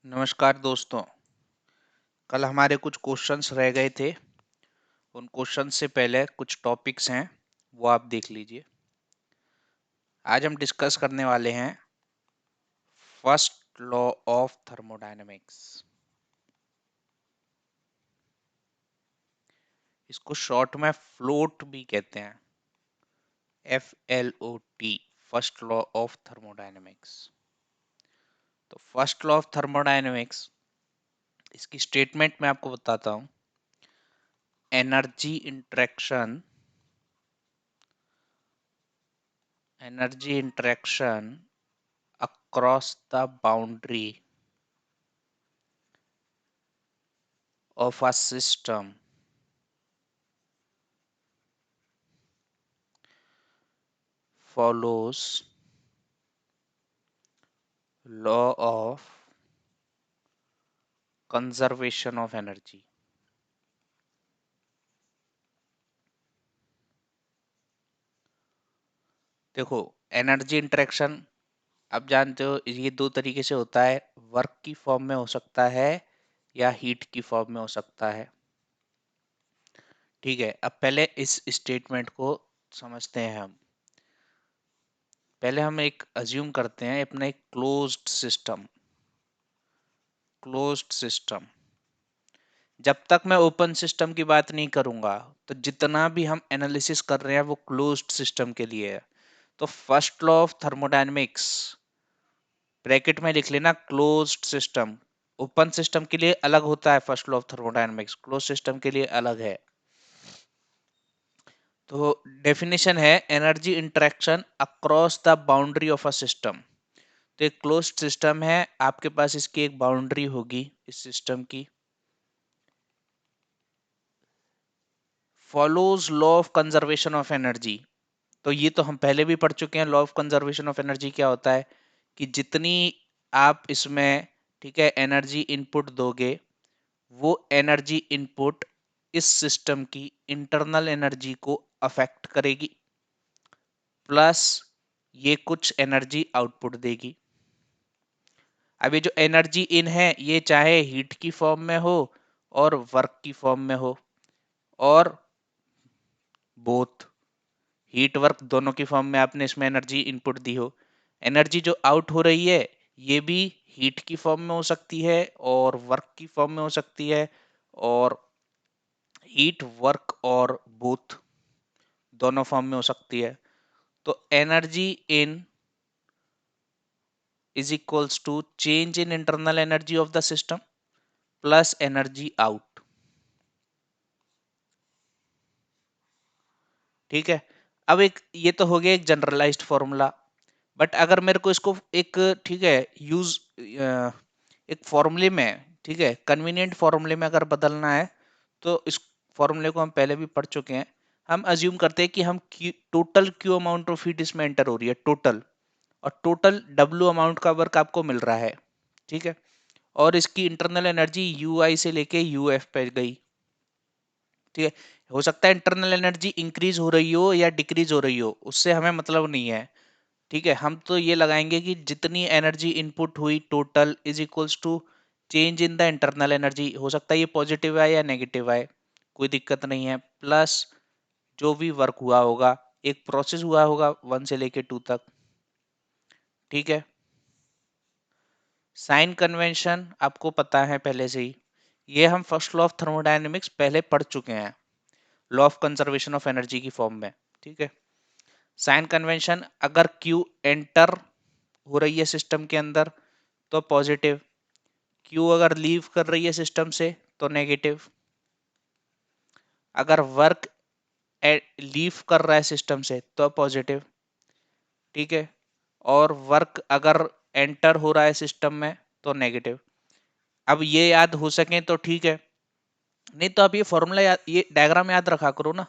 नमस्कार दोस्तों। कल हमारे कुछ क्वेश्चंस रह गए थे। उन क्वेश्चंस से पहले कुछ टॉपिक्स हैं, वो आप देख लीजिए। आज हम डिस्कस करने वाले हैं फर्स्ट लॉ ऑफ थर्मोडायनेमिक्स। इसको शॉर्ट में फ्लोट भी कहते हैं, FLOT, first law of thermodynamics. तो फर्स्ट लॉ ऑफ थर्मोडायनेमिक्स, इसकी स्टेटमेंट मैं आपको बताता हूँ। Energy interaction across the boundary of a system follows law of conservation of energy। देखो, एनर्जी इंटरेक्शन आप जानते हो ये दो तरीके से होता है। वर्क की फॉर्म में हो सकता है या हीट की फॉर्म में हो सकता है। ठीक है, अब पहले इस स्टेटमेंट को समझते हैं हम। पहले हम एक अज्यूम करते हैं अपना एक क्लोज्ड सिस्टम। जब तक मैं ओपन सिस्टम की बात नहीं करूंगा, तो जितना भी हम एनालिसिस कर रहे हैं वो क्लोज्ड सिस्टम के लिए है। तो first law of thermodynamics bracket में लिख लेना, क्लोज्ड सिस्टम। ओपन सिस्टम के लिए अलग होता है first law of thermodynamics, close system के लिए अलग है। तो डेफिनेशन है energy interaction across the boundary of a system. तो एक क्लोज्ड सिस्टम है, आपके पास इसकी एक बाउंड्री होगी इस सिस्टम की। Follows law of conservation of energy. तो ये तो हम पहले भी पढ़ चुके हैं। Law of conservation of energy क्या होता है कि जितनी आप इसमें, ठीक है, एनर्जी इनपुट दोगे, वो एनर्जी इनपुट इस सिस्टम की इंटरनल एनर्जी को अफेक्ट करेगी, प्लस ये कुछ एनर्जी आउटपुट देगी। अब ये जो एनर्जी इन है, ये चाहे हीट की फॉर्म में हो और वर्क की फॉर्म में हो, और बोथ हीट वर्क दोनों की फॉर्म में आपने इसमें एनर्जी इनपुट दी हो। एनर्जी जो आउट हो रही है ये भी हीट की फॉर्म में हो सकती है और वर्क की फॉर्म में हो सकती है, और हीट वर्क और बोथ दोनों फॉर्म में हो सकती है। तो energy in is equals to change in internal energy of the system plus energy out. ठीक है, अब एक ये तो हो गया एक जनरलाइज्ड फॉर्मूला। बट अगर मेरे को इसको एक, ठीक है, यूज एक फॉर्मूले में, ठीक है, कन्वीनियंट फॉर्मूले में अगर बदलना है, तो इस फॉर्मूले को हम पहले भी पढ़ चुके हैं। हम अज्यूम करते हैं कि हम total Q amount of heat इसमें एंटर हो रही है टोटल, और टोटल डब्ल्यू अमाउंट का वर्क आपको मिल रहा है। ठीक है, और इसकी इंटरनल एनर्जी यू आई से लेके यू एफ पे गई। ठीक है, हो सकता है इंटरनल एनर्जी इंक्रीज हो रही हो या डिक्रीज हो रही हो, उससे हमें मतलब नहीं है। ठीक है, हम तो ये लगाएंगे कि जितनी एनर्जी इनपुट हुई total is equals to change in the internal energy. हो सकता है ये पॉजिटिव आए या नेगेटिव आए, कोई दिक्कत नहीं है, प्लस जो भी वर्क हुआ होगा, एक प्रोसेस हुआ होगा 1 से लेके 2 तक। ठीक है, साइन कन्वेंशन आपको पता है पहले से ही, ये हम फर्स्ट लॉ ऑफ थर्मोडायनेमिक्स पहले पढ़ चुके हैं, law of conservation of energy की फॉर्म में। ठीक है, साइन कन्वेंशन, अगर क्यू एंटर हो रही है सिस्टम के अंदर तो पॉजिटिव, क्यू अगर लीव कर रही है सिस्टम से तो नेगेटिव। अगर वर्क लीव कर रहा है सिस्टम से तो पॉजिटिव। ठीक है, और वर्क अगर एंटर हो रहा है सिस्टम में तो नेगेटिव। अब ये याद हो सके तो ठीक है, नहीं तो आप ये फॉर्मूला ये डायग्राम याद रखा करो ना,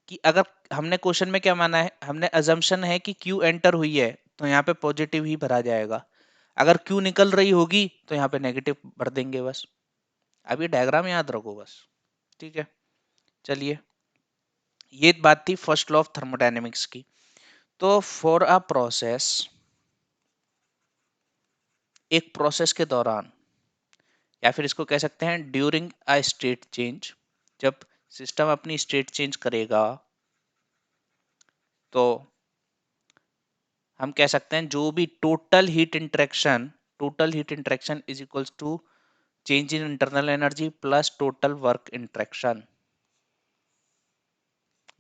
कि अगर हमने क्वेश्चन में क्या माना है, हमने अजम्पशन है कि क्यू एंटर हुई है तो यहाँ पे पॉजिटिव ही भरा जाएगा, अगर क्यू निकल रही होगी तो यहाँ पे नेगेटिव भर देंगे बस। अब ये डायग्राम याद रखो बस। ठीक है, चलिए, ये बात थी फर्स्ट लॉ ऑफ थर्मोडायनेमिक्स की। तो फॉर अ प्रोसेस एक प्रोसेस के दौरान, या फिर इसको कह सकते हैं ड्यूरिंग अ स्टेट चेंज, जब सिस्टम अपनी स्टेट चेंज करेगा तो हम कह सकते हैं जो भी total heat interaction is equals to change in internal energy plus total work interaction.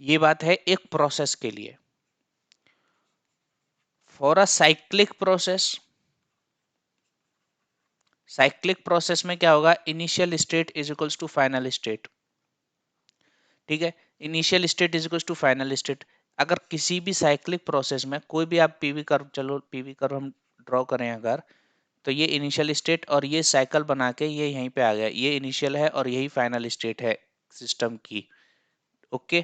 ये बात है एक प्रोसेस के लिए। फॉर अ साइक्लिक प्रोसेस में क्या होगा, initial state is equals to final state. ठीक है, initial state is equals to final state. अगर किसी भी साइक्लिक प्रोसेस में कोई भी आप पीवी कर्व, चलो पीवी कर्व हम ड्रॉ करें अगर, तो ये इनिशियल स्टेट और ये साइकिल बना के ये यहीं पे आ गया, ये इनिशियल है और यही फाइनल स्टेट है सिस्टम की। ओके,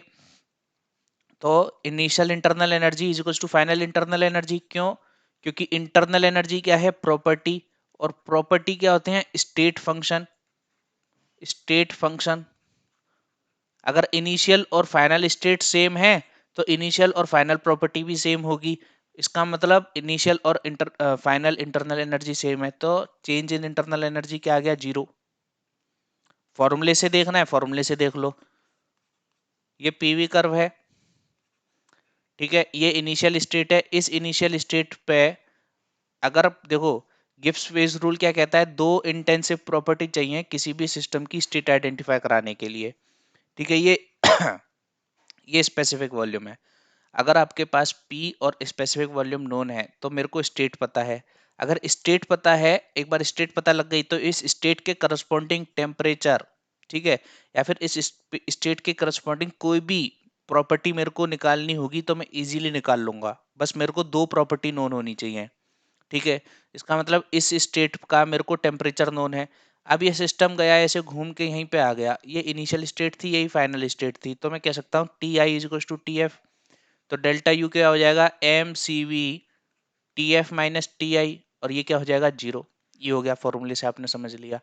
तो initial internal energy is equals to final internal energy. क्यों? क्योंकि इंटरनल एनर्जी क्या है, प्रॉपर्टी, और प्रॉपर्टी क्या होते हैं, स्टेट फंक्शन। अगर इनिशियल और फाइनल स्टेट सेम है तो इनिशियल और फाइनल प्रॉपर्टी भी सेम होगी। इसका मतलब इनिशियल और फाइनल इंटरनल एनर्जी सेम है, तो चेंज इन इंटरनल एनर्जी क्या आ गया, जीरो। फॉर्मूले से देखना है, फॉर्मूले से देख लो। ये पीवी कर्व है, ठीक है, ये इनिशियल स्टेट है। इस इनिशियल स्टेट पे अगर देखो, गिब्स फेज रूल क्या कहता है, दो इंटेंसिव प्रॉपर्टी चाहिए किसी भी सिस्टम की स्टेट आइडेंटिफाई कराने के लिए। ठीक है, ये ये स्पेसिफिक वॉल्यूम है। अगर आपके पास P और स्पेसिफिक वॉल्यूम नोन है तो मेरे को स्टेट पता है। अगर स्टेट पता है, एक बार स्टेट पता लग गई, तो इस स्टेट के करस्पॉन्डिंग टेम्परेचर, ठीक है, या फिर इस स्टेट के करस्पॉन्डिंग कोई भी प्रॉपर्टी मेरे को निकालनी होगी तो मैं इजीली निकाल लूंगा। बस मेरे को दो प्रॉपर्टी नोन होनी चाहिए। ठीक है, इसका मतलब इस स्टेट का मेरे को टेम्परेचर नोन है। अब ये सिस्टम गया ऐसे घूम के यहीं पे आ गया, ये इनिशियल स्टेट थी, यही फाइनल स्टेट थी, तो मैं कह सकता हूँ T I is equal to T F. तो डेल्टा यू क्या हो जाएगा, M C V T F minus T I, और ये क्या हो जाएगा, जीरो। ये हो गया, फॉर्मूले से आपने समझ लिया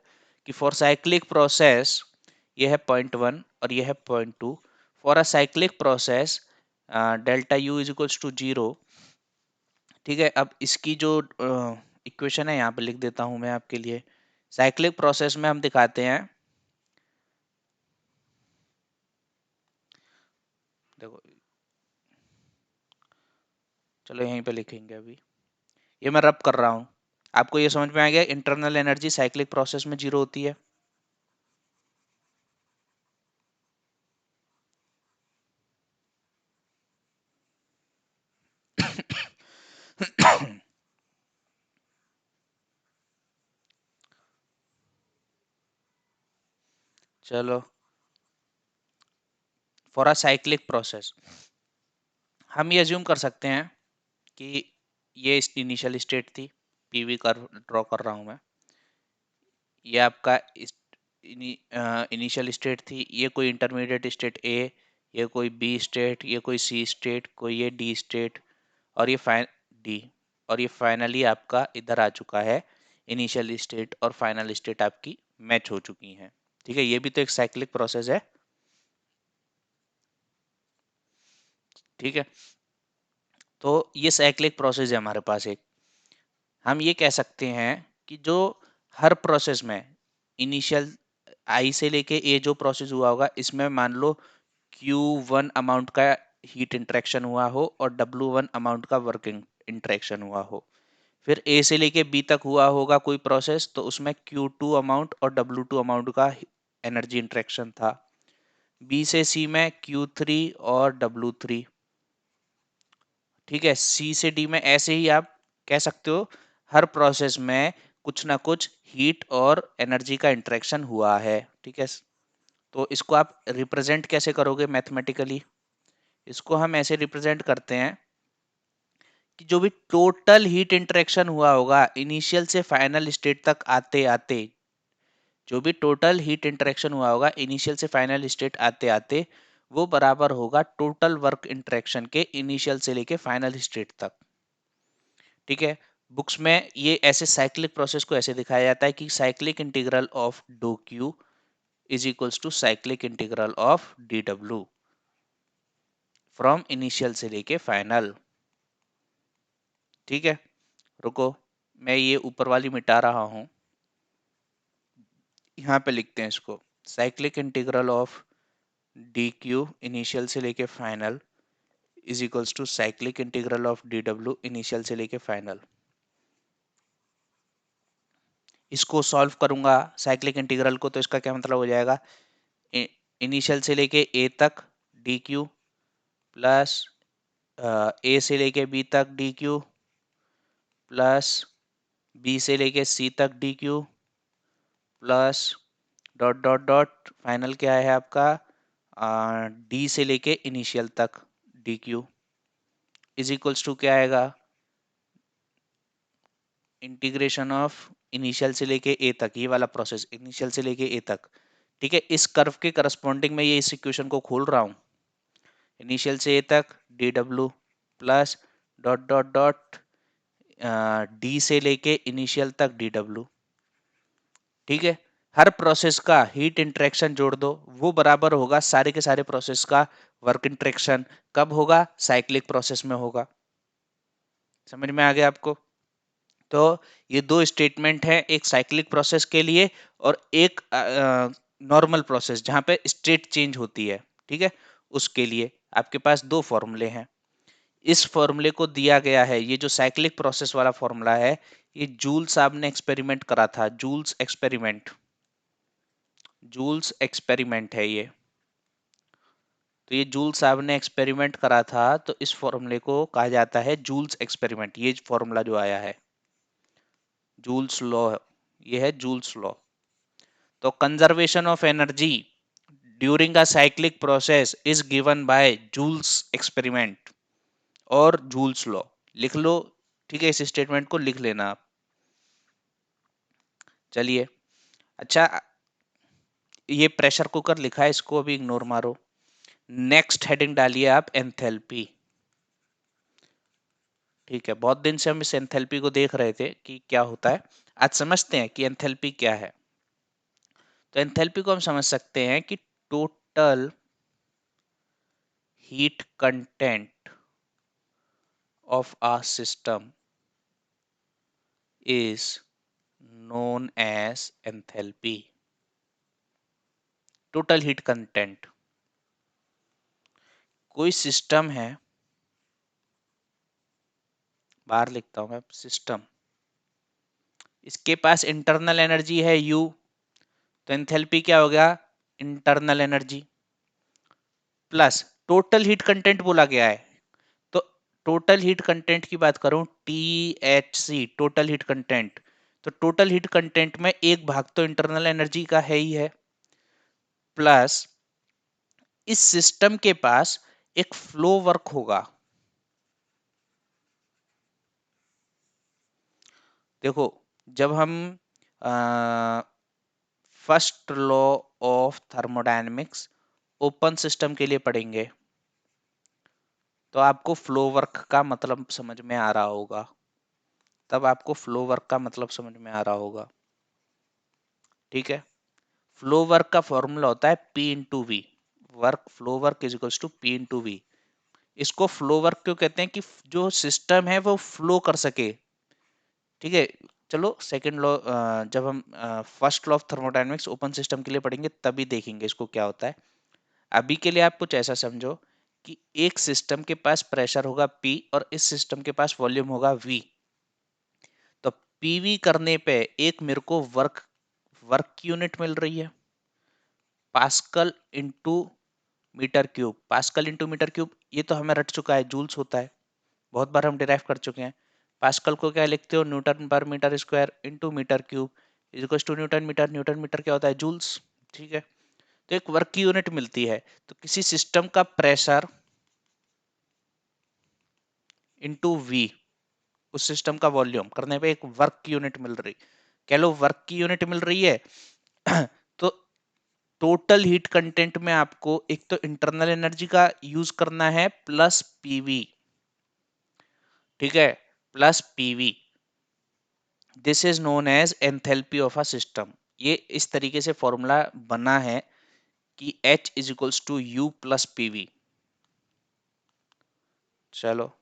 कि फॉर साइक्लिक प्रोसेस ये है .1 और ये है .2। For a cyclic process delta U is equals to zero. ठीक है, अब इसकी जो इक्वेशन है यहाँ पे लिख देता हूं मैं आपके लिए। साइक्लिक प्रोसेस में हम दिखाते हैं, देखो, चलो यहीं पे लिखेंगे अभी। ये मैं रब कर रहा हूँ, आपको ये समझ में आ गया, इंटरनल एनर्जी साइक्लिक प्रोसेस में जीरो होती है। चलो, फॉर अ साइक्लिक प्रोसेस हम ये अज्यूम कर सकते हैं कि ये इनिशियल स्टेट थी, पीवी कर्व ड्रॉ कर रहा हूं मैं, ये आपका इनिशियल स्टेट थी, ये कोई इंटरमीडिएट स्टेट ए, ये कोई बी स्टेट, ये कोई सी स्टेट, कोई ये डी स्टेट, और ये डी, और ये फाइनली आपका इधर आ चुका है, इनिशियल स्टेट और फाइनल स्टेट आपकी मैच हो चुकी हैं। ठीक है, ये भी तो एक साइक्लिक प्रोसेस है। ठीक है, तो ये साइक्लिक प्रोसेस है हमारे पास एक। हम ये कह सकते हैं कि जो हर प्रोसेस में इनिशियल आई से लेके ए जो प्रोसेस हुआ होगा, इसमें मान लो Q1 अमाउंट का हीट इंटरेक्शन हुआ हो और W1 अमाउंट का वर्किंग इंटरेक्शन हुआ हो। फिर ए से लेके बी तक हुआ होगा कोई प्रोसेस, तो उसमें Q2 अमाउंट और W2 अमाउंट का एनर्जी इंटरेक्शन था। बी से सी में Q3 और W3। ठीक है, सी से डी में ऐसे ही आप कह सकते हो, हर प्रोसेस में कुछ ना कुछ हीट और एनर्जी का इंटरेक्शन हुआ है। ठीक है, तो इसको आप रिप्रेजेंट कैसे करोगे मैथमेटिकली, इसको हम ऐसे रिप्रेजेंट करते हैं कि जो भी टोटल हीट इंटरेक्शन हुआ होगा इनिशियल से फाइनल स्टेट तक आते आते, जो भी टोटल हीट इंटरेक्शन हुआ होगा इनिशियल से फाइनल स्टेट आते आते, वो बराबर होगा टोटल वर्क इंटरेक्शन के इनिशियल से लेके फाइनल स्टेट तक। ठीक है, बुक्स में ये ऐसे साइक्लिक प्रोसेस को ऐसे दिखाया जाता है कि cyclic integral of D Q is equals to cyclic integral of D W from initial से लेके फाइनल। ठीक है, रुको, मैं ये ऊपर वाली मिटा रहा हूं, यहाँ पे लिखते हैं इसको, cyclic integral of D Q initial से लेके final is equals to cyclic integral of D W initial से लेके फाइनल। इसको सॉल्व करूंगा साइक्लिक इंटीग्रल को, तो इसका क्या मतलब हो जाएगा, इनिशियल से लेके ए तक डी क्यू प्लस ए से लेके बी तक डी क्यू प्लस बी से लेके सी तक D Q plus dot dot dot final क्या है आपका, डी से लेके इनिशियल तक D Q is equals to क्या आएगा, इंटीग्रेशन ऑफ इनिशियल से लेके ए तक, ये वाला प्रोसेस इनिशियल से लेके ए तक। ठीक है, इस कर्व के करस्पॉन्डिंग में ये इस इक्वेशन को खोल रहा हूं, इनिशियल से ए तक D W plus dot dot dot D से लेके इनिशियल तक डी डब्ल्यू। ठीक है, हर प्रोसेस का हीट इंटरेक्शन जोड़ दो, वो बराबर होगा सारे के सारे प्रोसेस का वर्क इंटरेक्शन। कब होगा, साइक्लिक प्रोसेस में होगा। समझ में आ गया आपको? तो ये दो स्टेटमेंट हैं, एक साइक्लिक प्रोसेस के लिए और एक नॉर्मल प्रोसेस जहां पे स्टेट चेंज होती है। ठीक है, उसके लिए आपके पास दो फॉर्मूले हैं। इस फॉर्मूले को दिया गया है, ये जो साइक्लिक प्रोसेस वाला फॉर्मूला है, ये जूल साहब ने एक्सपेरिमेंट करा था, जूल्स एक्सपेरिमेंट, जूल्स एक्सपेरिमेंट है ये। तो ये जूल साहब ने एक्सपेरिमेंट करा था, तो इस फॉर्मूले को कहा जाता है जूल्स एक्सपेरिमेंट। ये फॉर्मूला जो आया है जूल्स लॉ, ये है जूल्स लॉ। तो conservation of energy during a cyclic process is given by Joule's experiment और जूल्स लॉ। लिख लो, ठीक है, इस स्टेटमेंट को लिख लेना आप। चलिए, अच्छा, ये प्रेशर कुकर लिखा है, इसको अभी इग्नोर मारो। नेक्स्ट हेडिंग डालिए आप, एंथैल्पी। ठीक है, बहुत दिन से हम इस एंथैल्पी को देख रहे थे कि क्या होता है। आज समझते हैं कि एंथैल्पी क्या है। तो एंथैल्पी को हम समझ सकते हैं कि total heat content of a system is known as enthalpy. Total heat content, कोई सिस्टम है, बाहर लिखता हूं मैं, सिस्टम, इसके पास इंटरनल एनर्जी है U, तो एंथैल्पी क्या होगा, internal energy plus total heat content बोला गया है, तो टोटल हीट कंटेंट की बात करूं, THC, टोटल हीट कंटेंट, तो टोटल हीट कंटेंट में एक भाग तो इंटरनल एनर्जी का है ही है, प्लस इस सिस्टम के पास एक फ्लो वर्क होगा। देखो, जब हम first law of thermodynamics open system के लिए पढ़ेंगे, तो आपको फ्लो वर्क का मतलब समझ में आ रहा होगा, तब आपको फ्लो वर्क का मतलब समझ में आ रहा होगा। ठीक है, फ्लो वर्क का फॉर्मूला होता है P into V, work, flow work is equals to P into V. इसको फ्लो वर्क क्यों कहते हैं, कि जो सिस्टम है वो फ्लो कर सके। ठीक है, चलो सेकंड लॉ, जब हम first law of thermodynamics open system के लिए पढ़ेंगे तभी देखेंगे इसको क्या होता है। अभी के लिए आप कुछ ऐसा समझो कि एक सिस्टम के पास प्रेशर होगा P और इस सिस्टम के पास वॉल्यूम होगा V। तो PV करने पे एक मेरे को वर्क वर्क की यूनिट मिल रही है, pascal into metre cube. Pascal into metre cube ये तो हमें रट चुका है, जूल्स होता है, बहुत बार हम डिराइव कर चुके हैं। पास्कल को क्या लिखते हो, newton per metre square into metre cube is equal to newton metre, newton metre क्या होता है, जूल्स। ठीक है, तो एक वर्क की यूनिट मिलती है, तो किसी सिस्टम का प्रेशर इंटू वी, उस सिस्टम का वॉल्यूम करने पे एक वर्क की यूनिट मिल रही, कह लो वर्क की यूनिट मिल रही है। तो टोटल हीट कंटेंट में आपको एक तो इंटरनल एनर्जी का यूज करना है प्लस पीवी। ठीक है, plus PV, this is known as enthalpy of a system. ये इस तरीके से फॉर्मूला बना है कि H is equals to U plus PV. चलो,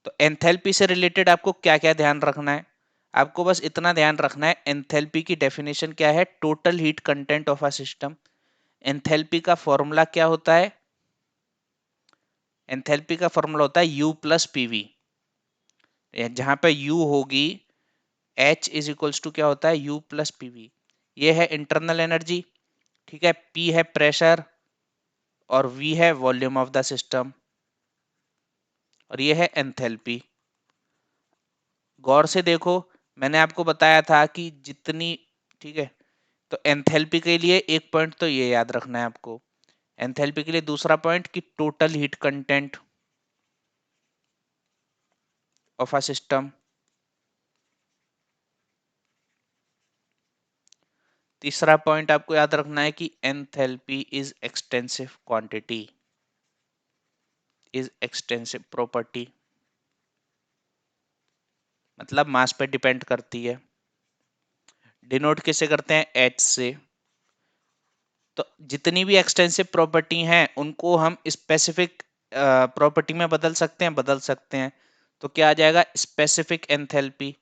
तो एंथैल्पी से रिलेटेड आपको क्या क्या ध्यान रखना है? आपको बस इतना ध्यान रखना है, एंथैल्पी की डेफिनेशन क्या है? Total heat content of a system. Enthalpy का फॉर्मूला क्या होता है? एंथैल्पी का फॉर्मूला होता है U प्लस पीवी, जहां पे U होगी, H इज इक्वल्स टू क्या होता है? U plus PV. ये है इंटरनल एनर्जी, ठीक है। P है प्रेशर और V है वॉल्यूम ऑफ द सिस्टम, और ये है एंथैल्पी। गौर से देखो, मैंने आपको बताया था कि जितनी, ठीक है, तो एंथैल्पी के लिए एक पॉइंट तो ये याद रखना है आपको, एंथैल्पी के लिए दूसरा पॉइंट कि total heat content of a system. तीसरा पॉइंट आपको याद रखना है कि enthalpy is extensive quantity, is extensive property, मतलब मास पे डिपेंड करती है। डिनोट किससे करते हैं? एच से। तो जितनी भी एक्सटेंसिव प्रॉपर्टी हैं उनको हम स्पेसिफिक प्रॉपर्टी में बदल सकते हैं, बदल सकते हैं। तो क्या आ जाएगा? Specific enthalpy.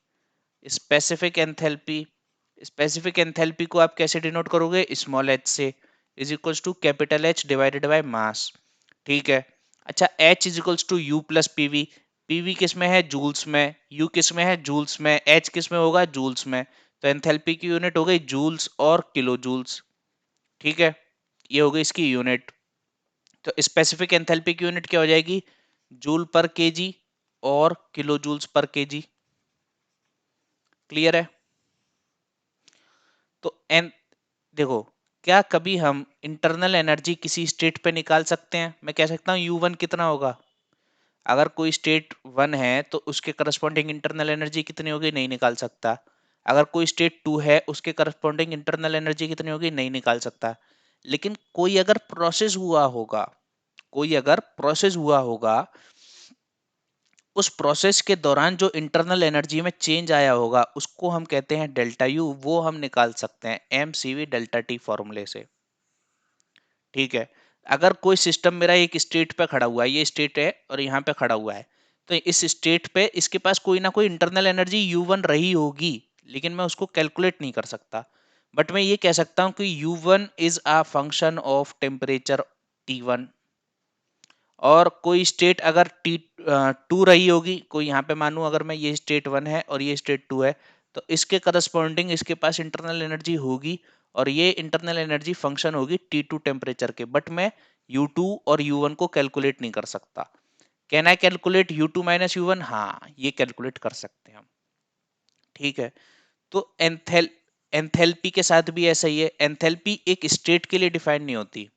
Specific enthalpy, specific enthalpy को आप कैसे डिनोट करोगे? स्मॉल एच से, is equals to capital H divided by mass, ठीक है। अच्छा, H is equals to U plus PV. PV किस में है? जूल्स में। यू किस में है? जूल्स में। एच किस में होगा? जूल्स में। तो एंथैल्पी की यूनिट हो गई जूल्स और किलो जूल्स, ठीक है। ये हो गई इसकी यूनिट। तो स्पेसिफिक एंथैल्पी की यूनिट क्या हो जाएगी? जूल पर केजी और kilo joules per KG. Clear है? तो एन देखो, क्या कभी हम इंटरनल एनर्जी किसी स्टेट पे निकाल सकते हैं? मैं कह सकता हूँ U1 कितना होगा। अगर कोई स्टेट 1 है तो उसके करस्पॉन्डिंग इंटरनल एनर्जी कितनी होगी? नहीं निकाल सकता। अगर कोई स्टेट 2 है उसके करस्पॉन्डिंग इंटरनल एनर्जी कितनी होगी? नहीं निकाल सकता। लेकिन कोई अगर प्रोसेस हुआ होगा, कोई अगर प्रोसेस हुआ होगा, उस प्रोसेस के दौरान जो इंटरनल एनर्जी में चेंज आया होगा उसको हम कहते हैं डेल्टा यू। वो हम निकाल सकते हैं mcv डेल्टा टी फॉर्मूले से, ठीक है। अगर कोई सिस्टम मेरा एक स्टेट पे खड़ा हुआ है, ये स्टेट है और यहाँ पे खड़ा हुआ है, तो इस स्टेट पे इसके पास कोई ना कोई इंटरनल एनर्जी U1 रही होगी, लेकिन मैं उसको कैलकुलेट नहीं कर सकता। बट मैं ये कह सकता हूँ कि U1 is a function of temperature T1। और कोई स्टेट अगर T2 रही होगी, कोई यहाँ पे मानू अगर मैं, ये स्टेट 1 है और ये स्टेट 2 है, तो इसके करस्पॉन्डिंग इसके पास इंटरनल एनर्जी होगी, और ये इंटरनल एनर्जी फंक्शन होगी T2 टेम्परेचर के। बट मैं U2 और U1 को कैलकुलेट नहीं कर सकता। Can I calculate U2 minus U1? हाँ, ये कैलकुलेट कर सकते हैं हम, ठीक है। तो एंथैल्पी के साथ भी ऐसा ही है। एंथैल्पी एक स्टेट के लिए डिफाइन नहीं होती।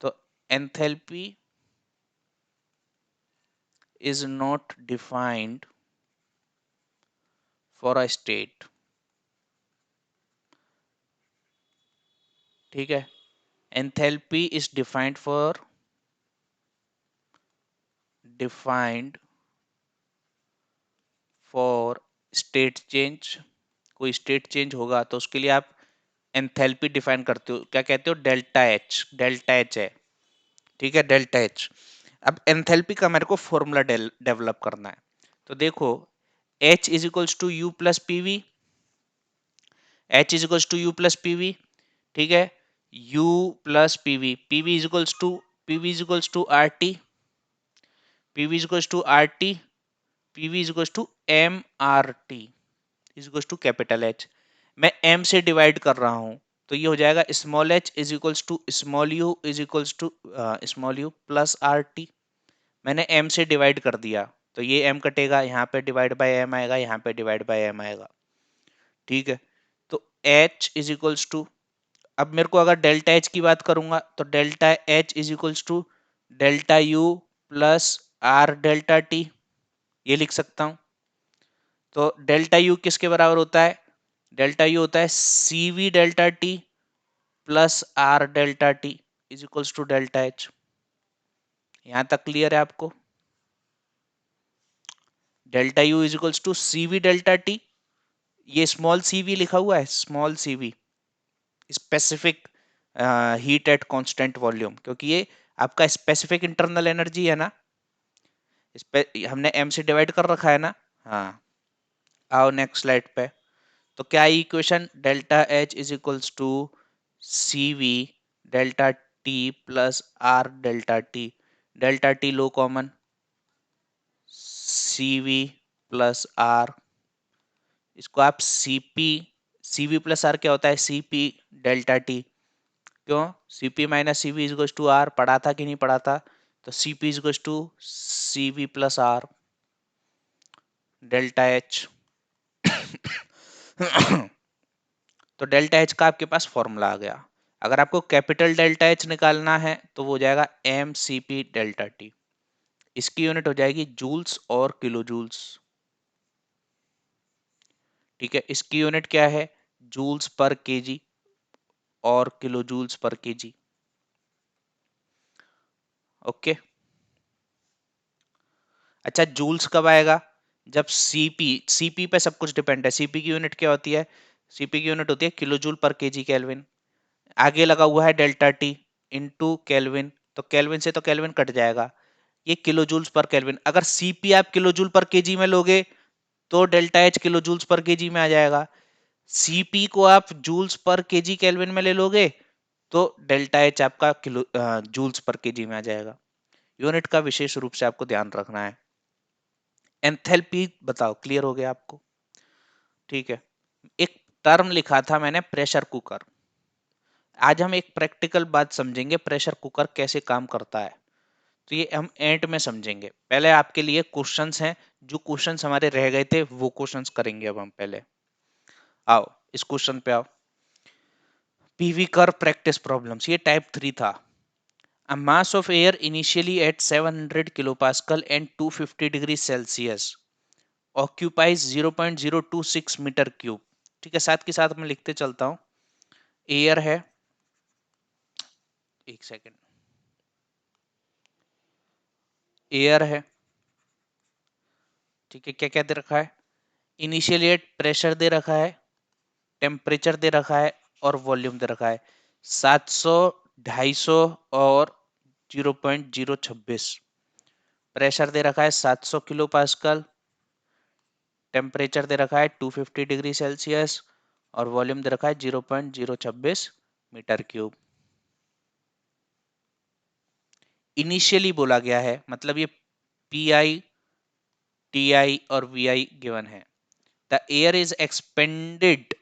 तो enthalpy is not defined for a state, ठीक है। Enthalpy is defined for state change. कोई स्टेट चेंज होगा तो उसके लिए आप एंथैल्पी डिफाइन करते हो, क्या कहते हो? Delta H. डेल्टा एच है, ठीक है, डेल्टा एच। अब एंथैल्पी का मेरे को फॉर्मूला डेवलप करना है। तो देखो, H is equals to U plus PV, H is equals to U plus PV, ठीक है। U plus PV, PV is equals to, PV is equals to R T, PV is equals to R T, PV is equals to M R T is equals to capital H. मैं m से divide कर रहा हूं, तो ये हो जाएगा small h is equals to small u is equals to small u plus R T. मैंने m से डिवाइड कर दिया, तो ये m कटेगा, यहाँ पे डिवाइड बाय m आएगा, यहाँ पे डिवाइड बाय m आएगा, ठीक है। तो h इज इक्वल्स टू, अब मेरे को अगर डेल्टा एच की बात करूंगा तो delta H is equals to delta U plus R delta T, ये लिख सकता हूं। तो डेल्टा यू किसके बराबर होता है? डेल्टा यू होता है C V delta T plus R delta T is equals to delta H. यहां तक क्लियर है आपको? Delta U is equals to C V delta T, ये स्मॉल सी वी लिखा हुआ है, small C V, specific heat at constant volume, क्योंकि ये आपका स्पेसिफिक इंटरनल एनर्जी है ना। इस पे हमने एम से डिवाइड कर रखा है ना। हाँ, आओ नेक्स्ट स्लाइड पे। तो क्या equation, delta H is equals to C V delta T plus R delta T. Delta T लो common, C V plus R, इसको आप CP, C V plus R क्या होता है, सीपी डेल्टा टी। क्यों, CP minus CV is to R, पढ़ा था कि नहीं पढ़ा था। तो CP is to CV plus R delta H. तो डेल्टा एच का आपके पास फॉर्मूला आ गया। अगर आपको कैपिटल डेल्टा एच निकालना है तो वो हो जाएगा M C P delta T. इसकी यूनिट हो जाएगी जूल्स और किलो जूल्स। ठीक है, इसकी यूनिट क्या है, जूल्स पर केजी और kilo joules per KG. Okay. अच्छा, जूल्स कब आएगा, जब सीपी, सीपी पे सब कुछ डिपेंड है। सीपी की यूनिट क्या होती है, सीपी की यूनिट होती है किलो जूल पर केजी केल्विन। आगे लगा हुआ है डेल्टा टी इंटू केल्विन, तो केल्विन से तो केल्विन कट जाएगा, ये किलो जूल्स पर केल्विन। अगर सीपी आप किलो जूल पर केजी में लोगे तो delta H kilo joules per KG में आ जाएगा। सीपी को आप जूल्स पर केजी केल्विन में ले लोगे तो डेल्टा एच आपका किलो जूल्स पर केजी में आ जाएगा। यूनिट का विशेष रूप से आपको ध्यान रखना है। एंथैल्पी बताओ, क्लियर हो गया आपको। ठीक है, एक टर्म लिखा था मैंने, प्रेशर कुकर। आज हम एक प्रैक्टिकल बात समझेंगे, प्रेशर कुकर कैसे काम करता है। तो ये हम एंड में समझेंगे। पहले आपके लिए क्वेश्चंस हैं, जो क्वेश्चंस हमारे रह गए थे वो क्वेश्चंस करेंगे अब हम। पहले आओ इस क्वेश्चन पे आओ। पीवी कर्व प्रैक्टिस प्रॉब्लम्स, ये टाइप 3 था। A mass of air initially at 700 kilopascal and 250 degrees Celsius occupies 0.026 metre cube. ठीक है, साथ के साथ मैं लिखते चलता हूं। एयर है, एक सेकेंड, एयर है। ठीक है, क्या क्या दे रखा है, इनिशियली प्रेशर दे रखा है, टेम्परेचर दे रखा है और वॉल्यूम दे रखा है। 700, 250 और 0.026। प्रेशर दे रखा है 700 किलो पास्कल, टेम्परेचर दे रखा है 250 डिग्री सेल्सियस और वॉल्यूम दे रखा है 0.026 मीटर क्यूब। इनिशियली बोला गया है, मतलब ये पी आई, टी आई और वी आई गिवन है। The air is expanded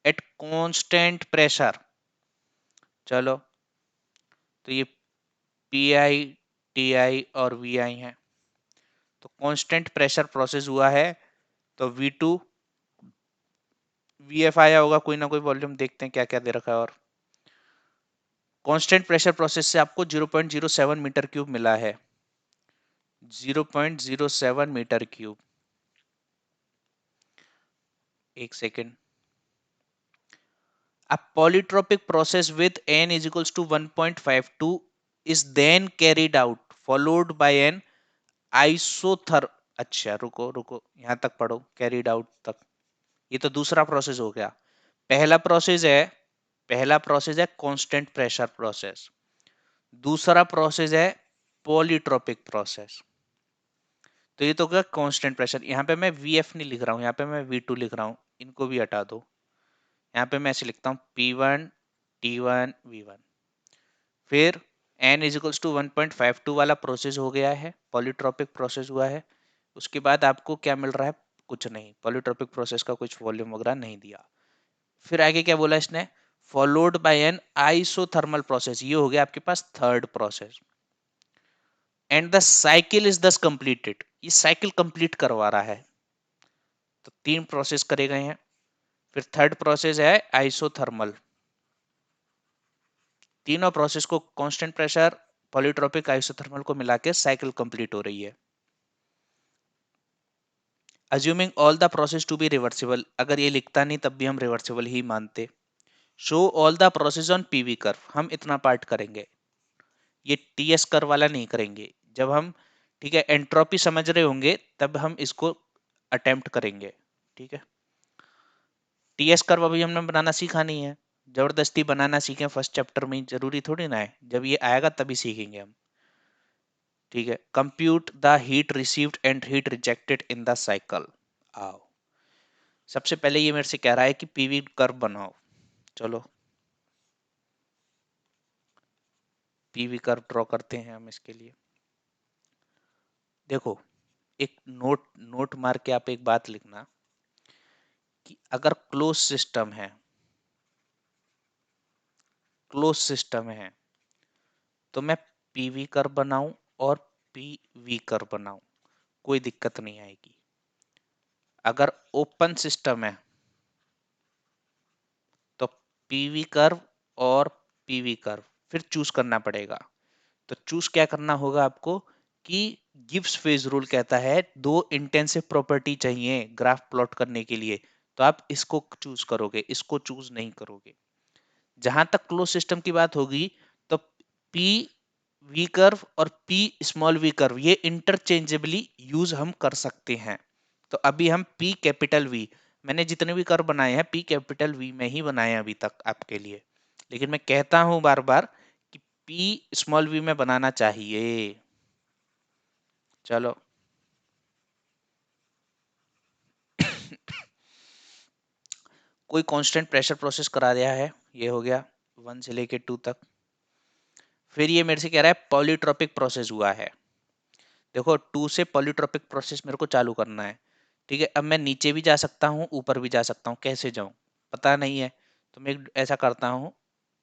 at constant pressure. चलो, तो ये पी आई, टी आई और वी आई है। तो कांस्टेंट प्रेशर प्रोसेस हुआ है, तो वी टू, वी एफ आया होगा, कोई ना कोई वॉल्यूम देखते हैं क्या क्या दे रखा है। और कांस्टेंट प्रेशर प्रोसेस से आपको 0.07 मीटर क्यूब मिला है, 0.07 मीटर क्यूब। एक second. A polytropic process with n is equals to 1.52 is then carried out, followed by an isother। अच्छा रुको रुको, यहां तक पढ़ो, कैरिड आउट तक। ये तो दूसरा प्रोसेस हो गया। पहला प्रोसेस है, पहला प्रोसेस है कांस्टेंट प्रेशर प्रोसेस, दूसरा प्रोसेस है पॉलीट्रोपिक प्रोसेस। तो ये तो क्या, कांस्टेंट प्रेशर। यहाँ पे मैं वी एफ नहीं लिख रहा हूँ, यहाँ पे मैं वी टू लिख रहा हूँ, इनको भी हटा दो। यहाँ पे मैं ऐसे लिखता हूँ P1 T1 V1। फिर n इज इक्वल्स टू 1.52 वाला प्रोसेस हो गया है, पॉलीट्रोपिक प्रोसेस हुआ है। उसके बाद आपको क्या मिल रहा है, कुछ नहीं, पॉलीट्रोपिक प्रोसेस का कुछ वॉल्यूम वगैरह नहीं दिया। फिर आगे क्या बोला इसने, followed by an isothermal process, ये हो गया आपके पास third process. And the cycle is thus completed, ये साइकिल कंप्लीट करवा रहा है। तो तीन प्रोसेस करे गए हैं। फिर थर्ड प्रोसेस है आइसोथर्मल। तीनों प्रोसेस को कांस्टेंट प्रेशर, पॉलीट्रोपिक, आइसोथर्मल को मिला के साइकिल कंप्लीट हो रही है। Assuming all the process to be reversible, अगर ये लिखता नहीं तब भी हम रिवर्सिबल ही मानते। Show all the process on PV curve, हम इतना पार्ट करेंगे, ये टीएस कर्व वाला नहीं करेंगे। जब हम, ठीक है, एंट्रोपी समझ रहे होंगे तब हम इसको अटेम्प्ट करेंगे। ठीक है, टीएस कर्व अभी हमने बनाना सीखा नहीं है, जबरदस्ती बनाना सीखें फर्स्ट चैप्टर में, जरूरी थोड़ी ना है, जब ये आएगा तभी सीखेंगे हम। ठीक है, compute the heat received and heat rejected in the cycle. आओ, सबसे पहले ये मेरे से कह रहा है कि पीवी कर्व बनाओ। चलो पीवी कर्व ड्रॉ करते हैं हम इसके लिए। देखो, एक नोट नोट मार के आप एक बात लिखना कि अगर क्लोज सिस्टम है तो मैं पीवी कर्व बनाऊं और पीवी कर्व बनाऊं, कोई दिक्कत नहीं आएगी। अगर ओपन सिस्टम है तो पीवी कर्व और पीवी कर्व फिर चूज करना पड़ेगा। तो चूज क्या करना होगा आपको कि गिब्स फेज रूल कहता है दो इंटेंसिव प्रॉपर्टी चाहिए ग्राफ प्लॉट करने के लिए, तो आप इसको चूज करोगे, इसको चूज नहीं करोगे। जहां तक क्लोज सिस्टम की बात होगी तो पी वी कर्व और पी स्मॉल वी कर्व ये इंटरचेंजेबली यूज हम कर सकते हैं। तो अभी हम पी कैपिटल वी, मैंने जितने भी कर्व बनाए हैं पी कैपिटल वी में ही बनाए हैं अभी तक आपके लिए, लेकिन मैं कहता हूं बार बार कि पी स्मॉल वी में बनाना चाहिए। चलो कोई कांस्टेंट प्रेशर प्रोसेस करा दिया है, ये हो गया 1 से लेके 2 तक। फिर ये मेरे से कह रहा है पॉलीट्रोपिक प्रोसेस हुआ है। देखो 2 से पॉलीट्रोपिक प्रोसेस मेरे को चालू करना है, ठीक है। अब मैं नीचे भी जा सकता हूँ ऊपर भी जा सकता हूँ, कैसे जाऊँ पता नहीं है। तो मैं ऐसा करता हूँ,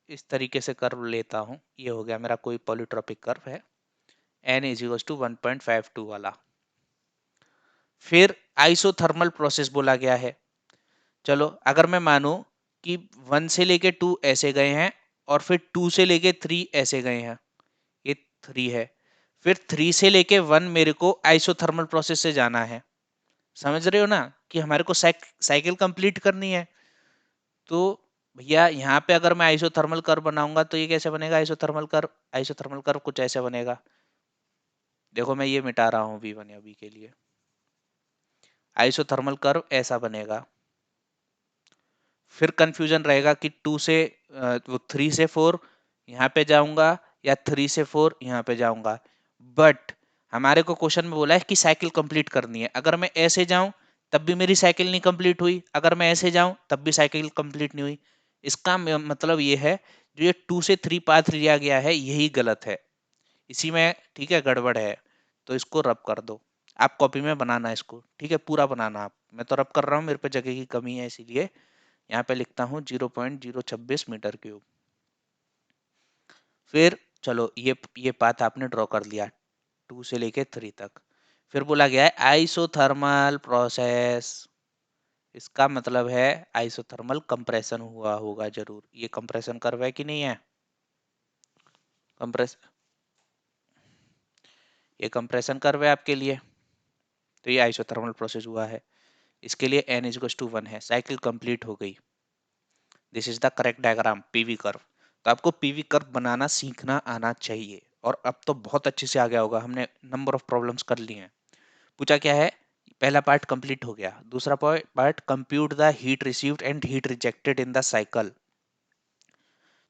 इस तरीके से कर्व लेता हूँ, ये हो गया मेरा कोई पॉलीट्रोपिक कर्व है n इज इक्वल टू 1.52 वाला। फिर आइसोथर्मल प्रोसेस बोला गया है। चलो अगर मैं मानूं कि 1 से लेके 2 ऐसे गए हैं और फिर 2 से लेके 3 ऐसे गए हैं, ये 3 है, फिर 3 से लेके 1 मेरे को आइसोथर्मल प्रोसेस से जाना है। समझ रहे हो ना कि हमारे को साइकिल कंप्लीट करनी है। तो भैया यहाँ पे अगर मैं आइसोथर्मल कर्व बनाऊंगा तो ये कैसे बनेगा आइसोथर्मल कर्व कुछ ऐसे बनेगा। देखो मैं ये मिटा रहा हूँ V1 अभी के लिए। आइसोथर्मल कर्व ऐसा बनेगा। फिर कंफ्यूजन रहेगा कि 2 से वो 3 से 4 यहाँ पे जाऊंगा या 3 से 4 यहाँ पे जाऊंगा। बट हमारे को क्वेश्चन में बोला है कि साइकिल कंप्लीट करनी है। अगर मैं ऐसे जाऊं तब भी मेरी साइकिल नहीं कंप्लीट हुई, अगर मैं ऐसे जाऊं तब भी साइकिल कंप्लीट नहीं हुई। इसका मतलब ये है जो ये 2 से 3 पाथ लिया गया है यही गलत है, इसी में ठीक है गड़बड़ है। तो इसको रब कर दो, आप कॉपी में बनाना इसको, ठीक है पूरा बनाना आप। मैं तो रब कर रहा हूँ, मेरे पे जगह की कमी है इसीलिए यहाँ पे लिखता हूँ 0.026 मीटर क्यूब। फिर चलो ये पाथ आपने ड्रॉ कर लिया 2 से लेके 3 तक। फिर बोला गया है आइसोथर्मल प्रोसेस, इसका मतलब है आइसोथर्मल कंप्रेशन हुआ होगा जरूर। ये कंप्रेशन कर्व है कि नहीं है, कंप्रेस ये कंप्रेशन कर्व है आपके लिए, तो ये आइसोथर्मल प्रोसेस हुआ है। इसके लिए n इज टू 1 है, साइकिल कंप्लीट हो गई। This is the correct diagram PV curve. तो आपको पीवी कर्व बनाना सीखना आना चाहिए, और अब तो बहुत अच्छे से आ गया होगा, हमने नंबर ऑफ प्रॉब्लम्स कर लिए हैं। पूछा क्या है, पहला पार्ट कंप्लीट हो गया, दूसरा part compute the heat received and heat rejected in the cycle.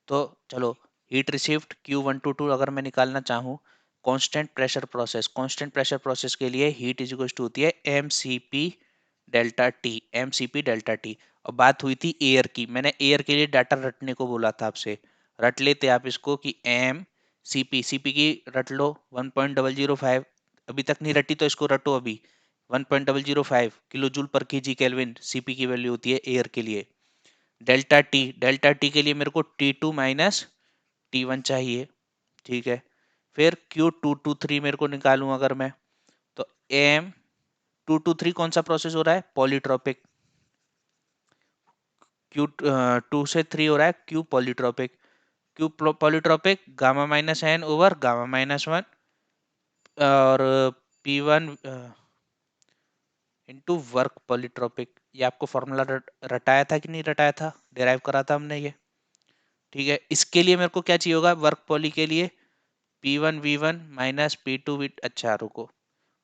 तो चलो हीट रिसीव्ड Q1 to 2 अगर मैं निकालना चाहूँ, कांस्टेंट प्रेशर प्रोसेस के लिए हीट इज इक्वल टू होती है mCp डेल्टा टी। और बात हुई थी एयर की, मैंने एयर के लिए डाटा रटने को बोला था आपसे, रट लेते आप इसको कि सीपी की रट लो 1.005। अभी तक नहीं रटी तो इसको रटो अभी, 1.005 किलो जूल पर केजी केल्विन सीपी की वैल्यू होती है एयर के लिए। डेल्टा टी के लिए मेरे को T2 माइनस T1 चाहिए, ठीक है। फिर Q2 to 3 मेरे को निकालूं अगर मैं, तो M2 to 3 कौन सा प्रोसेस हो रहा है, पॉलीट्रोपिक। Q2 से 3 हो रहा है Q polytropic. Q polytropic gamma minus N over gamma minus 1, और P1 इंटू वर्क पॉलीट्रोपिक। ये आपको फॉर्मूला रटाया था कि नहीं रटाया था, डिराइव करा था हमने ये, ठीक है। इसके लिए मेरे को क्या चाहिए होगा, वर्क पॉली के लिए P1 V1 minus P2 V, अच्छा रुको,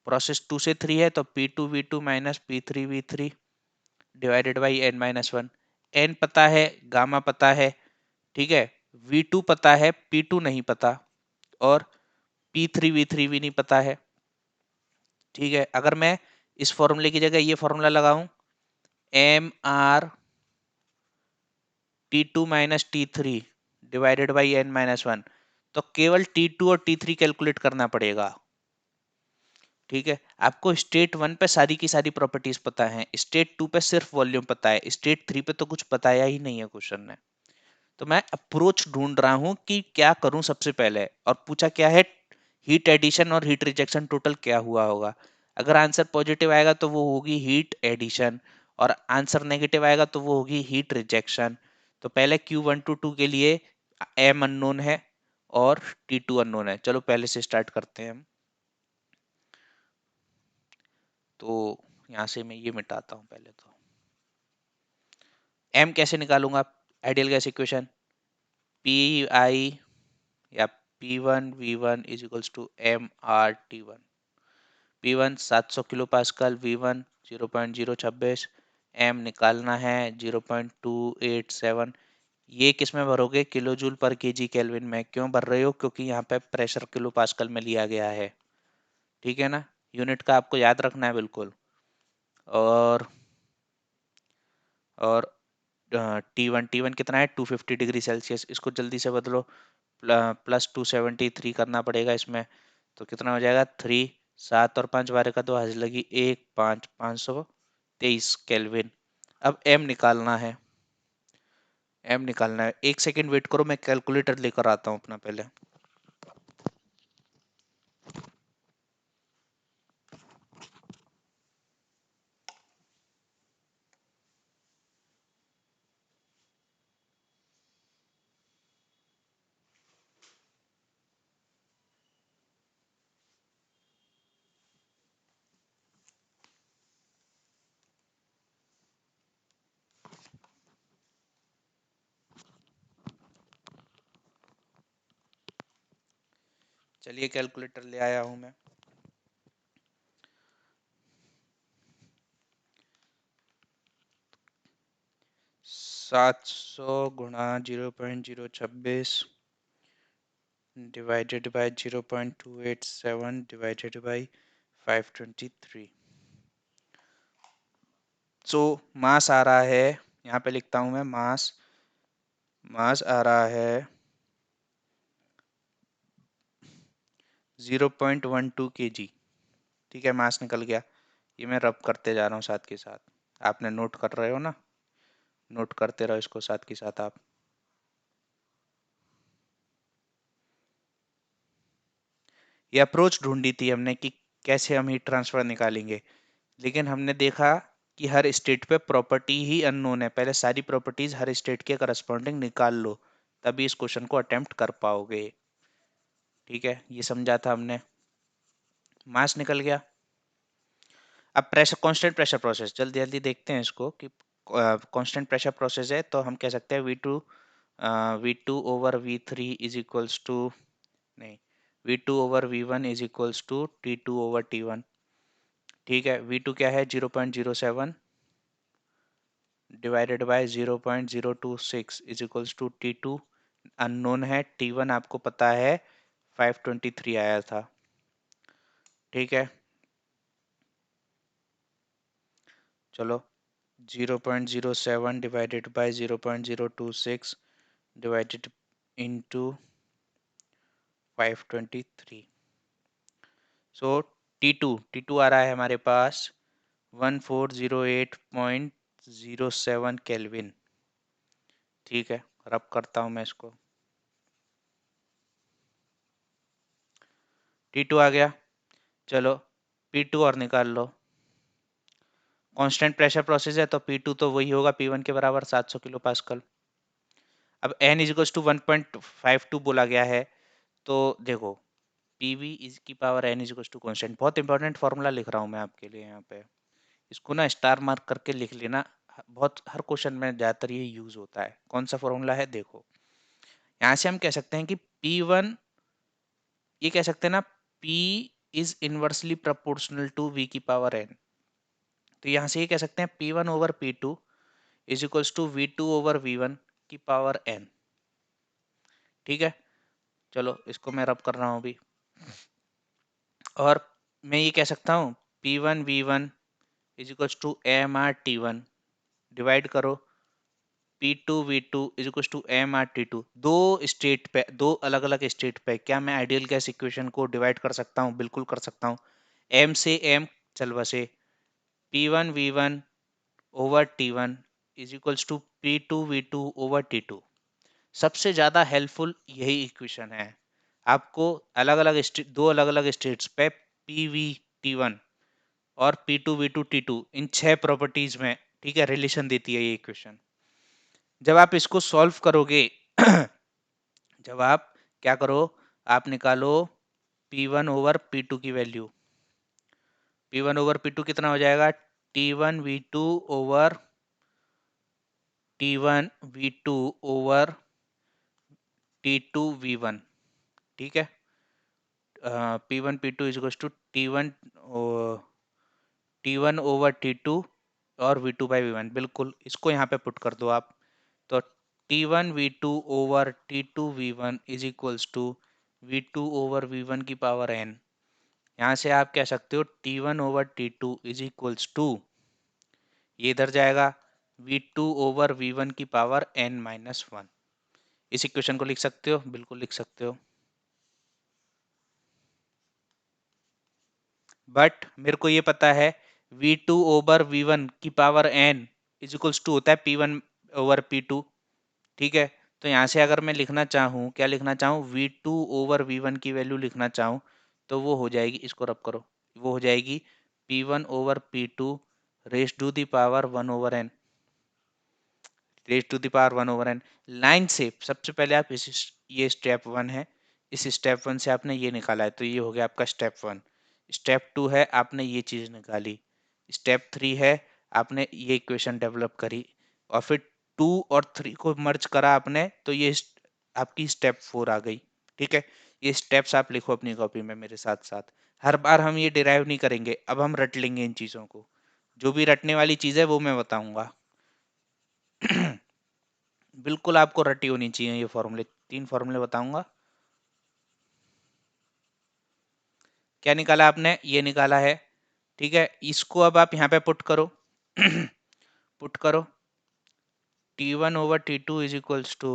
प्रोसेस 2 से 3 है तो P2 V2 minus P3 V3 divided by n-1। n पता है, गामा पता है, ठीक है, V2 पता है, P2 नहीं पता, और P3 V3 भी नहीं पता है, ठीक है। अगर मैं इस फॉर्मूले की जगह ये फॉर्मूला लगाऊं, MR T2 minus T3 divided by N-1, तो केवल T2 और T3 कैलकुलेट करना पड़ेगा, ठीक है। आपको स्टेट 1 पे सारी की सारी प्रॉपर्टीज पता है, स्टेट 2 पे सिर्फ वॉल्यूम पता है, स्टेट 3 पे तो कुछ बताया ही नहीं है क्वेश्चन ने। तो मैं अप्रोच ढूंढ रहा हूं कि क्या करूं सबसे पहले, और पूछा क्या है, हीट एडिशन और हीट रिजेक्शन टोटल क्या हुआ होगा। अगर आंसर पॉजिटिव आएगा तो वो होगी हीट एडिशन, और आंसर नेगेटिव आएगा तो वो होगी हीट रिजेक्शन। तो पहले Q1 to 2 के लिए M अननोन है और T2 अननोन है। चलो पहले से स्टार्ट करते हैं हम। तो यहाँ से मैं ये मिटाता हूँ पहले। तो M कैसे निकालूंगा, ideal gas equation, P I या P1V1 = MRT1। P1 700 kilo pascal, V1 0.026, M निकालना है 0.287। ये किस में भरोगे, किलो जूल पर केजी केल्विन में। क्यों भर रहे हो, क्योंकि यहाँ पे प्रेशर किलो पास्कल में लिया गया है, ठीक है ना। यूनिट का आपको याद रखना है बिल्कुल। और T1 कितना है, 250 डिग्री सेल्सियस। इसको जल्दी से बदलो, +273 करना पड़ेगा इसमें। तो कितना हो जाएगा, 3, 7 और 5 बारह का 2 हाजिर लगी 1, 5, 523 केल्विन। अब एम निकालना है, एम निकालना है। 1 सेकेंड वेट करो, मैं कैलकुलेटर लेकर आता हूँ अपना पहले। चलिए कैलकुलेटर ले आया हूँ मैं। 700 गुणा 0.026 डिवाइडेड बाय 0.287 डिवाइडेड बाय 523। सो मास आ रहा है, यहाँ पे लिखता हूँ मैं, मास मास आ रहा है 0.12 kg, ठीक है। मास निकल गया, ये मैं रब करते जा रहा हूँ साथ के साथ। आपने नोट कर रहे हो ना, नोट करते रहो इसको साथ के साथ आप। ये अप्रोच ढूंढी थी हमने कि कैसे हम हीट ट्रांसफर निकालेंगे, लेकिन हमने देखा कि हर स्टेट पे प्रॉपर्टी ही अननोन है। पहले सारी प्रॉपर्टीज हर स्टेट के करस्पॉन्डिंग निकाल लो, तभी इस क्वेश्चन को अटेम्प्ट कर पाओगे, ठीक है। ये समझा था हमने। मास निकल गया। अब प्रेशर, कांस्टेंट प्रेशर प्रोसेस, जल्दी जल्दी देखते हैं इसको कि कांस्टेंट प्रेशर प्रोसेस है तो हम कह सकते हैं V2/V3 इज इक्वल्स टू, नहीं, V2/V1 is equals to T2/T1, ठीक है। V2 क्या है, 0.07 divided by 0.026 is equals to T2 unknown है, T1 आपको पता है 523 आया था, ठीक है। चलो 0.07 divided by 0.026 divided into 523। So T2 आ रहा है हमारे पास 1408.07 केल्विन, ठीक है। रब करता हूँ मैं इसको, T2 आ गया। चलो P2 और निकाल लो। कांस्टेंट प्रेशर प्रोसेस है तो P2 तो वही होगा P1 के बराबर, 700 किलो पास्कल। अब N इज इक्वल्स टू 1.52 बोला गया है, तो देखो PV इज की power N is equals to constant. बहुत इंपॉर्टेंट फॉर्मूला लिख रहा हूँ मैं आपके लिए यहाँ पे, इसको ना स्टार मार्क करके लिख लेना। बहुत हर क्वेश्चन में ज़्यादातर ये यूज होता है। कौन सा फॉर्मूला है, देखो यहाँ से हम कह सकते हैं कि P1, ये कह सकते हैं ना, P is inversely proportional to V की पावर N। तो यहाँ से ये कह सकते हैं P1/P2 is equals to V2/V1 की पावर N, ठीक है। चलो इसको मैं रब कर रहा हूँ अभी। और मैं ये कह सकता हूँ P1 V1 is equals to AMR T1, divide करो P2 V2 is equals to AMR T2। दो स्टेट पे, दो अलग अलग स्टेट पे क्या मैं आइडियल गैस इक्वेशन को डिवाइड कर सकता हूँ? बिल्कुल कर सकता हूँ। M से M चल बसे, P1 V1 over T1 is equals to P2 V2 over T2। सबसे ज्यादा हेल्पफुल यही इक्वेशन है। आपको अलग अलग दो अलग अलग स्टेट्स पे PV T1 और P2V2 T2 इन 6 प्रॉपर्टीज में, ठीक है, रिलेशन देती है ये इक्वेशन। जब आप इसको सॉल्व करोगे जब आप क्या करो, आप निकालो P1 ओवर P2 की वैल्यू। P1 ओवर P2 कितना हो जाएगा? T1V2 over T1V2 over T2V1, ठीक है। P1 P2 is to T1 over T2 और V2/V1, बिल्कुल इसको यहाँ पे पुट कर दो आप। तो T1V2 over T2V1 is equals to V2 over V1 की पावर n। यहाँ से आप कह सकते हो T1 over T2 is equals to, ये इधर जाएगा, V2 ओवर V1 की पावर n-1। इस इक्वेशन को लिख सकते हो? बिल्कुल लिख सकते हो। बट मेरे को ये पता है V2 ओवर V1 की power n is equals to होता है P1 ओवर P2, ठीक है। तो यहाँ से अगर मैं लिखना चाहूँ, क्या लिखना चाहूँ, V2 ओवर V1 की वैल्यू लिखना चाहूँ, तो वो हो जाएगी, इसको रब करो, वो हो जाएगी P1 over P2 raise to the power 1 over n, raise to the power 1/n। Line से सबसे पहले आप ये स्टेप 1 है, इस स्टेप 1 से आपने ये निकाला है, तो ये हो गया आपका स्टेप 1। स्टेप 2 है, आपने ये चीज निकाली। स्टेप 3 है, आपने ये इक्वेशन डेवलप करी, और फिर 2 और 3 को मर्ज करा आपने, तो ये आपकी स्टेप 4 आ गई, ठीक है। ये स्टेप्स आप लिखो अपनी कॉपी में मेरे साथ साथ। हर बार हम ये डिराइव नहीं करेंगे, अब हम रट लेंगे इन चीजों को। जो भी रटने वाली चीज है वो मैं बताऊंगा। बिल्कुल आपको रटी होनी चाहिए ये फॉर्मूले। 3 फॉर्मूले बताऊंगा। क्या निकाला आपने? ये निकाला है, ठीक है। इसको अब आप यहाँ पे पुट करो पुट करो T1 over T2 is equals to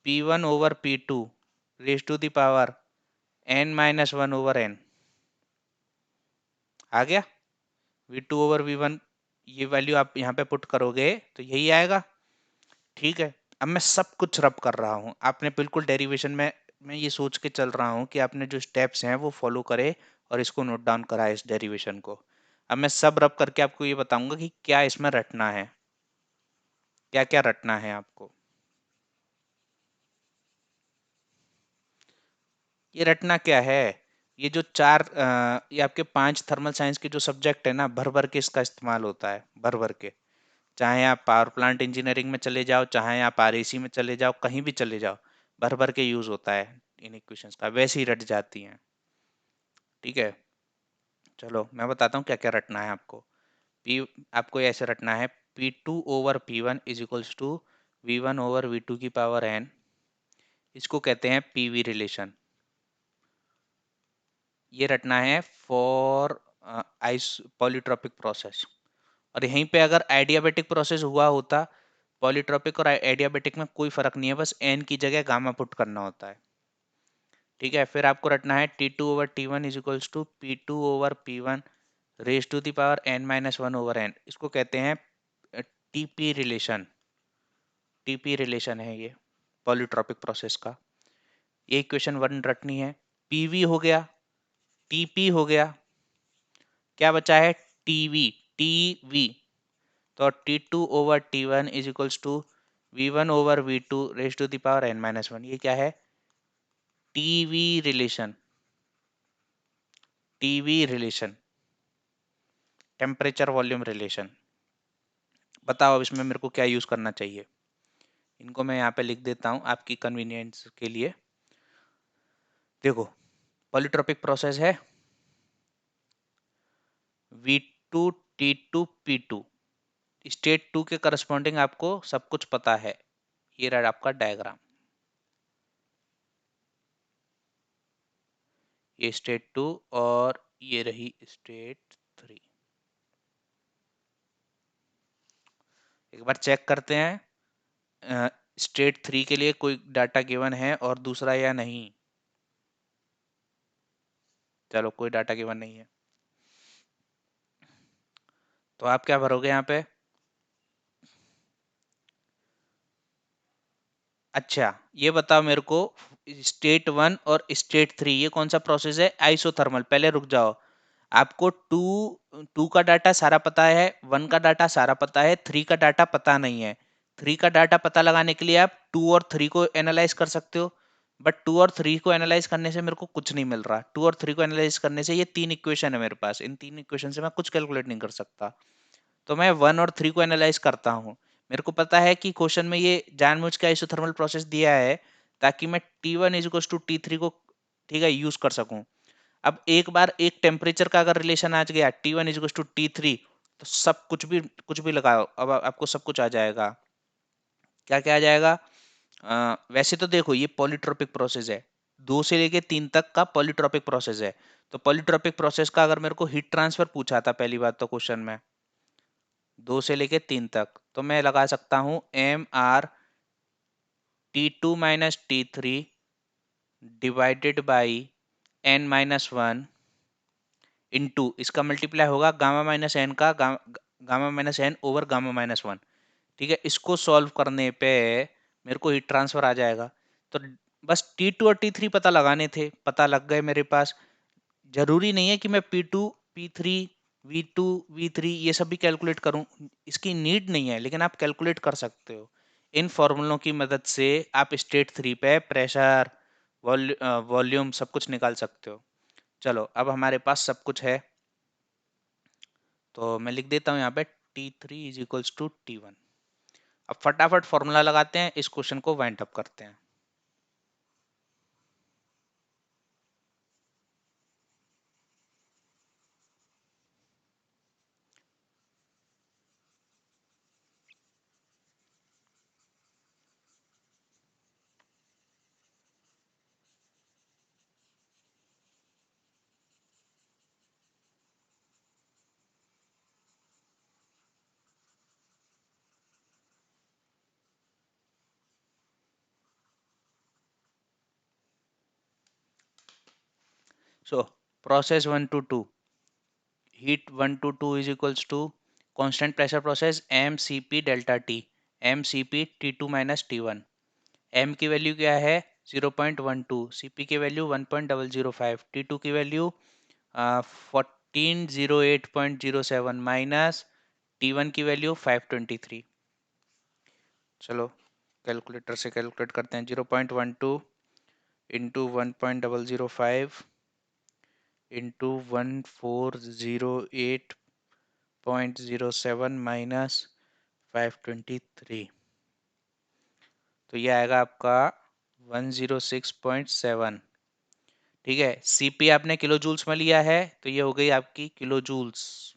P1 over P2 raise to the power n-1 over n। आ गया V2 ओवर V1, ये वैल्यू आप यहाँ पे पुट करोगे तो यही आएगा, ठीक है। अब मैं सब कुछ रब कर रहा हूँ, आपने बिल्कुल डेरिवेशन में, मैं ये सोच के चल रहा हूँ कि आपने जो स्टेप्स हैं वो फॉलो करे और इसको नोट डाउन करा है, इस डेरिवेशन को। अब मैं सब रब करके आपको ये बताऊंगा कि क्या इसमें रटना है, क्या क्या रटना है आपको। ये रटना क्या है? ये जो ये आपके 5 थर्मल साइंस के जो सब्जेक्ट है ना, भर भर के इसका इस्तेमाल होता है, भर भर के। चाहे आप पावर प्लांट इंजीनियरिंग में चले जाओ, चाहे आप आरएसी में चले जाओ, कहीं भी चले जाओ, भर भर के यूज होता है इन इक्वेशंस का, वैसे ही रट जाती हैं, ठीक है। चलो मैं बताता हूँ क्या क्या रटना है आपको। पी आपको ऐसे रटना है, P2 over P1 is equals to V1 over V2 की पावर n। इसको कहते हैं पीवी रिलेशन। ये रटना है फॉर आइस पॉलीट्रॉपिक प्रोसेस। और यहीं पे अगर एडियाबेटिक प्रोसेस हुआ होता, पॉलीट्रॉपिक और एडियाबेटिक में कोई फर्क नहीं है, बस n की जगह गामा पुट करना होता है, ठीक है। फिर आपको रटना है T2 over T1 is equals to P2 over P1 raise to the power n-1 over n। इसको कहते हैं टीपी रिलेशन। टीपी रिलेशन है ये पॉलीट्रॉपिक प्रोसेस का। ये इक्वेशन 1 रटनी है। पीवी हो गया, टीपी हो गया, क्या बचा है? टीवी। टीवी तो T2 over T1 is equals to V1 over V2 raise to the power n-1। ये क्या है? TV relation. TV relation, temperature volume relation. बताओ अब इसमें मेरे को क्या यूज करना चाहिए? इनको मैं यहाँ पे लिख देता हूँ आपकी कन्वीनियंस के लिए। देखो, पॉलीट्रॉपिक प्रोसेस है, V2 T2 P2, स्टेट 2 के करस्पॉन्डिंग आपको सब कुछ पता है। ये रहा आपका डायग्राम। ये स्टेट 2 और ये रही स्टेट 3। एक बार चेक करते हैं स्टेट 3 के लिए कोई डाटा गिवन है और दूसरा या नहीं। चलो कोई डाटा गिवन नहीं है, तो आप क्या भरोगे यहाँ पे? अच्छा ये बताओ मेरे को, स्टेट 1 और स्टेट 3 ये कौन सा प्रोसेस है? आइसोथर्मल। पहले रुक जाओ, आपको टू टू का डाटा सारा पता है, 1 का डाटा सारा पता है, 3 का डाटा पता नहीं है। 3 का डाटा पता लगाने के लिए आप 2 और 3 को एनालाइज कर सकते हो, बट 2 और 3 को एनालाइज करने से मेरे को कुछ नहीं मिल रहा। 2 और 3 को एनालाइज करने से ये 3 इक्वेशन है मेरे पास, इन 3 इक्वेशन से मैं कुछ कैलकुलेट नहीं कर सकता। तो मैं 1 और 3 को एनालाइज करता हूँ। मेरे को पता है कि क्वेश्चन में ये जानबूझ के आइसोथर्मल प्रोसेस दिया है ताकि मैं T1 is equal to T3 को, ठीक है, यूज कर सकूं। अब एक बार एक टेम्परेचर का अगर रिलेशन आ गया T1 is equal to T3, तो सब कुछ भी लगाओ, अब आपको सब कुछ आ जाएगा। क्या क्या आ जाएगा? वैसे तो देखो ये पॉलीट्रोपिक प्रोसेस है, 2 से लेके 3 तक का पॉलीट्रोपिक प्रोसेस है। तो पॉलीट्रोपिक प्रोसेस का अगर मेरे को हीट ट्रांसफर पूछा था पहली बात तो क्वेश्चन में, 2 से लेके 3 तक, तो मैं लगा सकता हूं Mr T2 - T3 divided by n-1 into, इसका मल्टीप्लाई होगा गामा माइनस एन का, gamma minus N over gamma minus 1। ठीक है, इसको सॉल्व करने पे मेरे को हीट ट्रांसफर आ जाएगा। तो बस T2 और T3 पता लगाने थे, पता लग गए मेरे पास। जरूरी नहीं है कि मैं P2 P3 V2 V3 ये सब भी कैलकुलेट करूं, इसकी नीड नहीं है, लेकिन आप कैलकुलेट कर सकते हो। इन फॉर्मूलों की मदद से आप स्टेट 3 पे प्रेशर, वॉल्यूम सब कुछ निकाल सकते हो। चलो अब हमारे पास सब कुछ है, तो मैं लिख देता हूँ यहाँ पे T3 is equals to T1। अब फटाफट फॉर्मूला लगाते हैं, इस क्वेश्चन को वाइंड अप करते हैं। So process 1 to 2, heat 1 to 2 is equals to constant pressure process mcp delta t, mcp t2 minus t1। m की वैल्यू क्या है? 0.12, cp की वैल्यू 1.005, t2 की वैल्यू 1408.07 माइनस t1 की वैल्यू 523। चलो कैलकुलेटर से कैलकुलेट करते हैं। 0.12 इंटू 1.005 इंटू 1408.07 माइनस 523, तो ये आएगा आपका 106.7। ठीक है, सीपी आपने किलो जूल्स में लिया है, तो ये हो गई आपकी किलो जूल्स,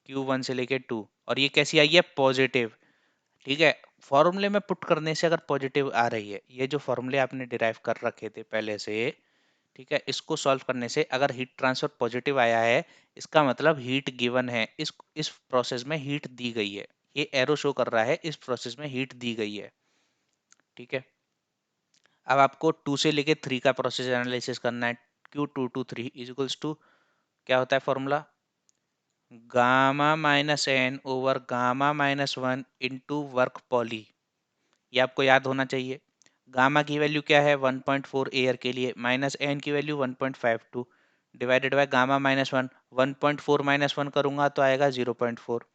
Q1 से लेके 2। और ये कैसी आई है? पॉजिटिव। ठीक है, फॉर्मूले में पुट करने से अगर पॉजिटिव आ रही है, ये जो फॉर्मूले आपने डिराइव कर रखे थे पहले से, ठीक है, इसको सॉल्व करने से अगर हीट ट्रांसफर पॉजिटिव आया है, इसका मतलब हीट गिवन है, इस प्रोसेस में हीट दी गई है। ये एरो शो कर रहा है इस प्रोसेस में हीट दी गई है। ठीक है, अब आपको 2 से लेके 3 का प्रोसेस एनालिसिस करना है। Q2 to 3 is equals to, क्या होता है formula? Gamma minus N over gamma minus 1 into work poly. ये आपको याद होना चाहिए। गामा की वैल्यू क्या है? 1.4 एयर के लिए, माइनस एन की value 1.52 divided by gamma minus 1। 1.4 minus 1 करूंगा तो आएगा 0.4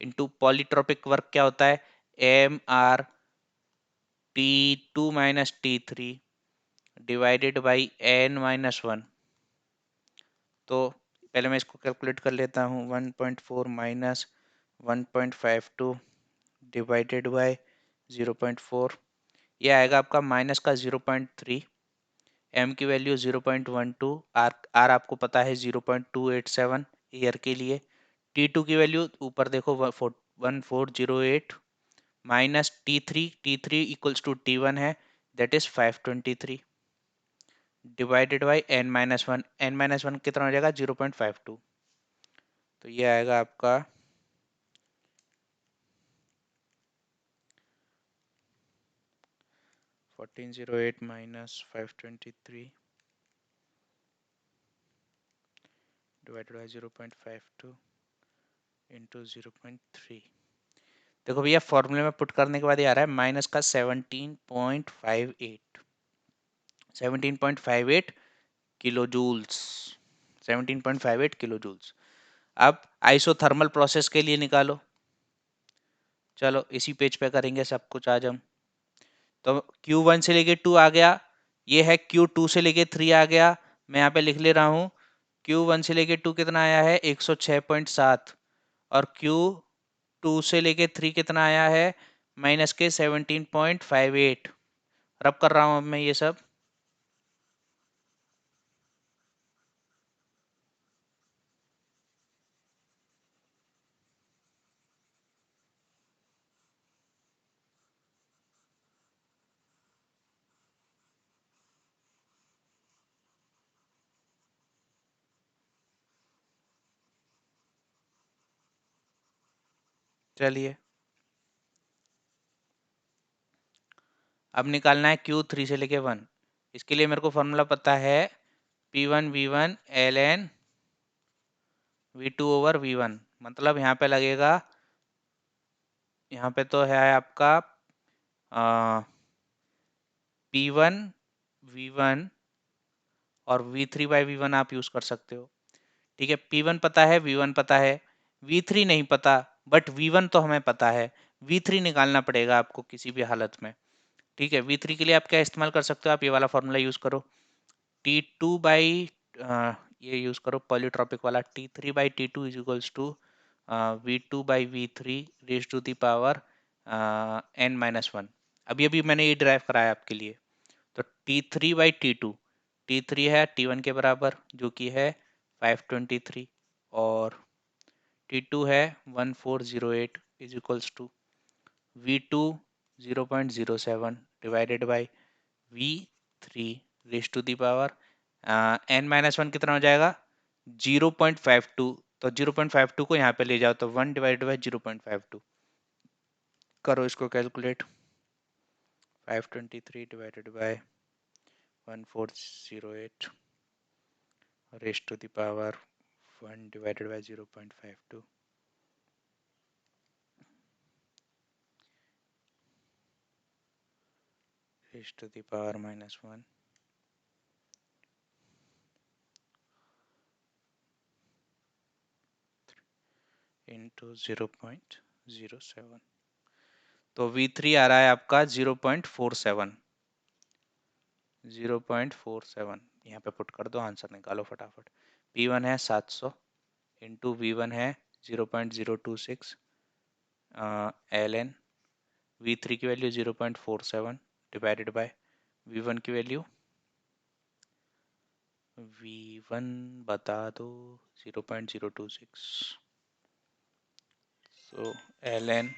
इंटू पॉलीट्रोपिक वर्क क्या होता है? Mr T2 - T3 divided by n-1। तो पहले मैं इसको कैलकुलेट कर लेता हूँ। 1.4 माइनस 1.52 डिवाइडेड बाय 0.4, ये आएगा आपका माइनस का 0.3। m की वैल्यू 0.12, आर आपको पता है 0.287 ईयर के लिए। T2 की वैल्यू ऊपर देखो 1408 minus T3 equals to T1 है, that is 523 divided by n-1। n-1 कितना हो जाएगा 0.52। तो ये आएगा आपका 1408 माइनस 523 डिवाइडेड बाई 0.52 इंटू 0.3। देखो भैया फॉर्मूले में पुट करने के बाद ये आ रहा है माइनस का 17.58 17.58 किलो जूल्स 17.58 किलो जूल्स। अब आइसोथर्मल प्रोसेस के लिए निकालो। चलो इसी पेज पे करेंगे सब कुछ आज हम। तो Q1 से लेके 2 आ गया, ये है Q2 से लेके 3 आ गया। मैं यहाँ पे लिख ले रहा हूँ Q1 से लेके 2 कितना आया है 106.7 और Q2 से लेके 3 कितना आया है माइनस के 17.58। रब कर रहा हूँ अब मैं ये सब। चलिए अब निकालना है Q3 से लेके 1। इसके लिए मेरे को फॉर्मूला पता है P1 V1 ln V2 over V1। मतलब यहाँ पे लगेगा, यहाँ पे तो है आपका P1 V1 और V3 बाई V1 आप यूज कर सकते हो। ठीक है, P1 पता है, V1 पता है, V3 नहीं पता, बट V1 तो हमें पता है। V3 निकालना पड़ेगा आपको किसी भी हालत में। ठीक है, V3 के लिए आप क्या इस्तेमाल कर सकते हो, आप ये वाला फॉर्मूला यूज करो T2 बाई ये यूज करो पॉलीट्रॉपिक वाला T3 by T2 is equals to V2 by V3 raise to the power n-1। अभी अभी मैंने ये ड्राइव कराया आपके लिए। तो T3 बाई T2, T3 है T1 के बराबर जो कि है 523 और T2 है 1408 is equals to V2 0.07 divided by V3 raise to the power n-1 कितना हो जाएगा 0.52। तो 0.52 को यहाँ पे ले जाओ तो 1 डिवाइडेड बाई 0.52। करो इसको calculate. 523 divided by 1408 raise to the power 1 divided by 0.52 raise to the power -1 into 0.07। तो V3 आ रहा है आपका 0.47 0.47। यहाँ पे पुट कर दो, आंसर निकालो फटाफट। P1 है 700 इंटू V1 है 0.026 ln V3 की वैल्यू 0.47 डिवाइडेड बाय V1 की वैल्यू V1 बता दो 0.026। सो ln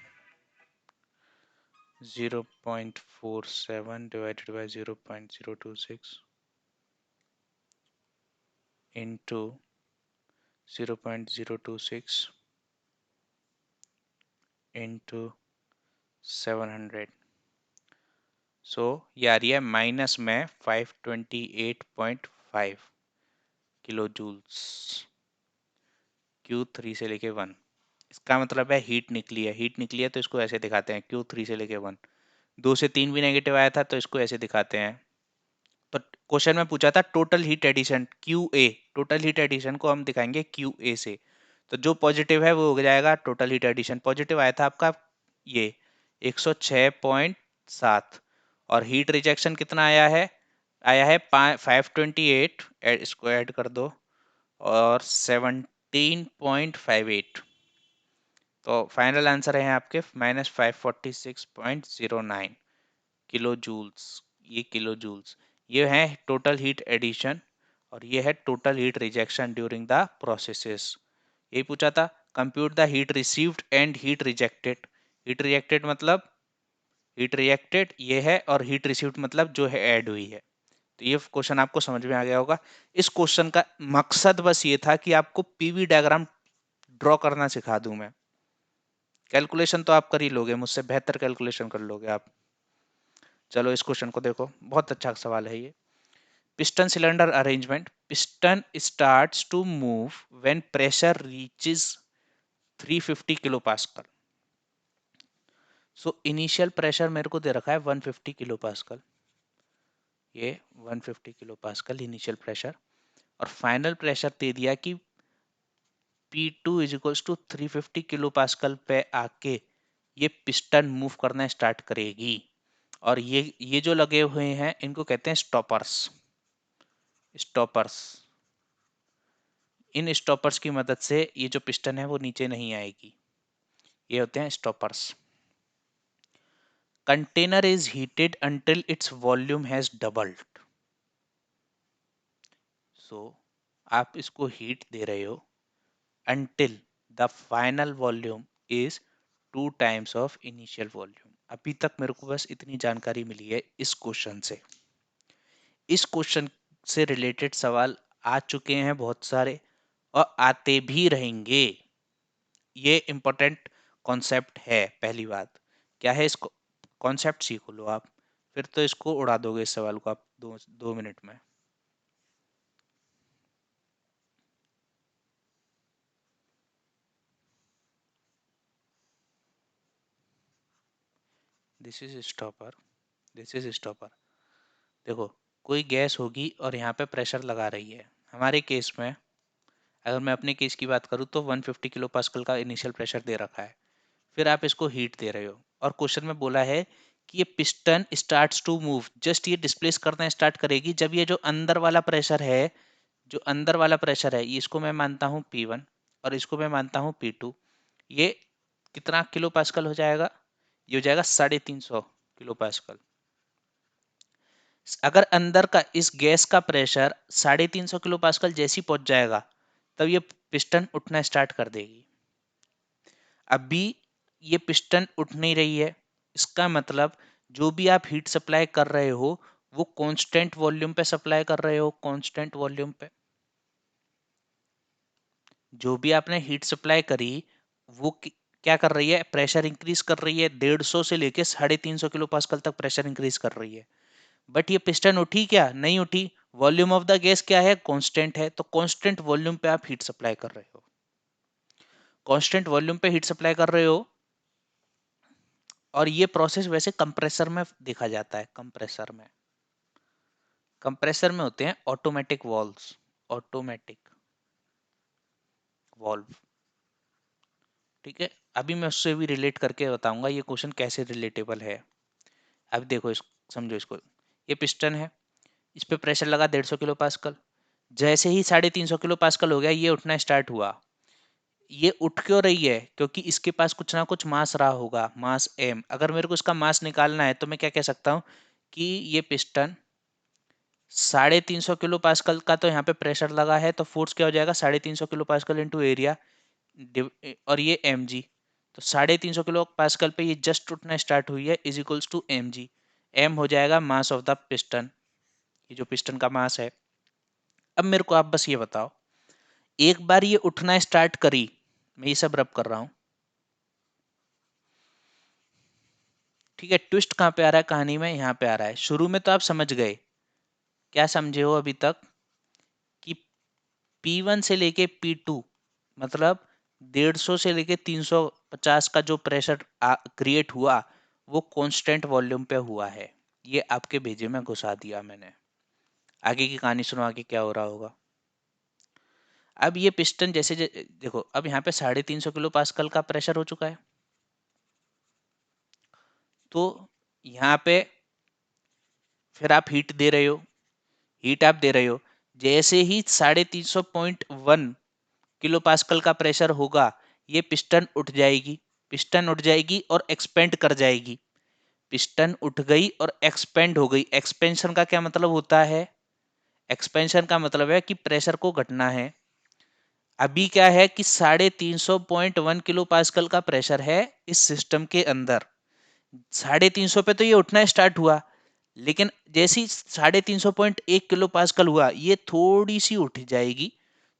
0.47 divided by 0.026 into 0.026 into 700। सो ये आ रही है माइनस में 528.5 किलो जूल्स Q3 से लेके 1। इसका मतलब है हीट निकली है, हीट निकली है तो इसको ऐसे दिखाते हैं Q3 से लेके 1। 2 से 3 भी नेगेटिव आया था तो इसको ऐसे दिखाते हैं। तो क्वेश्चन में पूछा था total heat addition QA, total heat addition को हम दिखाएंगे QA से। तो जो पॉजिटिव है वो हो जाएगा टोटल हीट एडिशन। पॉजिटिव आया था आपका ये 106.7 और हीट रिजेक्शन कितना आया है 528, इसको ऐड कर दो और 17.58। तो फाइनल आंसर है आपके -546.09 किलो जूल्स। ये किलो जूल्स, ये है टोटल हीट एडिशन और ये है total heat rejection during the processes. यही पूछा था। Compute the heat received and heat rejected. Heat rejected मतलब हीट रिएक्टेड ये है और हीट रिसीव्ड मतलब जो है ऐड हुई है। तो ये क्वेश्चन आपको समझ में आ गया होगा। इस क्वेश्चन का मकसद बस ये था कि आपको पीवी डायग्राम ड्रॉ करना सिखा दूं मैं। कैलकुलेशन तो आप कर ही लोगे, मुझसे बेहतर कैलकुलेशन कर लोगे आप। चलो इस क्वेश्चन को देखो, बहुत अच्छा सवाल है ये। Piston cylinder arrangement, piston starts to move when pressure reaches 350 kilo pascal. So initial pressure मेरे को दे रखा है 150 किलो पास्कल, ये 150 किलो पास्कल इनिशियल प्रेशर, और फाइनल प्रेशर दे दिया कि P2 is equals to 350 kilo pascal पे आके ये पिस्टन मूव करना स्टार्ट करेगी। और ये जो लगे हुए हैं इनको कहते हैं स्टॉपर्स। स्टॉपर्स, इन स्टॉपर्स की मदद से ये जो पिस्टन है वो नीचे नहीं आएगी, ये होते हैं stoppers. Container is heated until its volume has doubled. So आप इसको हीट दे रहे हो until the final volume is 2 times of initial volume। अभी तक मेरे को बस इतनी जानकारी मिली है इस क्वेश्चन से। इस क्वेश्चन से रिलेटेड सवाल आ चुके हैं बहुत सारे और आते भी रहेंगे। ये इंपॉर्टेंट कॉन्सेप्ट है। पहली बात क्या है, इसको कॉन्सेप्ट सीख लो आप, फिर तो इसको उड़ा दोगे इस सवाल को आप 2 मिनट में। This is stopper, this is stopper. देखो कोई गैस होगी और यहाँ पे प्रेशर लगा रही है। हमारे केस में अगर मैं अपने केस की बात करूँ तो 150 किलो पास्कल का इनिशियल प्रेशर दे रखा है, फिर आप इसको हीट दे रहे हो और क्वेश्चन में बोला है कि ये piston starts to move, just ये डिस्प्लेस करना स्टार्ट करेगी जब ये जो अंदर वाला प्रेशर है, जो अंदर वाला प्रेशर है, इसको मैं मानता हूँ P1 और इसको मैं मानता हूँ P2। ये कितना किलो पास्कल हो जाएगा, ये हो जाएगा 350 किलो पास्कल। अगर अंदर का इस गैस का प्रेशर 350 किलो पास्कल जैसी पहुंच जाएगा तब ये पिस्टन उठना स्टार्ट कर देगी। अभी ये पिस्टन उठ नहीं रही है, इसका मतलब जो भी आप हीट सप्लाई कर रहे हो वो कांस्टेंट वॉल्यूम पे सप्लाई कर रहे हो, कांस्टेंट वॉल्यूम पे। जो भी आपने हीट सप्लाई करी वो क्या कर रही है, प्रेशर इंक्रीज कर रही है। 150 से लेके 350 किलो पास्कल तक प्रेशर इंक्रीज कर रही है। बट ये पिस्टन उठी क्या, नहीं उठी। वॉल्यूम ऑफ द गैस क्या है, कांस्टेंट है, तो कांस्टेंट वॉल्यूम पे आप हीट सप्लाई कर रहे हो, कांस्टेंट वॉल्यूम पे हीट सप्लाई कर रहे हो। और ये प्रोसेस वैसे कंप्रेसर में देखा जाता है। कंप्रेसर में होते हैं ऑटोमेटिक वॉल्व्स, ऑटोमेटिक वॉल्व। ठीक है, अभी मैं उससे भी रिलेट करके बताऊंगा ये क्वेश्चन कैसे रिलेटेबल है। अब देखो समझो इसको। ये पिस्टन है, इस पे प्रेशर लगा 150 किलो पास्कल। जैसे ही 350 किलो पास्कल हो गया ये उठना स्टार्ट हुआ। ये उठ क्यों रही है, क्योंकि इसके पास कुछ ना कुछ मास रहा होगा, मास m। अगर मेरे को इसका मास निकालना है तो मैं क्या कह सकता हूँ कि ये पिस्टन 350 किलो पास्कल का तो यहाँ पे प्रेशर लगा है, तो फोर्स क्या हो जाएगा 350 किलो पास्कल इंटू एरिया, और ये mg। तो 350 किलो पास्कल पे ये जस्ट उठना स्टार्ट हुई है, is equals to mg। m हो जाएगा मास ऑफ द पिस्टन, ये जो पिस्टन का मास है। अब मेरे को आप बस ये बताओ, एक बार ये उठना स्टार्ट करी, मैं ये सब रब कर रहा हूं, ठीक है। ट्विस्ट कहां पे आ रहा है कहानी में, यहां पे आ रहा है। शुरू में तो आप समझ गए, क्या समझे हो अभी तक, कि P1 से लेके P2 मतलब 150 से लेके 350 का जो प्रेशर क्रिएट हुआ वो कांस्टेंट वॉल्यूम पे हुआ है। ये आपके भेजे में घुसा दिया मैंने। आगे की कहानी सुनो, आगे क्या हो रहा होगा। अब ये पिस्टन जैसे देखो, अब यहाँ पे 350 किलो पास्कल का प्रेशर हो चुका है, तो यहाँ पे फिर आप हीट दे रहे हो, हीट आप दे रहे हो। जैसे ही 350.1 किलो पास्कल का प्रेशर होगा ये पिस्टन उठ जाएगी, पिस्टन उठ जाएगी और एक्सपेंड कर जाएगी। पिस्टन उठ गई और एक्सपेंड हो गई। एक्सपेंशन का क्या मतलब होता है, एक्सपेंशन का मतलब है कि प्रेशर को घटना है। अभी क्या है कि 350.1 किलो पास्कल का प्रेशर है इस सिस्टम के अंदर। 350 पे तो ये उठना स्टार्ट हुआ, लेकिन जैसे ही 350.1 किलो पास्कल हुआ, ये थोड़ी सी उठ जाएगी,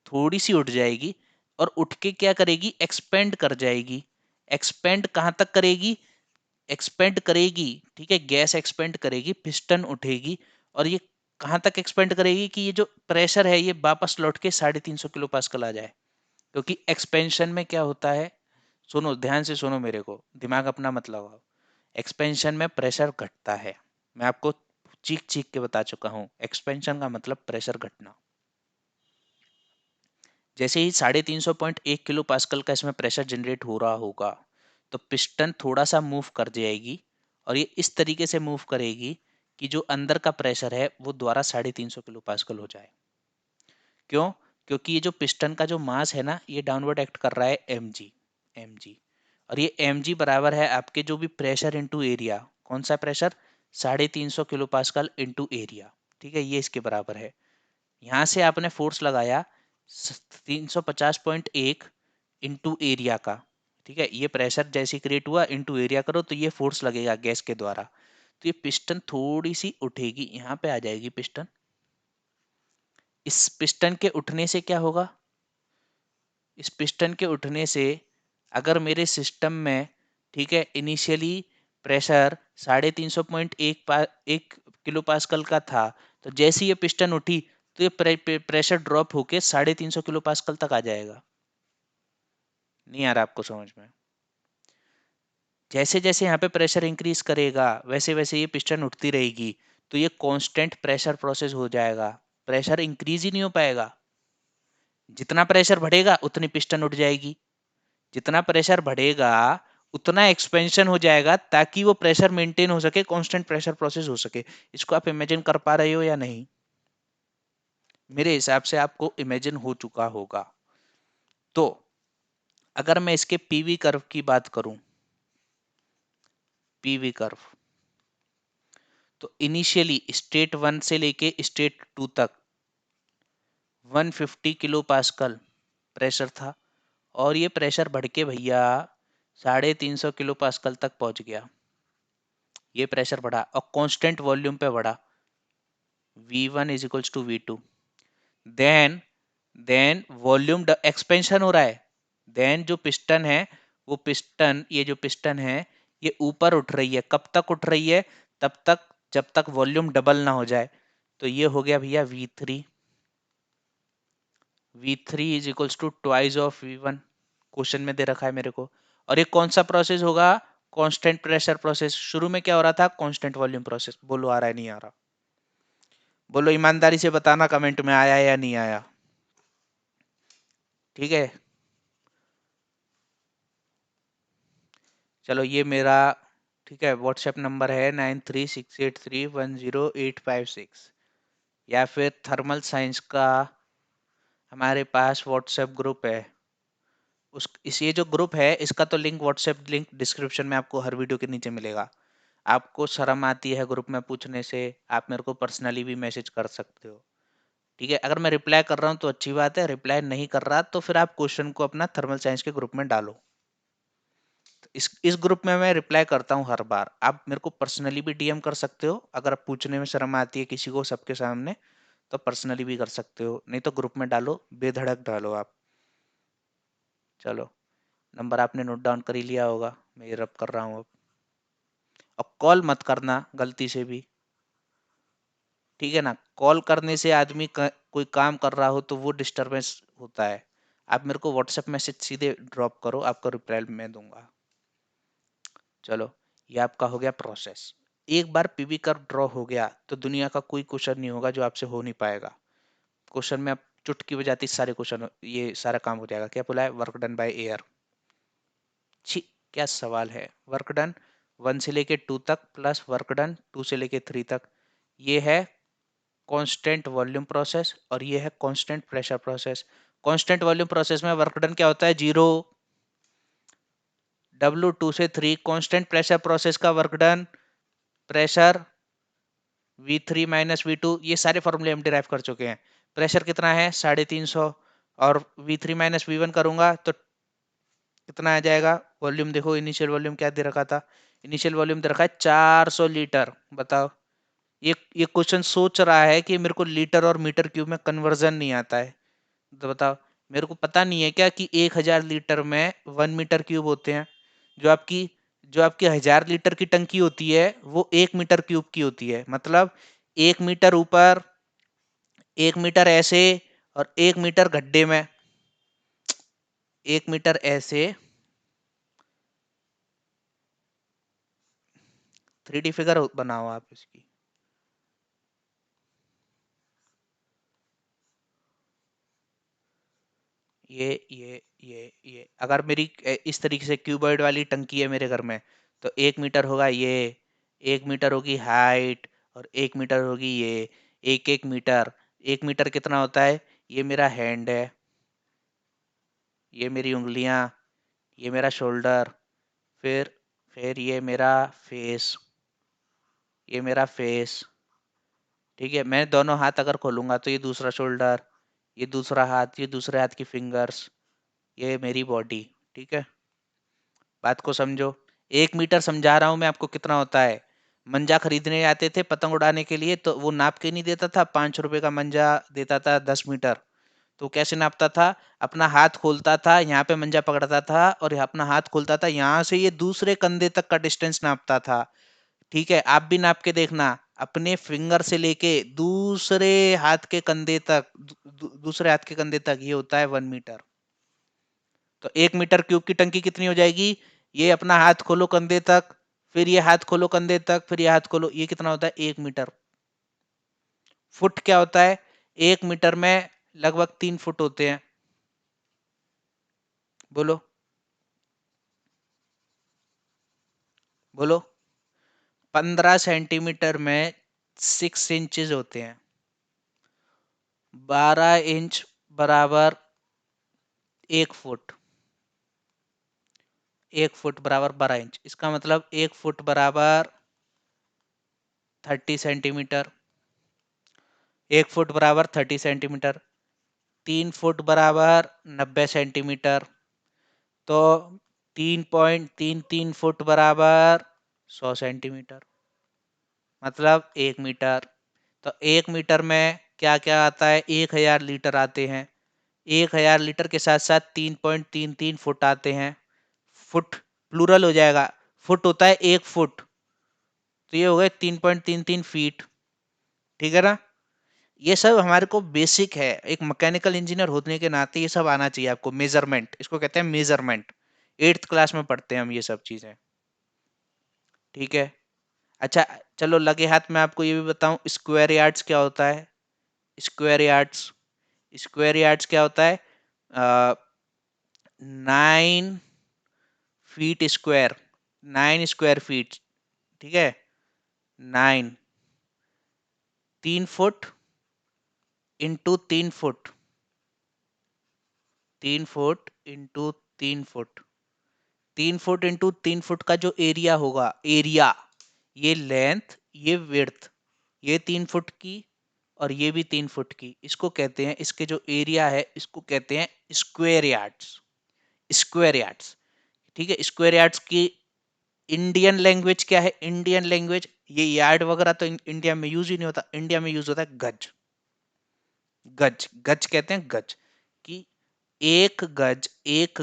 थोड़ी सी उठ जाएगी, और उठ के क्या करेगी, एक्सपेंड कर जाएगी। एक्सपेंड कहाँ तक करेगी, एक्सपेंड करेगी, ठीक है, गैस एक्सपेंड करेगी, पिस्टन उठेगी, और ये कहाँ तक एक्सपेंड करेगी कि ये जो प्रेशर है ये वापस लौट के 350 किलो पास्कल आ जाए। क्योंकि एक्सपेंशन में क्या होता है, सुनो ध्यान से सुनो, मेरे को दिमाग अपना मत लगाओ। एक्सपेंशन में प्रेशर घटता है, मैं आपको चीख चीख के बता चुका हूं, एक्सपेंशन का मतलब प्रेशर घटना। जैसे ही 350.1 किलो पास्कल का इसमें प्रेशर जनरेट हो रहा होगा, तो पिस्टन थोड़ा सा मूव कर जाएगी, और ये इस तरीके से मूव करेगी कि जो अंदर का प्रेशर है वो द्वारा 350 किलो पास्कल हो जाए। क्यों? क्योंकि ये जो पिस्टन का जो मास है ना, ये डाउनवर्ड एक्ट कर रहा है mg, और ये mg बराबर है आपके जो भी प्रेशर इनटू एरिया। कौन सा pressure? 350 kilo pascal into area, ठीक है, ये इसके बराबर है। यहां से आपने फोर्स लगाया 350.1 इंटू एरिया का, ठीक है, ये प्रेशर जैसे क्रिएट हुआ इंटू एरिया करो तो ये फोर्स लगेगा गैस के द्वारा। तो ये पिस्टन थोड़ी सी उठेगी, यहाँ पे आ जाएगी पिस्टन। इस पिस्टन के उठने से क्या होगा, इस पिस्टन के उठने से अगर मेरे सिस्टम में, ठीक है, इनिशियली प्रेशर 350.1 किलो पास्कल का था, तो जैसे ये पिस्टन उठी तो ये प्रेशर ड्रॉप होके 350 किलो पास्कल तक आ जाएगा। नहीं आ रहा आपको समझ में? जैसे जैसे यहाँ पे प्रेशर इंक्रीज करेगा वैसे वैसे ये पिस्टन उठती रहेगी, तो ये कांस्टेंट प्रेशर प्रोसेस हो जाएगा, प्रेशर इंक्रीज ही नहीं हो पाएगा। जितना प्रेशर बढ़ेगा उतनी पिस्टन उठ जाएगी, जितना प्रेशर बढ़ेगा उतना एक्सपेंशन हो जाएगा, ताकि वो प्रेशर मेंटेन हो सके, कांस्टेंट प्रेशर प्रोसेस हो सके। इसको आप इमेजिन कर पा रहे हो या नहीं? मेरे हिसाब से आपको इमेजिन हो चुका होगा। तो अगर मैं इसके पीवी कर्व की बात करूं, पीवी कर्व, तो इनिशियली स्टेट 1 से लेके स्टेट 2 तक 150 किलो पास्कल प्रेशर था, और ये प्रेशर बढ़ के भैया 350 किलो पास्कल तक पहुंच गया। ये प्रेशर बढ़ा और कांस्टेंट वॉल्यूम पे बढ़ा, V1 is equals to V2। Then then volume expansion हो रहा है। देन जो पिस्टन है, वो पिस्टन, ये जो पिस्टन है ये ऊपर उठ रही है। कब तक उठ रही है? तब तक जब तक वॉल्यूम डबल ना हो जाए। तो ये हो गया भैया V3। V3 is equals to twice of V1, question में दे रखा है मेरे को। और ये कौन सा प्रोसेस होगा? Constant pressure process. शुरू में क्या हो रहा था? Constant volume process. बोलो आ रहा है नहीं आ रहा? बोलो ईमानदारी से बताना कमेंट में, आया या नहीं आया? ठीक है, चलो ये मेरा, ठीक है, व्हाट्सएप नंबर है 9368310856, या फिर थर्मल साइंस का हमारे पास व्हाट्सएप ग्रुप है। उस इस ये जो ग्रुप है इसका तो लिंक, व्हाट्सएप लिंक डिस्क्रिप्शन में आपको हर वीडियो के नीचे मिलेगा। आपको शर्म आती है ग्रुप में पूछने से, आप मेरे को पर्सनली भी मैसेज कर सकते हो, ठीक है। अगर मैं रिप्लाई कर रहा हूँ तो अच्छी बात है, रिप्लाई नहीं कर रहा तो फिर आप क्वेश्चन को अपना थर्मल साइंस के ग्रुप में डालो। तो इस ग्रुप में मैं रिप्लाई करता हूँ हर बार। आप मेरे को पर्सनली भी डीएम कर सकते हो, अगर आप पूछने में शर्म आती है किसी को सबके सामने, तो पर्सनली भी कर सकते हो, नहीं तो ग्रुप में डालो, बेधड़क डालो आप। चलो, नंबर आपने नोट डाउन कर ही लिया होगा, मैं ये रब कर रहा हूँ अब। और कॉल मत करना गलती से भी, ठीक है ना? कॉल करने से आदमी कोई काम कर रहा हो तो वो डिस्टरबेंस होता है। आप मेरे को व्हाट्सएप मैसेज सीधे ड्रॉप करो, आपको रिप्लाई मैं दूंगा। चलो, ये आपका हो गया प्रोसेस। एक बार पीवी कर्व ड्रॉ हो गया तो दुनिया का कोई क्वेश्चन नहीं होगा जो आपसे हो नहीं पाएगा। क्वेश्चन में आप चुटकी बजाती सारे क्वेश्चन, ये सारा काम हो जाएगा। क्या बोला है? Work done by air. छी, क्या सवाल है! वर्क डन 1 से लेके 2 तक प्लस वर्क डन 2 से लेके 3 तक, ये है कांस्टेंट वॉल्यूम प्रोसेस, और ये है constant pressure process. Constant volume process में वर्क डन क्या होता है? 0। W2 से 3 कांस्टेंट प्रेशर प्रोसेस का work done, pressure V3 minus V2, ये सारे फॉर्मूले हम डिराइव कर चुके हैं। प्रेशर कितना है? 350, और V3 माइनस V1 करूंगा तो कितना आ जाएगा? वॉल्यूम देखो, इनिशियल वॉल्यूम क्या दे रखा था? इनिशियल वॉल्यूम दे रखा है 400 लीटर। बताओ ये क्वेश्चन सोच रहा है कि मेरे को लीटर और मीटर क्यूब में कन्वर्जन नहीं आता है, तो बताओ मेरे को पता नहीं है क्या कि 1,000 लीटर में 1 मीटर क्यूब होते हैं। जो आपकी जो आपकी 1,000 लीटर की टंकी होती है वो 1 मीटर क्यूब की होती है, मतलब 1 मीटर ऊपर, 1 मीटर ऐसे, और 1 मीटर गड्ढे में, 1 मीटर ऐसे। 3D फिगर बनाओ आप इसकी। ये अगर मेरी इस तरीके से क्यूबॉइड वाली टंकी है मेरे घर में, तो 1 मीटर होगा ये, 1 मीटर होगी हाइट, और 1 मीटर होगी ये, 1 1 मीटर। 1 मीटर कितना होता है? ये मेरा हैंड है, ये मेरी उंगलियां, ये मेरा शोल्डर, फिर ये मेरा फेस, ये मेरा फेस। ठीक है, मैं दोनों हाथ अगर खोलूंगा तो ये दूसरा शोल्डर, ये दूसरा हाथ, ये दूसरे हाथ की फिंगर्स, ये मेरी बॉडी। ठीक है, बात को समझो। 1 मीटर समझा रहा हूं मैं आपको कितना होता है। मंजा खरीदने आते थे पतंग उड़ाने के लिए, तो वो नाप के नहीं देता था, 5 रुपए का मंजा देता था 10 मीटर। तो कैसे नापता था? अपना हाथ खोलता था, यहाँ पे मंजा पकड़ता था, और अपना हाथ खोलता था, यहाँ से ये दूसरे कंधे तक का डिस्टेंस नापता था। ठीक है, आप भी नाप के देखना, अपने फिंगर से लेके दूसरे हाथ के कंधे तक, दूसरे हाथ के कंधे तक, ये होता है 1 मीटर। तो 1 मीटर क्यूब की टंकी कितनी हो जाएगी? ये अपना हाथ खोलो कंधे तक, फिर ये हाथ खोलो कंधे तक, फिर ये हाथ खोलो, ये कितना होता है? 1 मीटर। फुट क्या होता है? 1 मीटर में लगभग 3 फुट होते हैं। बोलो, बोलो। 15 सेंटीमीटर में 6 इंचेस होते हैं। 12 इंच बराबर 1 फुट। 1 फुट बराबर 12 इंच, इसका मतलब 1 फुट बराबर 30 सेंटीमीटर। 1 फुट बराबर 30 सेंटीमीटर। 3 फुट बराबर 90 सेंटीमीटर। तो 3.33 फुट बराबर 100 सेंटीमीटर, मतलब 1 मीटर। तो 1 मीटर में क्या क्या आता है? 1,000 लीटर आते हैं। 1,000 लीटर के साथ साथ 3.33 फुट आते हैं। फुट प्लूरल हो जाएगा, फुट होता है 1 फुट, तो ये हो गए 3.33 फीट। ठीक है ना? ये सब हमारे को बेसिक है, एक मैकेनिकल इंजीनियर होने के नाते ये सब आना चाहिए आपको। मेजरमेंट, इसको कहते हैं मेजरमेंट। 8th क्लास में पढ़ते हैं हम ये सब चीजें। ठीक है, अच्छा, चलो लगे हाथ में आपको ये भी बताऊं, स्क्वायर यार्ड्स क्या होता है? स्क्वायर यार्ड्स, स्क्वायर यार्ड्स क्या होता है? 9 फीट स्क्वायर, 9 स्क्वायर फीट। ठीक है, 9, 3 foot into 3 foot, 3 foot into 3 foot. 3 foot into 3 foot का जो एरिया होगा, एरिया, ये लेंथ, ये विड्थ, ये 3 फुट की, और ये भी 3 फुट की, इसको कहते हैं, इसके जो एरिया है इसको कहते हैं स्क्वायर यार्ड्स। Square yards. ठीक है, स्क्वायर यार्ड्स की इंडियन लैंग्वेज क्या है? इंडियन लैंग्वेज, ये यार्ड वगैरह तो इंडिया में यूज ही नहीं होता, इंडिया में यूज होता है गज। गज, गज कहते हैं गज, कि एक गज, एक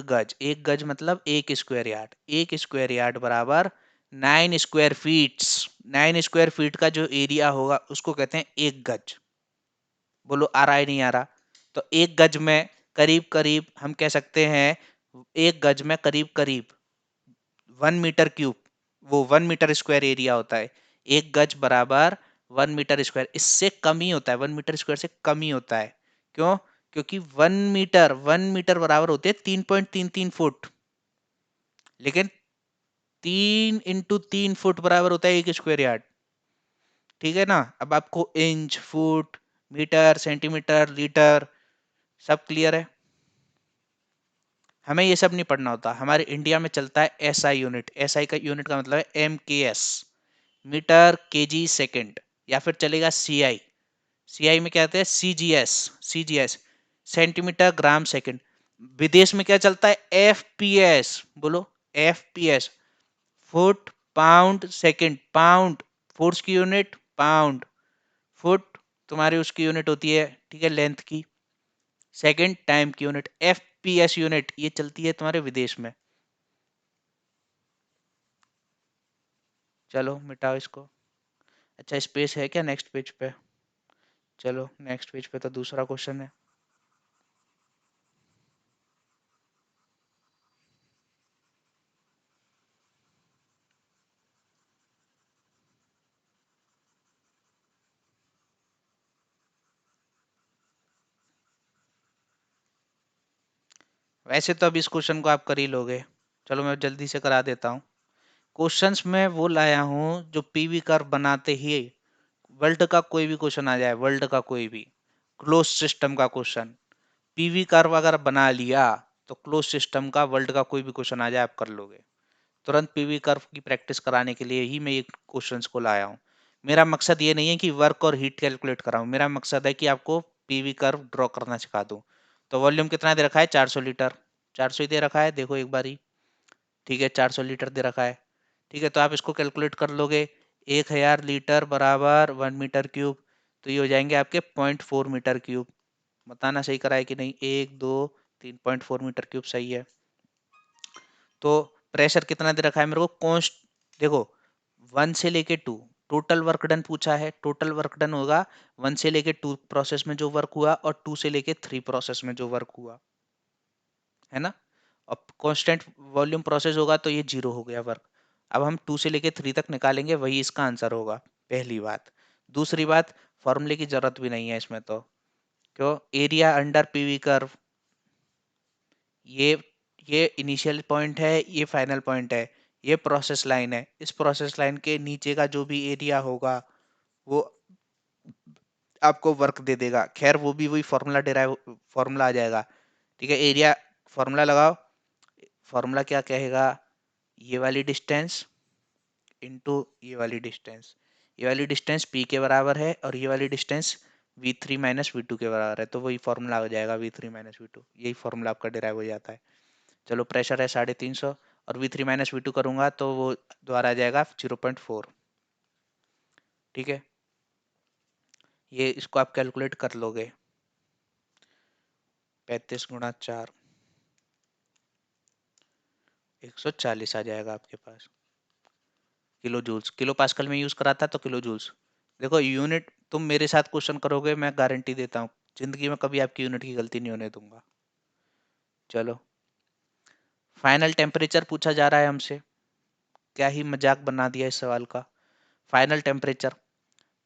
गज मतलब 1 स्क्वायर यार्ड। 1 स्क्वायर यार्ड बराबर 9 स्क्वायर फीट्स। 9 स्क्वायर फीट का जो एरिया होगा उसको कहते हैं 1 गज। बोलो, आ रहा है नहीं आ रहा? तो 1 गज में करीब करीब हम कह सकते हैं, 1 गज में करीब करीब 1 मीटर क्यूब, वो 1 मीटर स्क्वायर एरिया होता है। 1 गज बराबर 1 मीटर स्क्वायर, इससे कम ही होता है, 1 मीटर स्क्वायर से कम ही होता है। क्यों? क्योंकि 1 मीटर बराबर होते हैं 3.33 फुट, लेकिन 3 इंटू 3 फुट बराबर होता है 1 स्क्वायर यार्ड। ठीक है ना? अब आपको inch, foot, metre, centimetre, litre सब क्लियर है? हमें ये सब नहीं पढ़ना होता, हमारे इंडिया में चलता है एसआई यूनिट। एसआई का यूनिट का मतलब है एमकेएस, मीटर केजी सेकंड, या फिर चलेगा सीआई। सीआई में क्या आता है? CGS, CGS, centimetre gram second. विदेश में क्या चलता है? एफपीएस। बोलो, FPS, foot pound second. Pound force की यूनिट, पाउंड। फुट तुम्हारी उसकी यूनिट होती है, ठीक है, लेंथ की। सेकंड टाइम की यूनिट, एफपीएस यूनिट, ये चलती है तुम्हारे विदेश में। चलो मिटाओ इसको। अच्छा स्पेस है क्या नेक्स्ट पेज पे? चलो नेक्स्ट पेज पे तो दूसरा क्वेश्चन है। वैसे तो अब इस क्वेश्चन को आप कर ही लोगे, चलो मैं जल्दी से करा देता हूँ। क्वेश्चंस में वो लाया हूँ जो पीवी कर्व बनाते ही वर्ल्ड का कोई भी क्वेश्चन आ जाए, वर्ल्ड का कोई भी क्लोज सिस्टम का क्वेश्चन, पीवी कर्व अगर बना लिया तो क्लोज सिस्टम का वर्ल्ड का कोई भी क्वेश्चन आ जाए आप कर लोगे। तुरंत पीवी कर्व की प्रैक्टिस कराने के लिए ही मैं ये क्वेश्चंस को लाया हूँ। मेरा मकसद ये नहीं है कि वर्क और हीट कैलकुलेट कराऊं, मेरा मकसद है कि आपको पीवी कर्व ड्रॉ करना सिखा दूं। तो वॉल्यूम कितना दे रखा है? 400 लीटर, 400 ही दे रखा है, देखो एक बारी। ठीक है 400 लीटर दे रखा है। ठीक है तो आप इसको कैलकुलेट कर लोगे, 1000 लीटर बराबर 1 मीटर क्यूब, तो ये हो जाएंगे आपके 0.4 मीटर क्यूब। बताना सही करा है कि नहीं? 1 2 3 0.4 मीटर क्यूब सही है। तो प्रेशर कितना दे रखा है मेरे को? कॉन्स्ट, देखो 1 से लेके 2, टोटल वर्क डन पूछा है। टोटल वर्क डन होगा 1 से लेके 2 प्रोसेस में जो वर्क हुआ और 2 से लेके 3 प्रोसेस में जो वर्क हुआ, है ना। अब कांस्टेंट वॉल्यूम प्रोसेस होगा तो ये 0 हो गया वर्क। अब हम 2 से लेके 3 तक निकालेंगे, वही इसका आंसर होगा, पहली बात। दूसरी बात, फॉर्मूले की जरूरत भी नहीं है इसमें तो। क्यों? एरिया अंडर पीवी कर्व, ये ये इनिशियल पॉइंट है, ये फाइनल पॉइंट है, ये प्रोसेस लाइन है। इस प्रोसेस लाइन के नीचे का जो भी एरिया होगा वो आपको वर्क दे देगा। खैर वो भी वही फॉर्मूला डिराइव, फॉर्मूला आ जाएगा। ठीक है एरिया, फॉर्मूला लगाओ। फॉर्मूला क्या कहेगा? ये वाली डिस्टेंस इनटू ये वाली डिस्टेंस, ये वाली डिस्टेंस पी के बराबर है और ये वाली डिस्टेंस v3 - v2 के बराबर है, तो वही फॉर्मूला हो जाएगा v3 - v2, यही फॉर्मूला आपका डिराइव हो जाता है। चलो प्रेशर है 350 और v3 - v2 करूंगा तो वो द्वारा आ जाएगा 0.4। ठीक है ये इसको आप कैलकुलेट कर लोगे, 35 × 4, 140 आ जाएगा आपके पास। किलो जूल्स, किलो पास्कल में यूज करा था तो किलो जूल्स। देखो यूनिट, तुम मेरे साथ क्वेश्चन करोगे मैं गारंटी देता हूँ जिंदगी में कभी आपकी यूनिट की गलती नहीं होने दूंगा। चलो फाइनल टेम्परेचर पूछा जा रहा है हमसे, क्या ही मजाक बना दिया इस सवाल का। फाइनल टेम्परेचर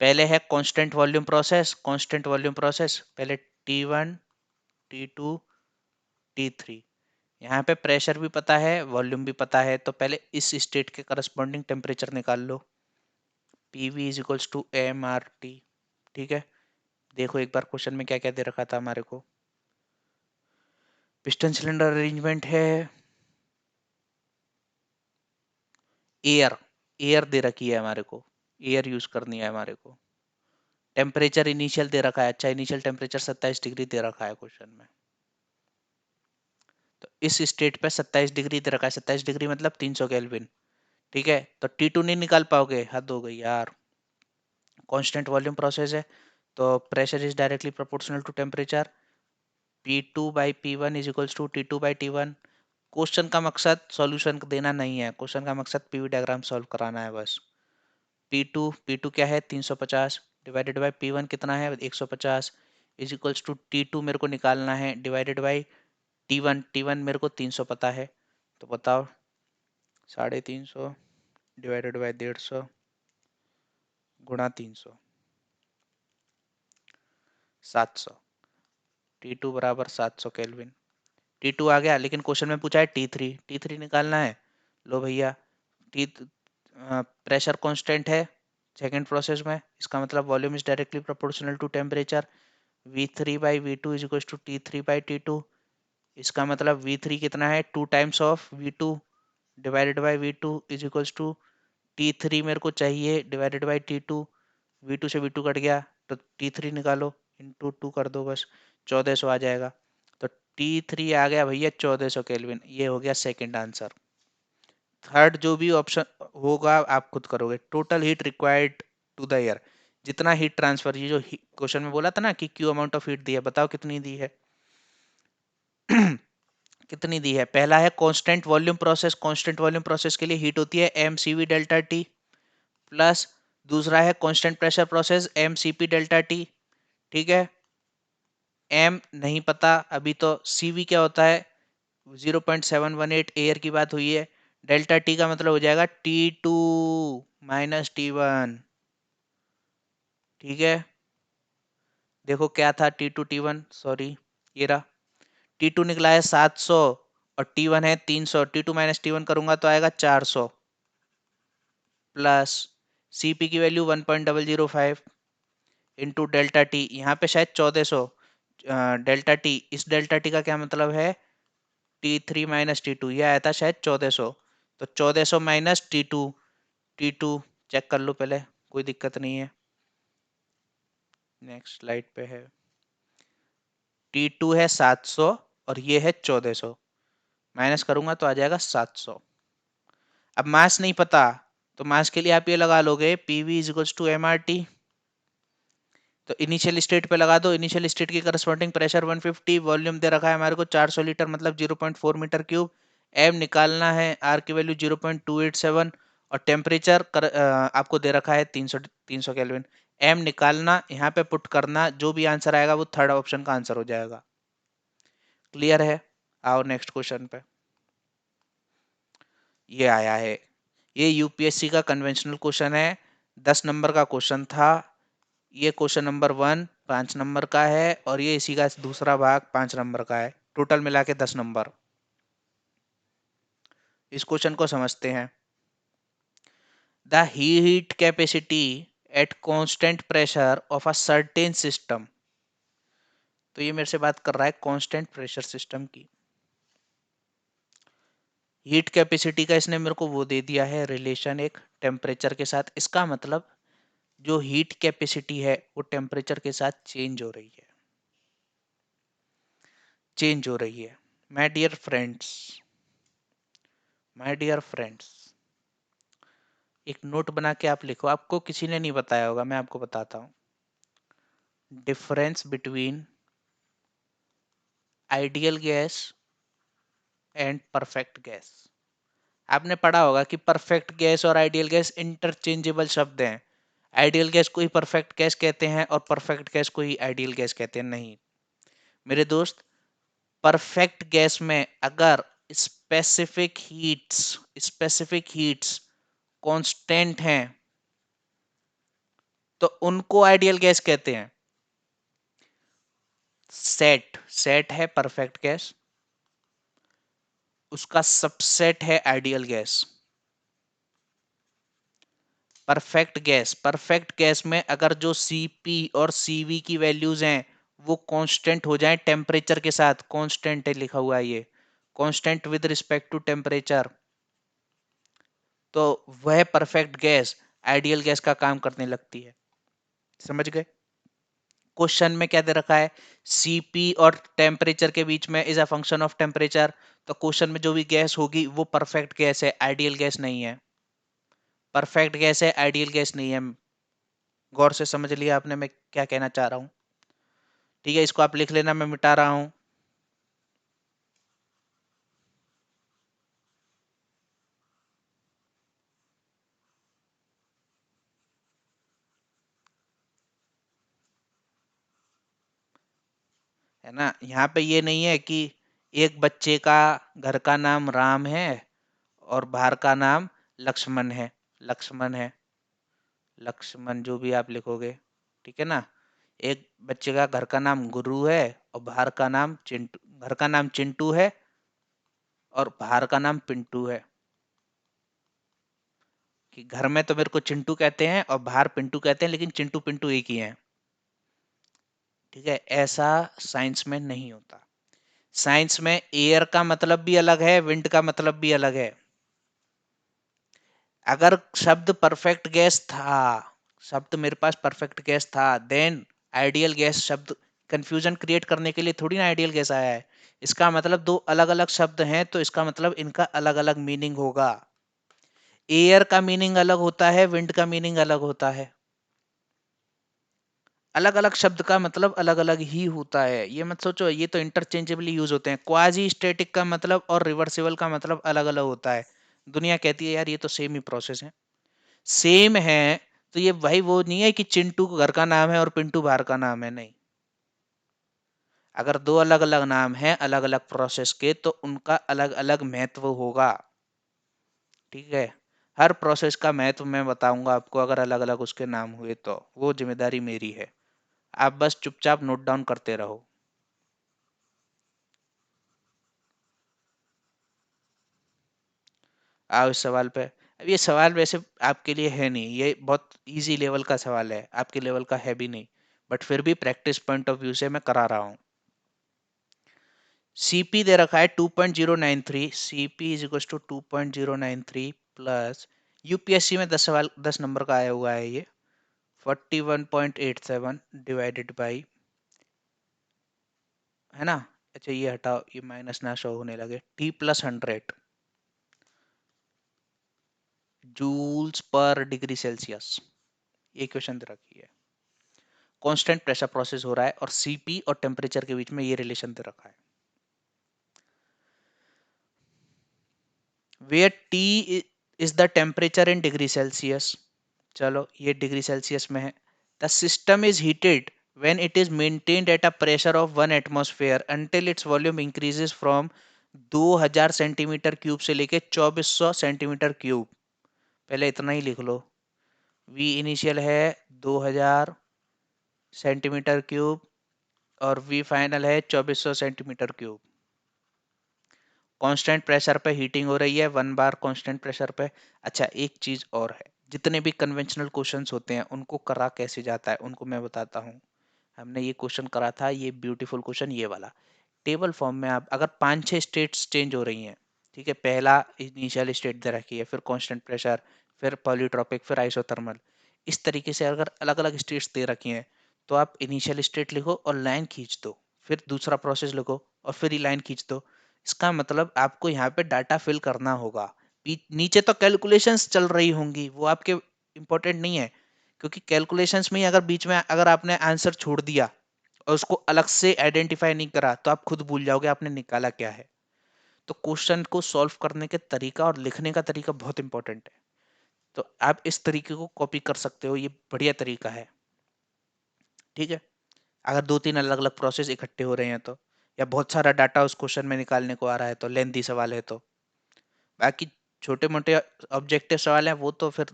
पहले है constant volume process, constant volume process पहले T1 T2 T3। यहाँ पे प्रेशर भी पता है, वॉल्यूम भी पता है, तो पहले इस स्टेट के करस्पॉन्डिंग टेम्परेचर निकाल लो। PV is equals to MRT। ठीक है देखो एक बार क्वेश्चन में क्या क्या दे रखा था हमारे को। पिस्टन सिलेंडर अरेंजमेंट है, एयर, एयर दे रखी है हमारे को, एयर यूज करनी है हमारे को। टेम्परेचर इनिशियल दे रखा है, अच्छा इनिशियल टेम्परेचर 27 डिग्री दे रखा है क्वेश्चन में। तो इस स्टेट पे 27 डिग्री दे रखा है, 27 डिग्री मतलब 300 केल्विन। ठीक है तो T2 नहीं निकाल पाओगे, हद हो गई यार। कांस्टेंट वॉल्यूम प्रोसेस है तो pressure is directly proportional to temperature. P2/P1 is equals to T2/T1। Question का मकसद सॉल्यूशन देना नहीं है, क्वेश्चन का मकसद पीवी डायग्राम सॉल्व कराना है बस। P2 क्या है? 350 डिवाइडेड बाय P1 कितना है? 150 इज इक्वल्स टू T2 मेरे को निकालना है डिवाइडेड बाय T1, T1 मेरे को 300 पता है, तो बताओ 350 डिवाइडेड बाय 150 गुणा 300, 700। T2 बराबर 700 केल्विन। T2 आ गया, लेकिन क्वेश्चन में पूछा है T3, T3 निकालना है। लो भैया, टी प्रेशर कांस्टेंट है सेकंड प्रोसेस में, इसका मतलब volume is directly proportional to temperature. V3/V2 is equal to T3/T2। इसका मतलब V3 कितना है? 2 times of V2 divided by V2 is equals to T3 मेरे को चाहिए डिवाइडेड बाय T2। V2 से V2 कट गया तो T3 निकालो, इंटू 2 कर दो बस, 1400 आ जाएगा। तो T3 आ गया भैया 1400 केल्विन, ये हो गया सेकंड आंसर। थर्ड जो भी ऑप्शन होगा आप खुद करोगे। Total heat required to the air, जितना हीट ट्रांसफर, ये जो क्वेश्चन में बोला था ना कि क्यू अमाउंट ऑफ हीट दी है, बताओ कितनी दी है। कितनी दी है। पहला है constant volume process, constant volume process के लिए हीट होती है M C V delta T, plus दूसरा है constant pressure process M C P delta T. ठीक है, एम नहीं पता अभी, तो सी वी क्या होता है 0.718 एयर की बात हुई है। डेल्टा टी का मतलब हो जाएगा T2 माइनस T1। ठीक है, देखो क्या था T2 T1, सॉरी ये रहा, T2 निकला है 700 और T1 है 300, T2 माइनस T1 करूंगा तो आएगा 400, प्लस Cp की वैल्यू 1.005 इंटू डेल्टा टी, यहाँ पे शायद 1400, डेल्टा टी, इस डेल्टा टी का क्या मतलब है T3 माइनस T2, यह आया था शायद 1400, तो 1400 माइनस T2, T2 चेक कर लो पहले, कोई दिक्कत नहीं है। नेक्स्ट स्लाइड पे है, T2 है 700 और ये है 1400, माइनस करूंगा तो आ जाएगा 700। अब मास नहीं पता, तो मास के लिए आप ये लगा लोगे PV is equals to M R T, तो इनिशियल स्टेट पे लगा दो, इनिशियल स्टेट की करस्पॉन्डिंग प्रेशर 150, वॉल्यूम दे रखा है हमारे को 400 लीटर मतलब 0.4 मीटर क्यूब, एम निकालना है, आर की वैल्यू 0.287 और टेम्परेचर आपको दे रखा है 300 केल्विन। एम निकालना, यहाँ पे पुट करना, जो भी आंसर आएगा वो थर्ड ऑप्शन का आंसर हो जाएगा। क्लियर है, आओ नेक्स्ट क्वेश्चन पे। ये आया है, ये यूपीएससी का कन्वेंशनल क्वेश्चन है, 10 नंबर का क्वेश्चन था। ये क्वेश्चन नंबर 1 5 नंबर का है और ये इसी का दूसरा भाग 5 नंबर का है, टोटल मिला के 10 नंबर। इस क्वेश्चन को समझते हैं। The heat capacity at constant pressure of a certain system, तो ये मेरे से बात कर रहा है कांस्टेंट प्रेशर सिस्टम की। हीट कैपेसिटी का इसने मेरे को वो दे दिया है रिलेशन एक टेम्परेचर के साथ, इसका मतलब जो हीट कैपेसिटी है वो टेम्परेचर के साथ चेंज हो रही है, चेंज हो रही है। My dear friends, my dear friends, एक नोट बना के आप लिखो, आपको किसी ने नहीं बताया होगा, मैं आपको बताता हूँ। Difference between ideal gas and perfect gas. आपने पढ़ा होगा कि परफेक्ट गैस और आइडियल गैस इंटरचेंजेबल शब्द हैं। आइडियल गैस को ही परफेक्ट गैस कहते हैं और परफेक्ट गैस को ही आइडियल गैस कहते हैं, नहीं मेरे दोस्त। परफेक्ट गैस में अगर स्पेसिफिक हीट्स कांस्टेंट हैं तो उनको आइडियल गैस कहते हैं। सेट है परफेक्ट गैस, उसका सबसेट है आइडियल गैस। परफेक्ट गैस में अगर जो Cp और Cv की वैल्यूज हैं वो कांस्टेंट हो जाएं टेम्परेचर के साथ, कांस्टेंट है लिखा हुआ है ये, constant with respect to temperature, तो वह परफेक्ट गैस आइडियल गैस का काम करने लगती है। समझ गए। क्वेश्चन में क्या दे रखा है, Cp और टेम्परेचर के बीच में is a function of temperature, तो क्वेश्चन में जो भी गैस होगी वो परफेक्ट गैस है, आइडियल गैस नहीं है। परफेक्ट गैस है, आइडियल गैस नहीं है। गौर से समझ लिया आपने मैं क्या कहना चाह रहा हूं। ठीक है, इसको आप लिख लेना, मैं मिटा रहा हूं। है ना, यहाँ पे ये नहीं है कि एक बच्चे का घर का नाम राम है और बाहर का नाम लक्ष्मण है, लक्ष्मण है, लक्ष्मण जो भी आप लिखोगे, ठीक है ना। एक बच्चे का घर का नाम गुरु है और बाहर का नाम चिंटू, घर का नाम चिंटू है और बाहर का नाम पिंटू है, कि घर में तो मेरे को चिंटू कहते हैं और बाहर पिंटू कहते हैं, लेकिन चिंटू पिंटू एक ही है। ठीक है, ऐसा साइंस में नहीं होता। साइंस में एयर का मतलब भी अलग है, विंड का मतलब भी अलग है। अगर शब्द परफेक्ट गैस था, शब्द मेरे पास परफेक्ट गैस था, देन आइडियल गैस शब्द कंफ्यूजन क्रिएट करने के लिए थोड़ी ना आइडियल गैस आया है। इसका मतलब दो अलग अलग शब्द हैं तो इसका मतलब इनका अलग अलग मीनिंग होगा। एयर का मीनिंग अलग होता है, विंड का मीनिंग अलग होता है। अलग अलग शब्द का मतलब अलग अलग ही होता है, ये मत सोचो ये तो इंटरचेंजेबली यूज होते हैं। क्वाजी स्टैटिक का मतलब और रिवर्सिबल का मतलब अलग अलग होता है। दुनिया कहती है यार ये तो सेम ही प्रोसेस है, सेम है। तो ये भाई वो नहीं है कि चिंटू घर का नाम है और पिंटू बाहर का नाम है, नहीं। अगर दो अलग अलग नाम हैं अलग अलग प्रोसेस के तो उनका अलग अलग महत्व होगा, ठीक है। हर प्रोसेस का महत्व मैं बताऊंगा आपको, अगर अलग अलग उसके नाम हुए तो वो जिम्मेदारी मेरी है। आप बस चुपचाप नोट डाउन करते रहो। आओ इस सवाल पे। अब ये सवाल वैसे आपके लिए है नहीं, ये बहुत इजी लेवल का सवाल है, आपके लेवल का है भी नहीं, बट फिर भी प्रैक्टिस पॉइंट ऑफ व्यू से मैं करा रहा हूँ। सीपी दे रखा है 2.093, CP is equal to 2.093 plus, UPSC में 10 सवाल 10 नंबर का आया हुआ है ये, 41.87 डिवाइडेड बाई, है ना। अच्छा ये हटाओ, ये माइनस ना शो होने लगे, T plus 100 joules per degree Celsius, ये क्वेश्चन दे रखी है। कांस्टेंट प्रेशर प्रोसेस हो रहा है और सीपी और टेम्परेचर के बीच में ये रिलेशन दे रखा है। Where T is the temperature in degree Celsius, चलो ये डिग्री सेल्सियस में है। The system is heated when it is maintained at a pressure of 1 atmosphere until its volume increases from 2000 centimetre cube से लेके 2400 centimetre cube. पहले इतना ही लिख लो, v initial है 2000 सेंटीमीटर क्यूब और वी फाइनल है 2400 सेंटीमीटर क्यूब। कांस्टेंट प्रेशर पे heating हो रही है 1 बार कांस्टेंट प्रेशर पे। अच्छा एक चीज और है, जितने भी कन्वेंशनल क्वेश्चंस होते हैं उनको करा कैसे जाता है उनको मैं बताता हूँ। हमने ये क्वेश्चन करा था, ये ब्यूटीफुल क्वेश्चन ये वाला। टेबल फॉर्म में आप अगर 5-6 स्टेट्स चेंज हो रही हैं, ठीक है, पहला इनिशियल स्टेट दे रखी है, फिर कांस्टेंट प्रेशर, फिर पॉलीट्रॉपिक, फिर आइसोथर्मल, इस तरीके से अगर अलग अलग स्टेट्स दे रखी हैं तो आप इनिशियल स्टेट लिखो और लाइन खींच दो, फिर दूसरा प्रोसेस लिखो और फिर लाइन खींच दो। इसका मतलब आपको यहाँ पे डाटा फिल करना होगा। नीचे तो कैलकुलेशंस चल रही होंगी, वो आपके इंपॉर्टेंट नहीं है, क्योंकि कैलकुलेशंस में ही अगर बीच में अगर आपने आंसर छोड़ दिया और उसको अलग से आइडेंटिफाई नहीं करा तो आप खुद भूल जाओगे आपने निकाला क्या है। तो क्वेश्चन को सॉल्व करने के तरीका और लिखने का तरीका बहुत इंपॉर्टेंट है। तो आप इस तरीके को कॉपी कर सकते हो, ये बढ़िया तरीका है, ठीक है। अगर 2-3 अलग अलग प्रोसेस इकट्ठे हो रहे हैं तो, या बहुत सारा डाटा उस क्वेश्चन में निकालने को आ रहा है तो, लेंथी सवाल है तो। बाकी छोटे मोटे ऑब्जेक्टिव सवाल हैं वो तो फिर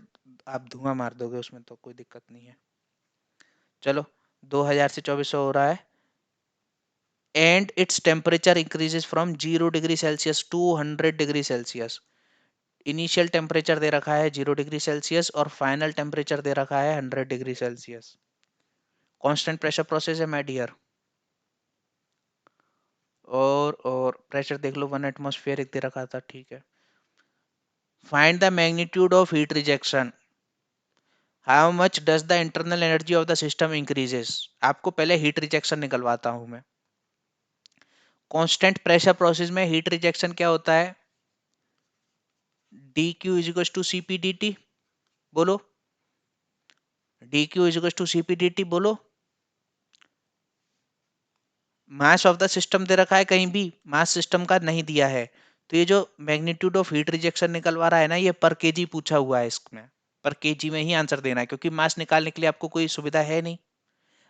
आप धुआं मार दोगे, उसमें तो कोई दिक्कत नहीं है। चलो 2000 से 2400 हो रहा है and its temperature increases from 0 degree Celsius to 100 degree Celsius. Initial temperature दे रखा है 0 डिग्री सेल्सियस और फाइनल टेम्परेचर दे रखा है 100 degree Celsius. Constant pressure process है माय डियर। और प्रेशर देख लो 1 एटमॉस्फेयर दे रखा था, ठीक है। Find the magnitude of heat rejection, how much does the internal energy of the system increases. आपको पहले हीट रिजेक्शन निकलवाता हूं मैं। कांस्टेंट प्रेशर प्रोसेस में हीट रिजेक्शन क्या होता है, D Q is equal to C P D T, बोलो। D Q is equal to C P D T, बोलो। मास ऑफ द सिस्टम दे रखा है, कहीं भी मास सिस्टम का नहीं दिया है। तो ये जो मैग्नीट्यूड ऑफ हीट रिजेक्शन निकलवा रहा है ना, ये पर केजी पूछा हुआ है, इसमें पर केजी में ही आंसर देना है, क्योंकि मास निकालने के लिए आपको कोई सुविधा है नहीं।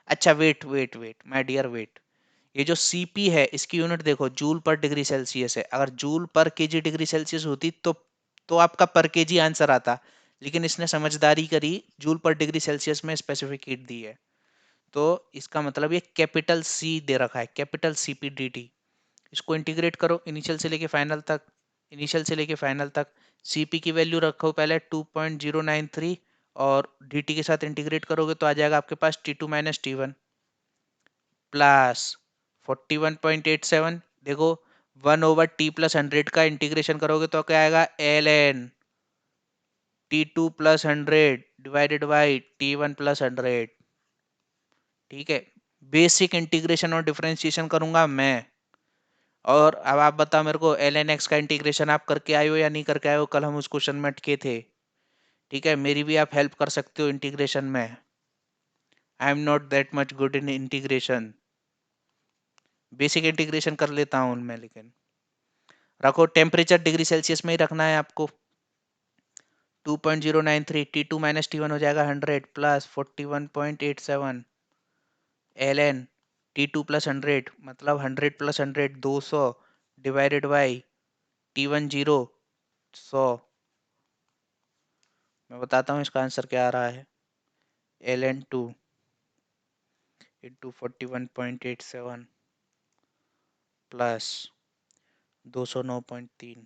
अच्छा wait wait wait my dear wait, ये जो सीपी है इसकी यूनिट देखो जूल पर डिग्री सेल्सियस है। अगर जूल पर केजी डिग्री सेल्सियस होती तो आपका पर केजी आंसर आता, लेकिन इसने समझदारी करी, जूल पर डिग्री सेल्सियस में स्पेसिफिक हीट दी है। तो इसका मतलब ये कैपिटल सी दे रखा है, कैपिटल सीपीडीटी। इसको इंटीग्रेट करो इनिशियल से लेके फाइनल तक, इनिशियल से लेके फाइनल तक। सीपी की वैल्यू रखो पहले 2.093 और dt के साथ इंटीग्रेट करोगे तो आ जाएगा आपके पास T2 माइनस T1 प्लस 41.87। देखो 1/T+100 का इंटीग्रेशन करोगे तो क्या आएगा, ln T2 plus 100 divided by T1 plus 100, ठीक है। बेसिक इंटीग्रेशन और डिफरेंशिएशन करूंगा मैं। और अब आप बताओ मेरे को, एल एन एक्स का इंटीग्रेशन आप करके आए हो या नहीं करके आए हो, कल हम उस क्वेश्चन में अटके थे, ठीक है। मेरी भी आप हेल्प कर सकते हो इंटीग्रेशन में। I am not that much good in integration, basic integration कर लेता हूं मैं, लेकिन रखो टेम्परेचर डिग्री सेल्सियस में ही रखना है आपको। 2.093 T2 माइनस T1 हो जाएगा 100 प्लस 41.87 ln T2 प्लस 100 मतलब 100 प्लस 100 200 डिवाइडेड बाई T1 0 100। मैं बताता हूँ इसका आंसर क्या आ रहा है, ln 2 इंटू 41.87 प्लस 209.3,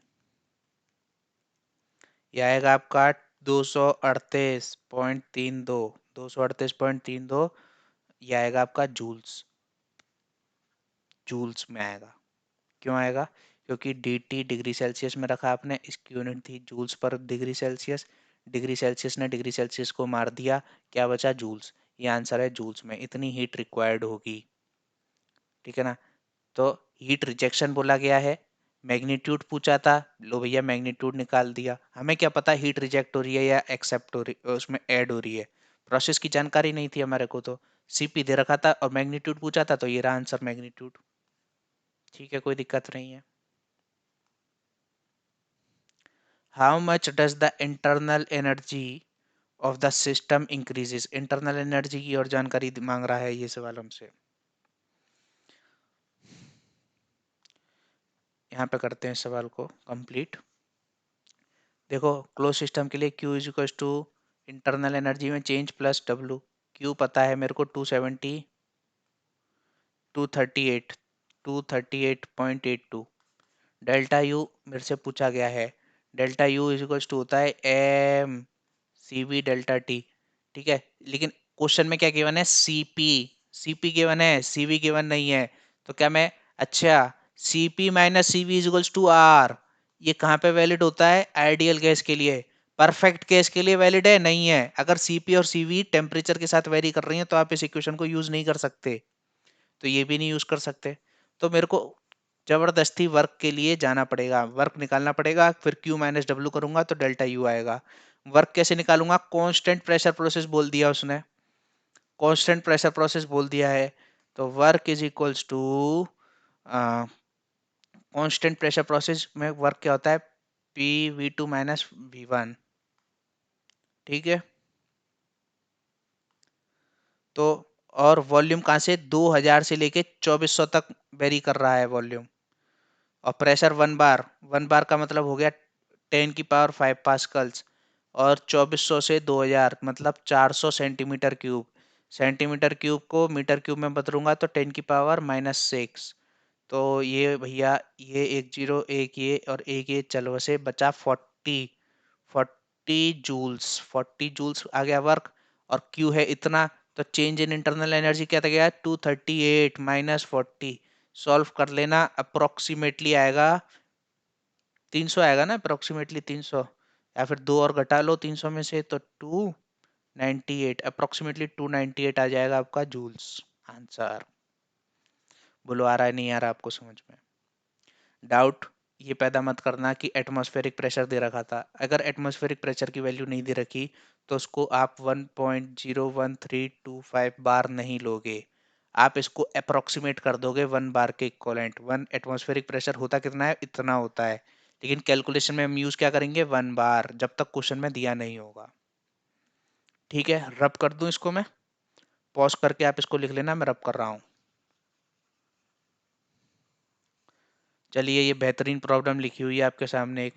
यह आएगा आपका 238.32, 238.32, यह आएगा आपका जूल्स, जूल्स में आएगा। क्यों आएगा? क्योंकि dt डिग्री सेल्सियस में रखा आपने, इसकी यूनिट थी joules per degree Celsius, degree Celsius ने डिग्री सेल्सियस को मार दिया, क्या बचा? जूल्स। ये आंसर है जूल्स में इतनी हीट रिक्वायर्ड होगी, ठीक है ना। तो हीट रिजेक्शन बोला गया है, मैग्नीट्यूड पूछा था, लो भैया मैग्नीट्यूड निकाल दिया। हमें क्या पता हीट रिजेक्ट हो रही है या एक्सेप्ट हो रही, उसमें ऐड हो रही है, प्रोसेस की जानकारी नहीं थी हमारे को, तो सीपी दे रखा था और मैग्नीट्यूड पूछा था, तो ये रहा आंसर मैग्नीट्यूड। ठीक है, कोई दिक्कत नहीं है। How much does the internal energy of the system increases, internal energy की और जानकारी मांग रहा है ये सवाल हमसे। यहाँ पे करते हैं सवाल को कंप्लीट। देखो क्लोज सिस्टम के लिए Q is equal to internal energy में चेंज प्लस W। Q पता है मेरे को 270 238 238.82। डेल्टा यू मेरे से पूछा गया है, delta U is equal to होता है M C V delta T, ठीक है। लेकिन क्वेश्चन में क्या गिवन है? सीपी, सीपी गिवन है, सीवी गिवन नहीं है। तो क्या मैं, अच्छा, CP minus CV is equal to R, ये कहाँ पे वैलिड होता है? आइडियल गैस के लिए। परफेक्ट गैस के लिए वैलिड है? नहीं है। अगर सीपी और सीवी टेम्परेचर के साथ वेरी कर रही हैं तो आप इस इक्वेशन को यूज नहीं कर सकते, तो ये भी नहीं यूज कर सकते। तो मेरे को जबरदस्ती वर्क के लिए जाना पड़ेगा, वर्क निकालना पड़ेगा, फिर Q माइनस डब्ल्यू करूंगा तो डेल्टा यू आएगा। वर्क कैसे निकालूंगा? कांस्टेंट प्रेशर प्रोसेस बोल दिया उसने, कांस्टेंट प्रेशर प्रोसेस बोल दिया है, तो work is equals to constant pressure process में वर्क क्या होता है? P V two minus V one, ठीक है। तो और वॉल्यूम कहाँ से? 2000 से लेके 2400 तक वेरी कर रहा है वॉल्यूम। और प्रेशर 1 बार, 1 बार का मतलब हो गया 10⁵ पास्कल्स, और 2400 से 2000 मतलब 400 सेंटीमीटर क्यूब। सेंटीमीटर क्यूब को मीटर क्यूब में बदलूंगा तो 10⁻⁻⁶। तो ये भैया, ये एक जीरो, एक ये और एक ये, चलो से बचा 40 जूल्स आ गया वर्क, और क्यू है इतना। तो चेंज इन इंटरनल एनर्जी क्या था गया? 238 माइनस 40, सॉल्व कर लेना, अप्रोक्सीमेटली आएगा 300 आएगा ना, अप्रोक्सीमेटली 300, या फिर दो और घटा लो 300 में से तो 298, अप्रोक्सीमेटली 298 आ जाएगा आपका जूल्स आंसर। बोलो आ रहा है नहीं आ रहा आपको समझ में? डाउट ये पैदा मत करना कि एटमॉस्फेरिक प्रेशर दे रखा था। अगर एटमॉस्फेरिक प्रेशर की वैल्यू नहीं दे रखी तो उसको आप 1.01325 बार नहीं लोगे, आप इसको अप्रोक्सीमेट कर दोगे 1 बार के इक्वलेंट। 1 एटमॉस्फेरिक प्रेशर होता कितना है? इतना होता है, लेकिन कैलकुलेशन में हम यूज क्या करेंगे? 1 बार, जब तक क्वेश्चन में दिया नहीं होगा। ठीक है, रब कर दूं इसको मैं? पॉज करके आप इसको लिख लेना, मैं रब कर रहा हूं। चलिए, ये बेहतरीन प्रॉब्लम लिखी हुई है आपके सामने, एक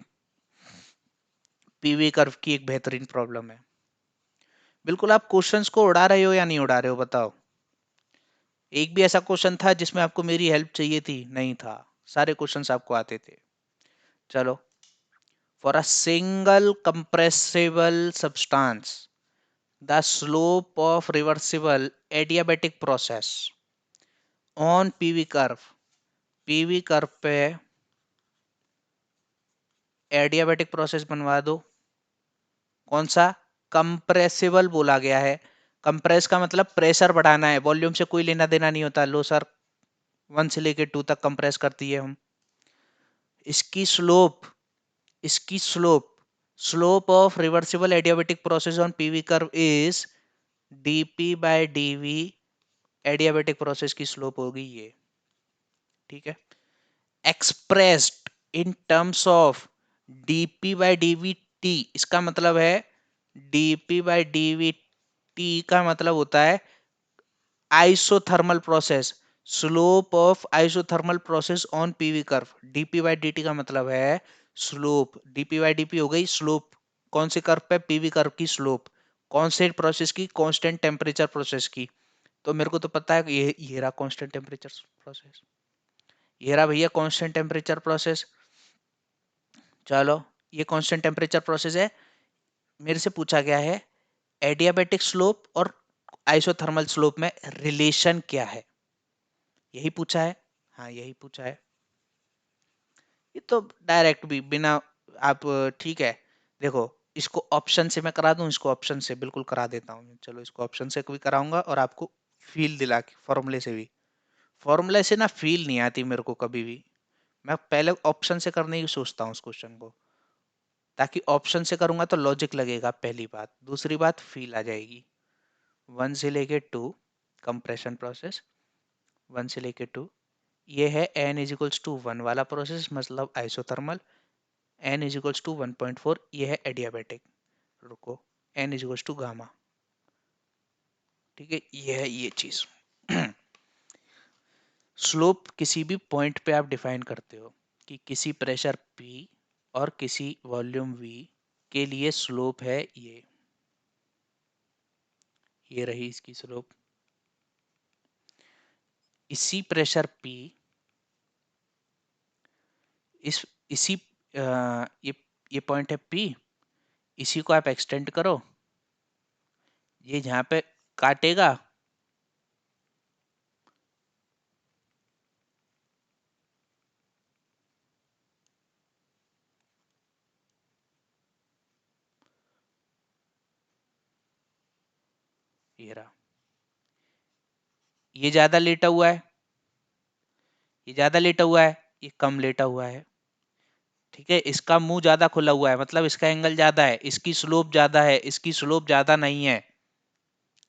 पीवी कर्व की एक बेहतरीन प्रॉब्लम है। बिल्कुल, आप क्वेश्चंस को उड़ा रहे हो या नहीं उड़ा रहे हो बताओ? एक भी ऐसा क्वेश्चन था जिसमें आपको मेरी हेल्प चाहिए थी? नहीं था, सारे क्वेश्चंस आपको आते थे। चलो, for a single compressible substance the slope of reversible adiabatic process on PV curve, PV curve पे एडियाबैटिक प्रोसेस बनवा दो। कौन सा? कंप्रेसिबल बोला गया है। कंप्रेस का मतलब प्रेशर बढ़ाना है, वॉल्यूम से कोई लेना देना नहीं होता। लो सर, 1 से लेके 2 तक कंप्रेस करती है हम। इसकी स्लोप, इसकी slope, slope of reversible adiabatic process on PV curve is dp by dv adiabatic process की स्लोप होगी ये, ठीक है, expressed in terms of dp by dvt। इसका मतलब है dp बाय dvt का मतलब होता है isothermal process, slope of isothermal process on PV curve. dp by dt का मतलब है स्लोप, dp बाय dp हो गई स्लोप, कौन से कर्व पे, पीवी कर्व की स्लोप, कौन से प्रोसेस की, कांस्टेंट टेम्परेचर प्रोसेस की। तो मेरे को तो पता है कि ये रहा कांस्टेंट टेम्परेचर प्रोसेस, ये रहा भैया कांस्टेंट टेम्परेचर प्रोसेस। चलो, ये कांस्टेंट टेम्परेचर प्रोसेस है, मेरे से पूछा गया है एडियाबेटिक स्लोप और आइसोथर्मल स्लोप में रिलेशन क्या है, यही पूछा है। हाँ यही पूछा है, ये तो डायरेक्ट भी बिना आप, ठीक है, देखो इसको ऑप्शन से मैं करा दूं, इसको ऑप्शन से बिल्कुल करा देता हूँ, चलो इसको ऑप्शन से भी कराऊंगा और आपको फील दिला के फॉर्मूले से भी। फॉर्मूले से ना फील नहीं आती मेरे को कभी भी, मैं पहले ऑप्शन से करने की सोचता हूँ उस क्वेश्चन को, ताकि ऑप्शन से करूंगा तो लॉजिक लगेगा, पहली बात, दूसरी बात फील आ जाएगी। 1 से लेके 2 कंप्रेशन प्रोसेस, 1 से लेके 2, ये है n=1 वाला प्रोसेस मतलब आइसोथर्मल, n=1.4 ये है एडियाबेटिक, रुको, n=गामा, ठीक है, ये है ये चीज। स्लोप किसी भी पॉइंट पे आप डिफाइन करते हो कि किसी प्रेशर P और किसी वॉल्यूम V के लिए स्लोप है ये रही इसकी स्लोप, इसी प्रेशर P, इस इसी ये पॉइंट है P, इसी को आप एक्सटेंड करो, ये जहां पे काटेगा, ये रहा, ये ज्यादा लेटा हुआ है, ये ज्यादा लेटा हुआ है, ये कम लेटा हुआ है, ठीक है, इसका मुंह ज्यादा खुला हुआ है मतलब इसका एंगल ज्यादा है, इसकी स्लोप ज्यादा है, इसकी स्लोप ज्यादा नहीं है,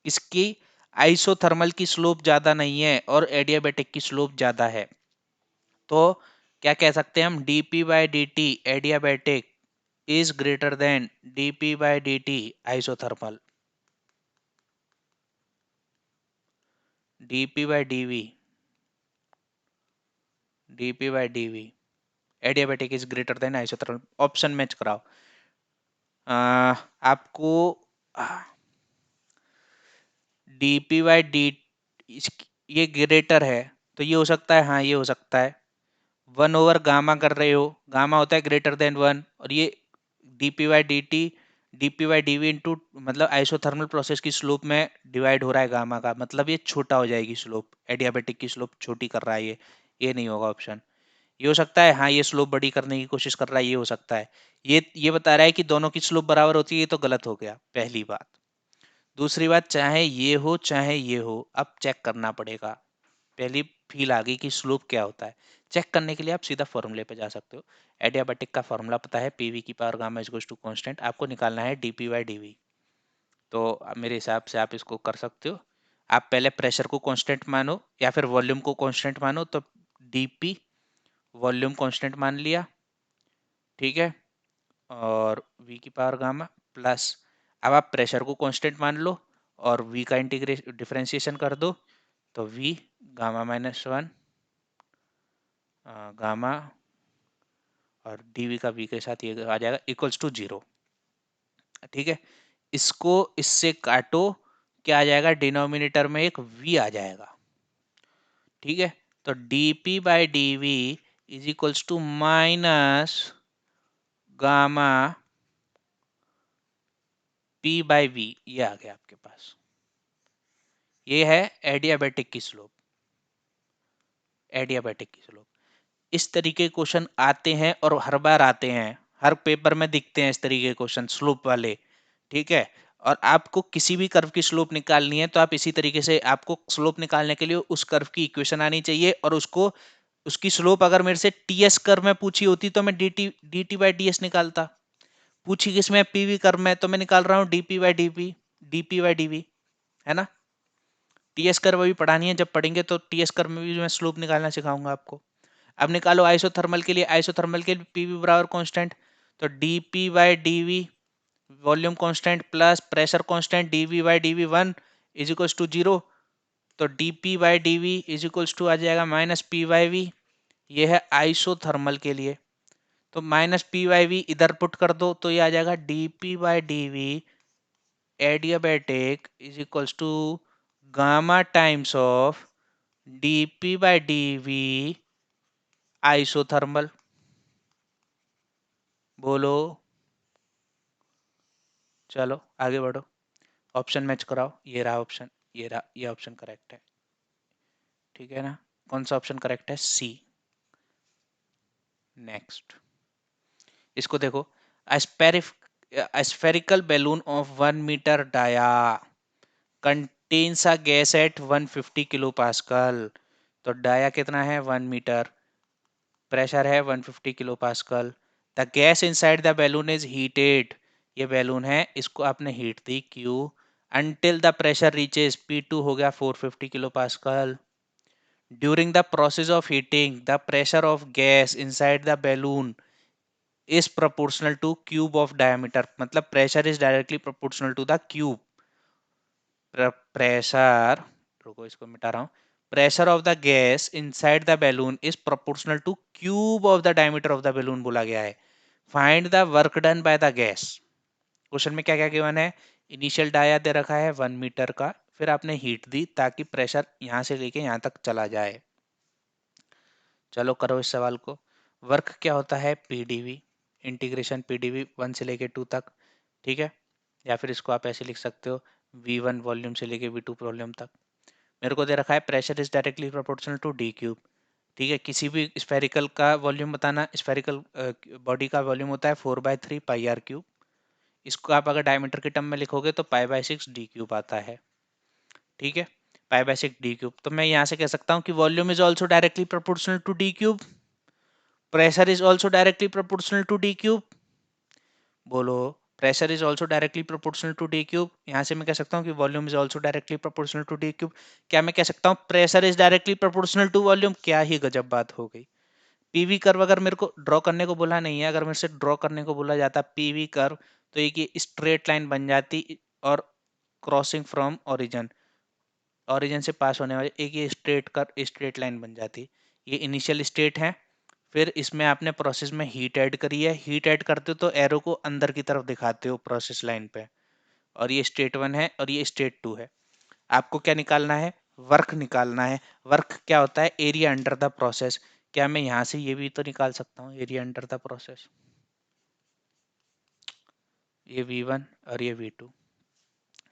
इसकी आइसोथर्मल की स्लोप ज्यादा नहीं है और एडियाबेटिक की स्लोप ज्यादा है। तो क्या कह सकते हैं हम, dp by dt adiabatic is greater than dp by dt isothermal, dp by dv, dp by dv adiabatic is greater than isothermal, option match कराओ। आपको dp बाय डी, ये ग्रेटर है तो ये हो सकता है, हाँ ये हो सकता है, 1/गामा कर रहे हो, गामा होता है ग्रेटर देन 1, और ये dp by dt dp by dv into मतलब आइसोथर्मल प्रोसेस की स्लोप में डिवाइड हो रहा है गामा का, मतलब ये छोटा हो जाएगी स्लोप, एडियाबेटिक की स्लोप छोटी कर रहा है ये नहीं होगा ऑप्शन। ये हो सकता है, हाँ ये स्लोप बड़ी करने की कोशिश कर रहा है, ये हो सकता है, ये बता रहा है कि दोनों की स्लोप बराबर होती है, ये तो गलत हो गया पहली बात। दूसरी बात, चाहे ये हो चाहे ये हो, अब चेक करना पड़ेगा, पहली फील आ गई कि स्लोप क्या होता है, चेक करने के लिए आप सीधा फॉर्मूले पे जा सकते हो। एडियाबेटिक का फॉर्मूला पता है, पीवी की power gamma is to constant, आपको निकालना है डीपी बाई डीवी। तो मेरे हिसाब से आप इसको कर सकते हो, आप पहले प्रेशर को कांस्टेंट मानो या फिर वॉल्यूम को कांस्टेंट मानो, तो डीपी वॉल्यूम कांस्टेंट मान लिया, ठीक है, और वी की पावर गामा प्लस, अब आप प्रेशर को कांस्टेंट मान लो और वी का इंटीग्रेशन डिफरेंशिएशन कर दो, तो वी गामा-1 गामा और डीवी का वी के साथ ये आ जाएगा इक्वल्स टू 0, ठीक है, इसको इससे काटो, क्या आ जाएगा, डिनोमिनेटर में एक वी आ जाएगा, ठीक है, तो dp by dv is equals to minus gamma p by v, ये आ गया आपके पास, ये है एडियाबेटिक की स्लोप, एडियाबेटिक की स्लोप। इस तरीके के क्वेश्चन आते हैं और हर बार आते हैं, हर पेपर में दिखते हैं इस तरीके के क्वेश्चन स्लोप वाले, ठीक है, और आपको किसी भी कर्व की स्लोप निकालनी है तो आप इसी तरीके से, आपको स्लोप निकालने के लिए उस कर्व की इक्वेशन आनी चाहिए, और उसको, उसकी स्लोप अगर मेरे से टीएस कर्व में पूछी होती तो मैं D T by D S निकालता, पूछी किसमें, पीवी कर्व में, तो मैं निकाल रहा हूँ DP by DP, DP by DV, है ना। टीएस कर्व भी पढ़ानी है, जब पढ़ेंगे तो टीएस कर्व में भी मैं स्लोप निकालना सिखाऊंगा आपको। अब निकालो आइसोथर्मल के लिए, आइसोथर्मल के लिए पीवी बराबर कांस्टेंट, तो DP by DV volume constant plus pressure constant DV by DV 1 is equals to 0, तो DP by DV is equals to आ जाएगा माइनस पी बाई वी, ये है आइसोथर्मल के लिए। तो माइनस पी बाई वी इधर पुट कर दो तो ये आ जाएगा DP by DV adiabatic is equals to gamma times of DP by DV isothermal. बोलो, चलो आगे बढ़ो, ऑप्शन मैच कराओ। ये रहा ऑप्शन, ये रहा, ये ऑप्शन करेक्ट है, ठीक है ना। कौन सा ऑप्शन करेक्ट है? सी। नेक्स्ट, इसको देखो, spherical balloon of 1 metre dia contains a gas at 150 kilo pascal. तो डाया कितना है? 1 मीटर, प्रेशर है 150 kilo pascal, the gas inside the balloon is heated, ये बैलून है, इसको आपने हीट दी Q, until the pressure reaches P2 हो गया 450 kilo pascal. During the process of heating the pressure of gas inside the balloon is proportional to cube of diameter, मतलब pressure is directly proportional to the cube, pressure, रुको इसको मिटा रहा हूँ, pressure of the gas inside the balloon is proportional to cube of the diameter of the balloon बोला गया है। find the work done by the gas। Question में क्या क्या गिवन है? इनिशियल डाया दे रखा है 1 मीटर का, फिर आपने हीट दी ताकि प्रेशर यहां से लेके यहां तक चला जाए। चलो करो इस सवाल को। वर्क क्या होता है? पीडीवी, इंटीग्रेशन पीडीवी 1 से लेके 2 तक, ठीक है। या फिर इसको आप ऐसे लिख सकते हो, V1 वॉल्यूम से लेके V2 वॉल्यूम तक। मेरे को दे रखा है pressure is directly proportional to D cube, ठीक है। किसी भी स्फेरिकल का वॉल्यूम बताना, स्फेरिकल बॉडी का वॉल्यूम होता है 4/3 πr क्यूब। इसको आप अगर डायमीटर के टर्म में लिखोगे तो π/6 d³ आता है, ठीक है। π/6 d³, तो मैं यहाँ से कह सकता हूँ कि volume is also directly proportional to d³, pressure is also directly proportional to d³। बोलो, pressure is also directly proportional to d³। यहाँ से मैं कह सकता हूँ कि volume is also directly proportional to d³। क्या मैं कह सकता हूँ pressure is directly proportional to volume? क्या ही गजब बात हो गई। पीवी कर्व अगर मेरे को ड्रॉ करने को बोला नहीं है, अगर मेरे से ड्रॉ करने को बोला जाता पीवी कर्व, तो एक ये स्ट्रेट लाइन बन जाती, और क्रॉसिंग फ्रॉम ओरिजिन, ओरिजिन से पास होने वाली एक ये स्ट्रेट लाइन बन जाती। ये इनिशियल स्टेट है, फिर इसमें आपने प्रोसेस में हीट ऐड करी है, हीट ऐड करते हो तो एरो को अंदर की तरफ दिखाते हो प्रोसेस लाइन पे, और ये स्टेट 1 है और ये स्टेट 2 है। आपको क्या निकालना है? वर्क निकालना है। वर्क क्या होता है? Area under the process. क्या मैं यहां से ये भी तो निकाल सकता हूँ, एरिया अंडर द प्रोसेस, ये V1 और ये V2,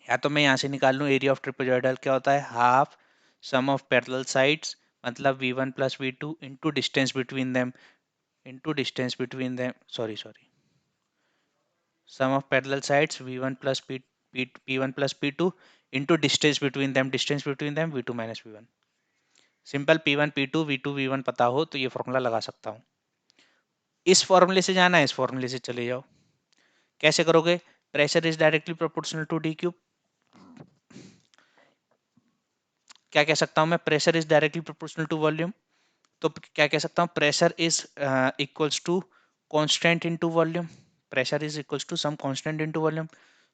या तो मैं यहाँ से निकाल लूँ एरिया ऑफ ट्रिपोजॉइडल, क्या होता है? Half sum of parallel sides, मतलब V1 plus V2 into distance between them, into distance between them, sorry sorry, sum of parallel sides V1 plus P1 plus P2 into distance between them V2 minus V1। Simple, P1 P2 V2 V1 पता हो तो ये formula लगा सकता हूँ। इस फॉर्मूले से जाना है, इस फॉर्मूले से चले जाओ। कैसे करोगे? Pressure is directly proportional to d³। क्या कह सकता हूं मैं? Pressure is directly proportional to volume, तो क्या कह सकता हूं? Pressure is equals to constant into volume, pressure is equals to some constant into volume.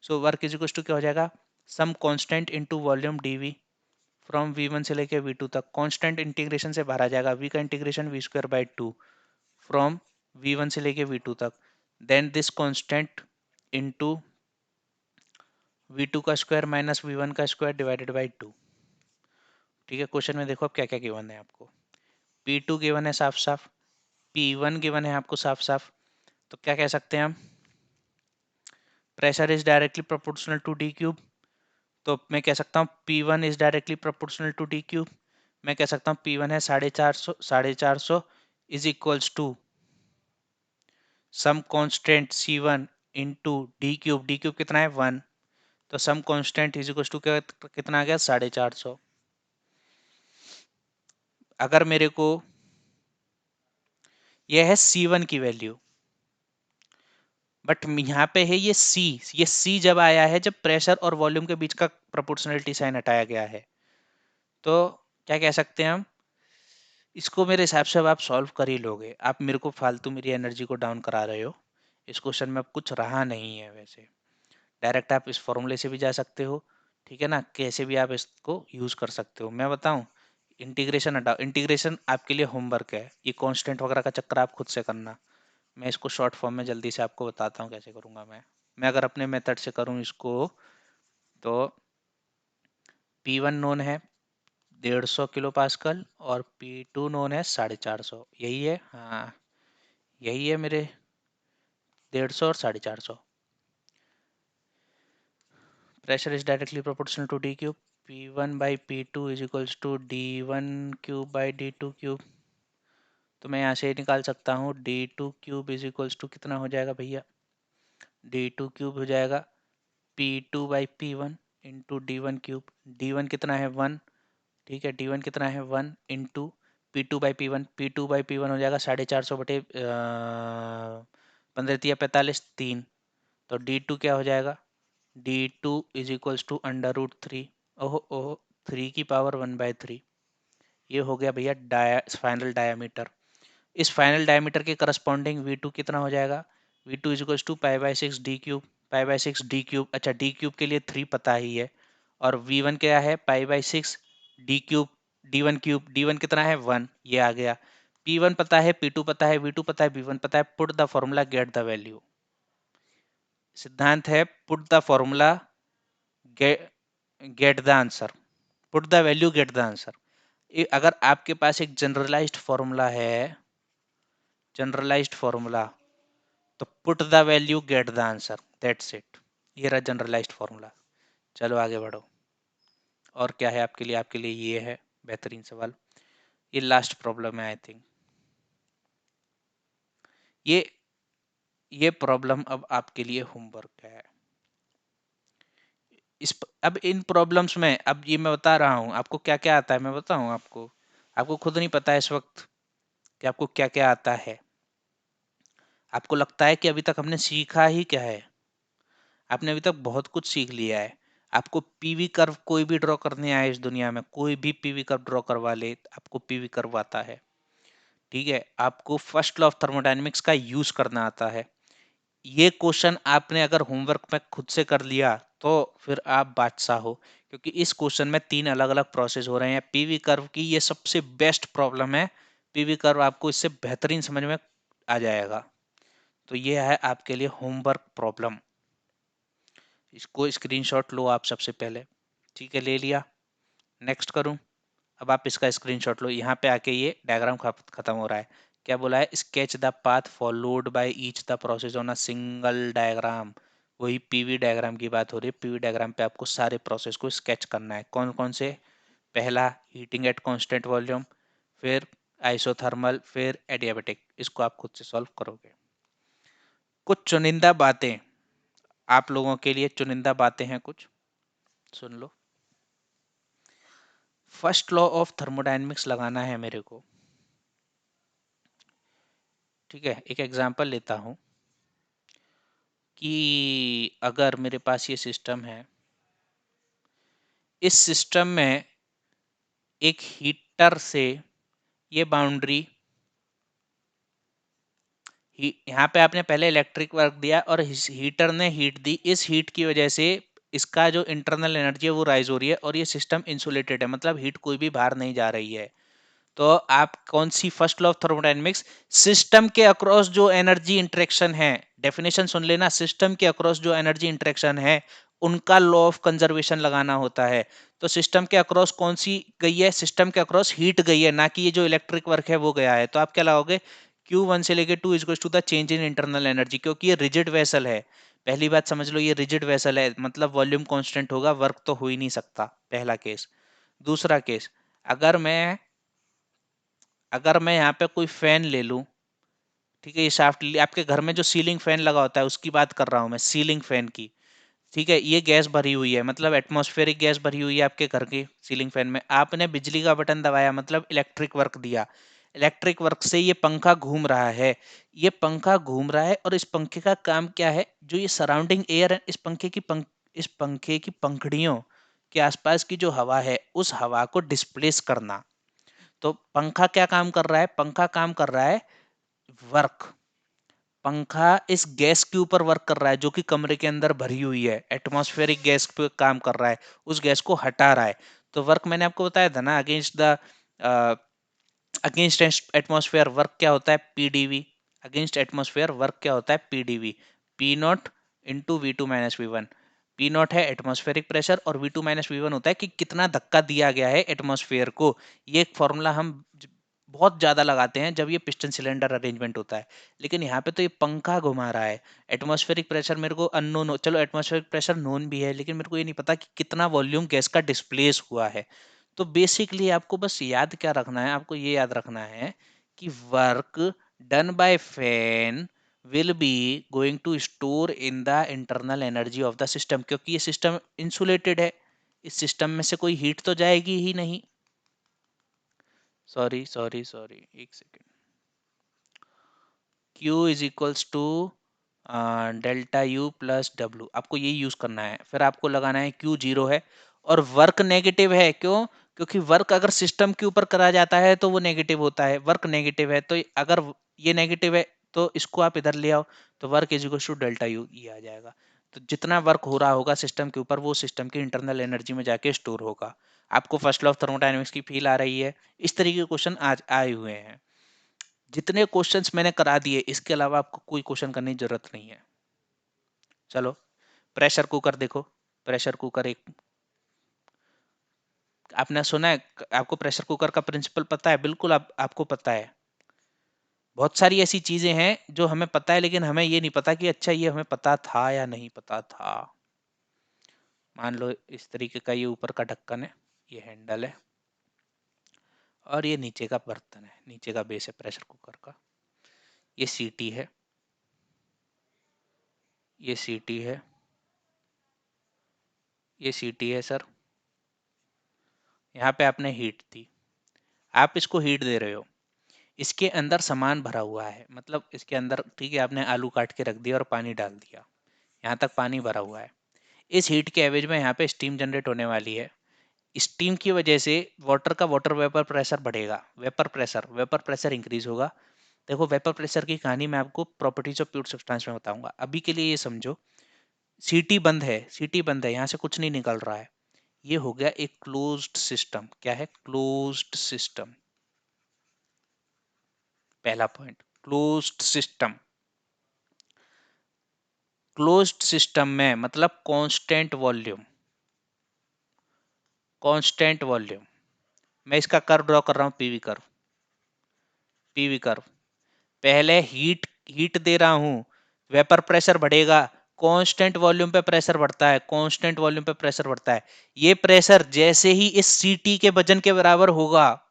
So work is equals to क्या हो जाएगा? Some constant into volume dv, from V1 से लेके V2 तक। कांस्टेंट इंटीग्रेशन से बाहर आ जाएगा, v का इंटीग्रेशन v²/2 फ्रॉम V1 से लेके V2 तक, then this constant into V2 का स्क्वायर माइनस V1 का स्क्वायर डिवाइडेड बाई 2, ठीक है। क्वेश्चन में देखो अब क्या क्या गिवन है आपको। P2 गिवन है साफ साफ, P1 गिवन है आपको साफ साफ, तो क्या कह सकते हैं हम? Pressure is directly proportional to d³, तो मैं कह सकता हूँ P1 is directly proportional to d³। मैं कह सकता हूँ P1 है 450 is equals to some constant C1 into d³ d³ कितना है? 1, तो some constant is equals to कितना आ गया? 450। अगर मेरे को, यह है C1 की वैल्यू, बट यहाँ पे है ये सी जब आया है जब प्रेशर और वॉल्यूम के बीच का प्रोपोर्शनलिटी साइन हटाया गया है। तो क्या कह सकते हैं हम, इसको मेरे हिसाब से अब आप सॉल्व कर ही लोगे। आप मेरे को फालतू मेरी एनर्जी को डाउन करा रहे हो। इस क्वेश्चन में अब कुछ रहा नहीं है वैसे। डायरेक्ट आप इस फॉर्मूले से भी जा सकते हो, ठीक है ना, कैसे भी आप इसको यूज कर सकते हो। मैं बताऊं, इंटीग्रेशन हटाओ, इंटीग्रेशन आपके लिए होमवर्क है, ये कांस्टेंट वगैरह का चक्कर आप खुद से करना। मैं इसको शॉर्ट फॉर्म में जल्दी से आपको बताता हूँ कैसे करूँगा मैं अगर अपने मेथड से करूँ इसको, तो P1 नोन है 150 किलो पास्कल और P2 नोन है 450, यही है, हाँ यही है मेरे, 150 और 450। Pressure is directly proportional to D cube, P1 by P2 is equals to D1 cube by D2 cube. तो मैं यहाँ से निकाल सकता हूँ D2 cube is equals to कितना हो जाएगा भैया, D2 क्यूब हो जाएगा P2 by P1 into D1 cube. D1 कितना है 1, ठीक है, D1 कितना है 1 into P2 by P1, P2 by P1 हो जाएगा 450 बटे 15×3 = 45, 3। तो D2 क्या हो जाएगा, D2 इज इक्वल्स टू √3, ओहो ओहो 3⁻⁴ ये हो गया भैया फाइनल डायामीटर। इस फाइनल डायमीटर के करस्पॉन्डिंग V2 कितना हो जाएगा, V2 is equals to π/6 d cube, π/6 d cube, अच्छा d क्यूब के लिए 3 पता ही है, और V1 क्या है π/6 d cube, D1 cube, D1 कितना है 1, ये आ गया। P1 पता है, P2 पता है, V2 पता है, V1 पता है, put the formula get the value. सिद्धांत है put the formula get the answer, put the value get the answer. अगर आपके पास एक जनरलाइज्ड फॉर्मूला है, जनरलाइज्ड फॉर्मूला, तो put the value get the answer, that's it. ये रहा जनरलाइज्ड फॉर्मूला। चलो आगे बढ़ो, और क्या है आपके लिए ये है बेहतरीन सवाल। ये लास्ट प्रॉब्लम है आई थिंक। ये ये प्रॉब्लम अब आपके लिए होमवर्क है। अब इन प्रॉब्लम्स में, अब ये मैं बता रहा हूँ आपको क्या क्या आता है, मैं बताऊँ आपको, आपको खुद नहीं पता है इस वक्त कि आपको क्या क्या आता है। आपको लगता है कि अभी तक हमने सीखा ही क्या है, आपने अभी तक बहुत कुछ सीख लिया है। आपको पीवी कर्व कोई भी ड्रॉ करने आए इस दुनिया में, कोई भी पीवी कर्व ड्रॉ करवा ले, आपको पीवी कर्व आता है, ठीक है। आपको फर्स्ट लॉ ऑफ थर्मोडायनेमिक्स का यूज करना आता है। ये क्वेश्चन आपने अगर होमवर्क में खुद से कर लिया तो फिर आप बादशाह हो, क्योंकि इस क्वेश्चन में 3 अलग अलग प्रोसेस हो रहे हैं। पीवी कर्व की ये सबसे बेस्ट प्रॉब्लम है, पीवी कर्व आपको इससे बेहतरीन समझ में आ जाएगा। तो ये है आपके लिए होमवर्क प्रॉब्लम। इसको स्क्रीनशॉट लो आप सबसे पहले, ठीक है, ले लिया। नेक्स्ट करूं, अब आप इसका स्क्रीनशॉट लो। यहाँ पे आके ये डायग्राम खत्म हो रहा है। क्या बोला है, sketch the path followed by each the process on a single diagram. वही पीवी डायग्राम की बात हो रही है। पीवी डायग्राम पे आपको सारे प्रोसेस को स्केच करना है। कौन कौन से, पहला हीटिंग एट कांस्टेंट वॉल्यूम, फिर आइसोथर्मल, फिर एडियाबेटिक। इसको आप खुद से सॉल्व करोगे। कुछ चुनिंदा बातें आप लोगों के लिए, चुनिंदा बातें हैं कुछ, सुन लो। फर्स्ट लॉ ऑफ थर्मोडायनेमिक्स लगाना है मेरे को, ठीक है। एक एग्जांपल लेता हूं कि अगर मेरे पास ये सिस्टम है, इस सिस्टम में एक हीटर से ये बाउंड्री, यहाँ पे आपने पहले इलेक्ट्रिक वर्क दिया और इस हीटर ने हीट दी, इस हीट की वजह से इसका जो इंटरनल एनर्जी है वो राइज हो रही है, और ये सिस्टम इंसुलेटेड है, मतलब हीट कोई भी बाहर नहीं जा रही है। तो आप कौन सी, first law of thermodynamics, system के अक्रॉस जो एनर्जी इंटरेक्शन है, डेफिनेशन सुन लेना, सिस्टम के अक्रॉस जो एनर्जी इंटरेक्शन है उनका लॉ ऑफ कंजर्वेशन लगाना होता है। तो सिस्टम के अक्रॉस कौन सी गई है, सिस्टम के अक्रॉस हीट गई है, ना कि ये जो इलेक्ट्रिक वर्क है वो गया है। तो आप क्या लगाओगे, Q1 से लेके 2 is to the change in internal energy, क्योंकि ये रिजिड वेसल है। पहली बात समझ लो, ये रिजिड वेसल है, मतलब वॉल्यूम कांस्टेंट होगा, वर्क तो हो ही नहीं सकता, पहला केस। दूसरा केस, अगर मैं अगर मैं यहाँ पे कोई फैन ले लूं, ठीक है, ये शाफ्ट, आपके घर में जो सीलिंग फैन लगा होता है उसकी बात कर रहा हूं मैं, सीलिंग फैन की, ठीक है। ये गैस भरी हुई है, मतलब एटमॉस्फेरिक गैस भरी हुई है आपके घर की सीलिंग फैन में। आपने बिजली का बटन दबाया, मतलब इलेक्ट्रिक वर्क दिया। इलेक्ट्रिक वर्क से ये पंखा घूम रहा है, ये पंखा घूम रहा है और इस पंखे का काम क्या है, जो ये सराउंडिंग एयर है, इस पंखे की पंखड़ियों के आसपास की जो हवा है उस हवा को डिस्प्लेस करना। तो पंखा क्या काम कर रहा है, पंखा काम कर रहा है वर्क, पंखा इस गैस के ऊपर वर्क कर रहा है जो कि कमरे के अंदर भरी हुई है, एटमॉस्फेरिक गैस पे काम कर रहा है, उस गैस को हटा रहा है। तो वर्क मैंने आपको बताया था ना, अगेंस्ट एटमॉस्फेयर वर्क क्या होता है, पीडीवी। अगेंस्ट एटमॉस्फेयर वर्क क्या होता है, PDV, P not into V two minus V one. P not है एटमॉस्फेरिक प्रेशर और V two minus V one होता है कि कितना धक्का दिया गया है एटमॉस्फेयर को। ये एक फॉर्मूला हम बहुत ज्यादा लगाते हैं जब ये पिस्टन सिलेंडर अरेंजमेंट होता है, लेकिन यहाँ पे तो ये पंखा घुमा रहा है। एटमॉस्फेरिक प्रेशर मेरे को अननोन हो, चलो एटमॉस्फेरिक प्रेशर नोन भी है, लेकिन मेरे को ये नहीं पता कि कितना वॉल्यूम गैस का डिस्प्लेस हुआ है। तो बेसिकली आपको बस याद क्या रखना है, आपको ये याद रखना है कि work done by fan will be going to store in the internal energy of the system, क्योंकि ये सिस्टम इंसुलेटेड है, इस सिस्टम में से कोई हीट तो जाएगी ही नहीं। सॉरी सॉरी सॉरी, एक second. Q is equals to delta U plus W, आपको ये यूज करना है। फिर आपको लगाना है Q जीरो है और वर्क नेगेटिव है, क्यों, क्योंकि वर्क अगर सिस्टम के ऊपर करा जाता है तो वो नेगेटिव होता है, वर्क नेगेटिव है, तो अगर ये नेगेटिव है तो इसको आप इधर ले आओ, तो work is equals to delta U, ये आ जाएगा। तो जितना वर्क हो रहा होगा सिस्टम के ऊपर वो सिस्टम की इंटरनल एनर्जी में जाके स्टोर होगा। आपको फर्स्ट लॉ ऑफ थर्मोडायनेमिक्स की फील आ रही है? इस तरीके के क्वेश्चन आज आए हुए हैं। जितने क्वेश्चंस मैंने करा दिए इसके अलावा आपको कोई क्वेश्चन करने की जरूरत नहीं है। चलो प्रेशर कुकर देखो, प्रेशर कुकर एक आपने सुना है, आपको प्रेशर कुकर का प्रिंसिपल पता है? बिल्कुल आपको पता है। बहुत सारी ऐसी चीजें हैं जो हमें पता है लेकिन हमें ये नहीं पता कि अच्छा ये हमें पता था या नहीं पता था। मान लो इस तरीके का ये ऊपर का ढक्कन है, ये हैंडल है और ये नीचे का बर्तन है, नीचे का बेस है प्रेशर कुकर का। ये सीटी है, ये सीटी है, ये सीटी है सर। यहाँ पे आपने हीट दी, आप इसको हीट दे रहे हो, इसके अंदर सामान भरा हुआ है, मतलब इसके अंदर ठीक है आपने आलू काट के रख दिया और पानी डाल दिया, यहाँ तक पानी भरा हुआ है। इस हीट के एवज में यहाँ पे स्टीम जनरेट होने वाली है। स्टीम की वजह से वाटर का वाटर वेपर प्रेशर बढ़ेगा, वेपर प्रेशर इंक्रीज होगा। देखो वेपर प्रेशर की कहानी मैं आपको प्रॉपर्टीज ऑफ प्योर सब्सटेंस में बताऊंगा, अभी के लिए ये समझो सीटी बंद है, सीटी बंद है, यहाँ से कुछ नहीं निकल रहा है। ये हो गया एक क्लोज्ड सिस्टम। क्या है? Closed system. पहला point closed system. Closed system में मतलब कांस्टेंट वॉल्यूम, कांस्टेंट वॉल्यूम। मैं इसका कर्व ड्रॉ कर रहा हूं, पीवी कर्व, पीवी कर्व। पहले हीट हीट दे रहा हूं, वेपर प्रेशर बढ़ेगा, कांस्टेंट वॉल्यूम पे प्रेशर बढ़ता है, कांस्टेंट वॉल्यूम पे प्रेशर बढ़ता है। ये प्रेशर जैसे ही इस सीटी के वजन के बराबर होगा,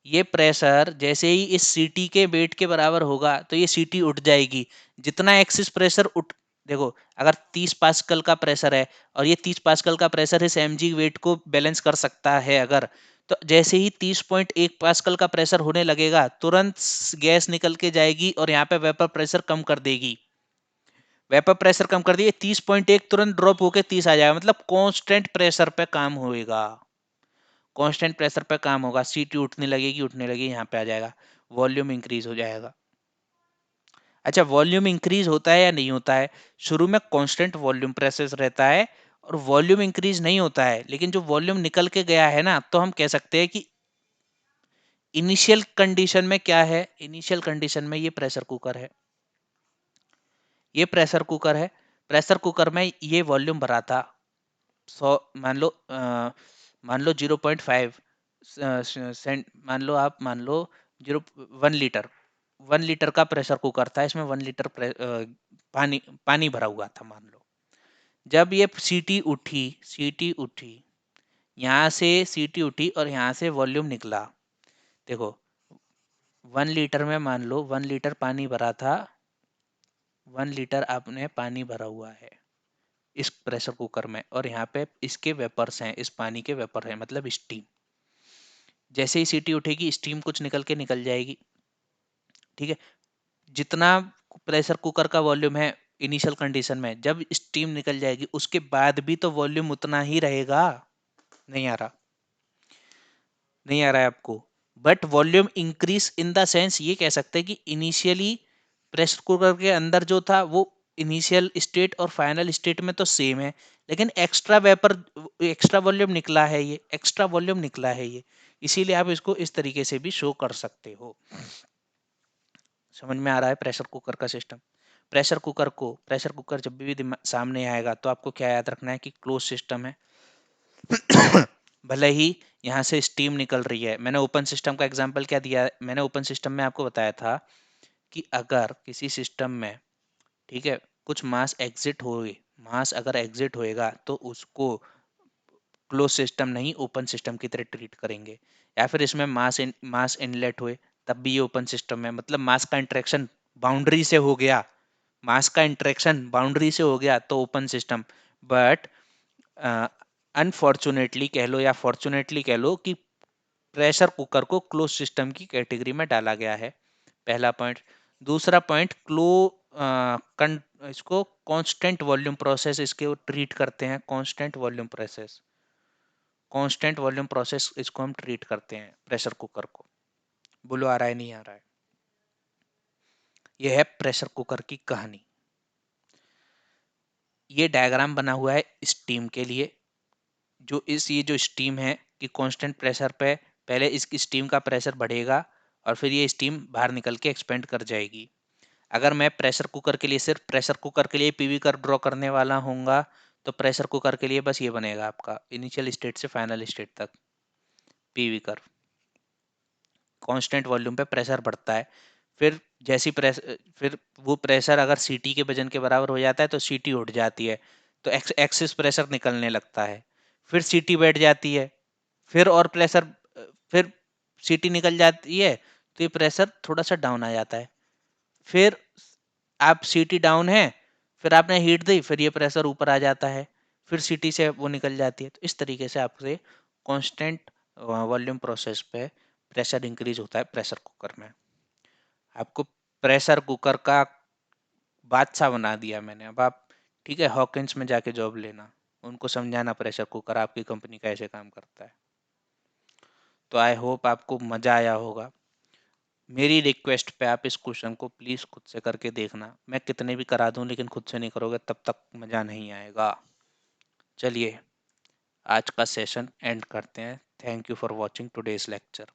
ये प्रेशर जैसे ही इस सीटी के वेट के बराबर होगा तो ये सीटी उठ जाएगी। जितना एक्सिस प्रेशर उठ, देखो अगर 30 पास्कल का प्रेशर है और ये 30 पास्कल का प्रेशर इस mg वेट को बैलेंस कर सकता है, अगर तो जैसे ही 30.1 पास्कल का प्रेशर होने लगेगा तुरंत गैस निकल के जाएगी और यहाँ पे वेपर प्रेशर कम कर देगी। वेपर प्रेशर कम कर दिए, 30.1 तुरंत ड्रॉप होके 30 आ जाएगा, मतलब कांस्टेंट प्रेशर पे काम होएगा, कांस्टेंट प्रेशर पे काम होगा। सीटी उठने लगेगी, उठने लगेगी, यहाँ पे आ जाएगा, वॉल्यूम इंक्रीज हो जाएगा। अच्छा वॉल्यूम इंक्रीज होता है या नहीं होता है? शुरू में कांस्टेंट वॉल्यूम प्रेशर रहता है और वॉल्यूम इंक्रीज नहीं होता है, लेकिन जो वॉल्यूम निकल के गया है ना, तो हम कह सकते हैं कि इनिशियल कंडीशन में क्या है, इनिशियल कंडीशन में ये प्रेशर कुकर है, ये प्रेशर कुकर है। प्रेशर कुकर में ये वॉल्यूम भरा था 100, मान लो 0.5 सेंट, मान लो 1 लीटर, 1 लीटर का प्रेशर कुकर था, इसमें 1 लीटर पानी पानी भरा हुआ था मान लो। जब ये सीटी उठी, यहाँ से सीटी उठी और यहाँ से वॉल्यूम निकला। देखो 1 लीटर में मान लो 1 लीटर पानी भरा था, 1 लीटर आपने पानी भरा हुआ है इस प्रेशर कुकर में और यहाँ पे इसके वेपर्स हैं, इस पानी के वेपर हैं, मतलब स्टीम। जैसे ही सीटी उठेगी स्टीम कुछ निकल जाएगी, ठीक है। जितना प्रेशर कुकर का वॉल्यूम है इनिशियल कंडीशन में, जब स्टीम निकल जाएगी उसके बाद भी तो वॉल्यूम उतना ही रहेगा। नहीं आ रहा, नहीं आ रहा है आपको? But volume increase in the sense, ये कह सकते हैं कि इनिशियली प्रेशर कुकर के अंदर जो था वो इनिशियल स्टेट और फाइनल स्टेट में तो सेम है, लेकिन एक्स्ट्रा वेपर, एक्स्ट्रा वॉल्यूम निकला है, ये एक्स्ट्रा वॉल्यूम निकला है ये, इसीलिए आप इसको इस तरीके से भी शो कर सकते हो। समझ में आ रहा है प्रेशर कुकर का सिस्टम? प्रेशर कुकर जब भी सामने आएगा तो आपको क्या याद रखना है कि क्लोज सिस्टम है। भले ही यहाँ से स्टीम निकल रही है, मैंने ओपन सिस्टम का एग्जांपल क्या दिया, मैंने ओपन सिस्टम में आपको बताया था कि अगर किसी सिस्टम में, ठीक है, कुछ मास एग्जिट होए, मास अगर एग्जिट होएगा तो उसको क्लोज सिस्टम नहीं ओपन सिस्टम की तरह ट्रीट करेंगे। या फिर इसमें मास इनलेट हुए तब भी ये ओपन सिस्टम है, मतलब मास का इंटरेक्शन बाउंड्री से हो गया, मास का इंटरेक्शन बाउंड्री से हो गया तो ओपन सिस्टम। बट अनफॉर्चुनेटली कह लो या फॉर्चुनेटली कह लो कि प्रेशर कुकर को क्लोज सिस्टम की कैटेगरी में डाला गया है, पहला पॉइंट। दूसरा पॉइंट, इसको कांस्टेंट वॉल्यूम प्रोसेस इसके ट्रीट करते हैं, constant volume process, constant volume process इसको हम ट्रीट करते हैं प्रेशर कुकर को। बोलो आ रहा है नहीं आ रहा है? यह है प्रेशर कुकर की कहानी। ये डायग्राम बना हुआ है स्टीम के लिए, ये जो स्टीम है कि कांस्टेंट प्रेशर पे पहले इस स्टीम का प्रेशर बढ़ेगा और फिर ये स्टीम बाहर निकल के एक्सपेंड कर जाएगी। अगर मैं प्रेशर कुकर के लिए सिर्फ प्रेशर कुकर के लिए पीवी कर्व ड्रॉ करने वाला हूँगा तो प्रेशर कुकर के लिए बस ये बनेगा आपका इनिशियल स्टेट से फाइनल स्टेट तक पीवी कर्व। कांस्टेंट वॉल्यूम पे प्रेशर बढ़ता है, फिर फिर वो प्रेशर अगर सीटी के वजन के बराबर हो जाता है तो सीटी उठ जाती है, तो एक्सिस प्रेशर निकलने लगता है, फिर सीटी बैठ जाती है, फिर और प्रेशर, फिर सीटी निकल जाती है तो ये प्रेशर थोड़ा सा डाउन आ जाता है, फिर आप सीटी डाउन है, फिर आपने हीट दी, फिर ये प्रेशर ऊपर आ जाता है, फिर सीटी से वो निकल जाती है। तो इस तरीके से आपसे कांस्टेंट वॉल्यूम प्रोसेस पे प्रेशर इंक्रीज होता है प्रेशर कुकर में। आपको प्रेशर कुकर का बादशाह बना दिया मैंने। अब आप, ठीक है, हॉकिंस में जाके जॉब लेना, उनको समझाना प्रेशर कुकर आपकी कंपनी का ऐसे काम करता है। तो आई होप आपको मजा आया होगा। मेरी रिक्वेस्ट पे आप इस क्वेश्चन को प्लीज खुद से करके देखना, मैं कितने भी करा दूं लेकिन खुद से नहीं करोगे तब तक मजा नहीं आएगा। चलिए आज का सेशन एंड करते हैं। Thank you for watching today's lecture.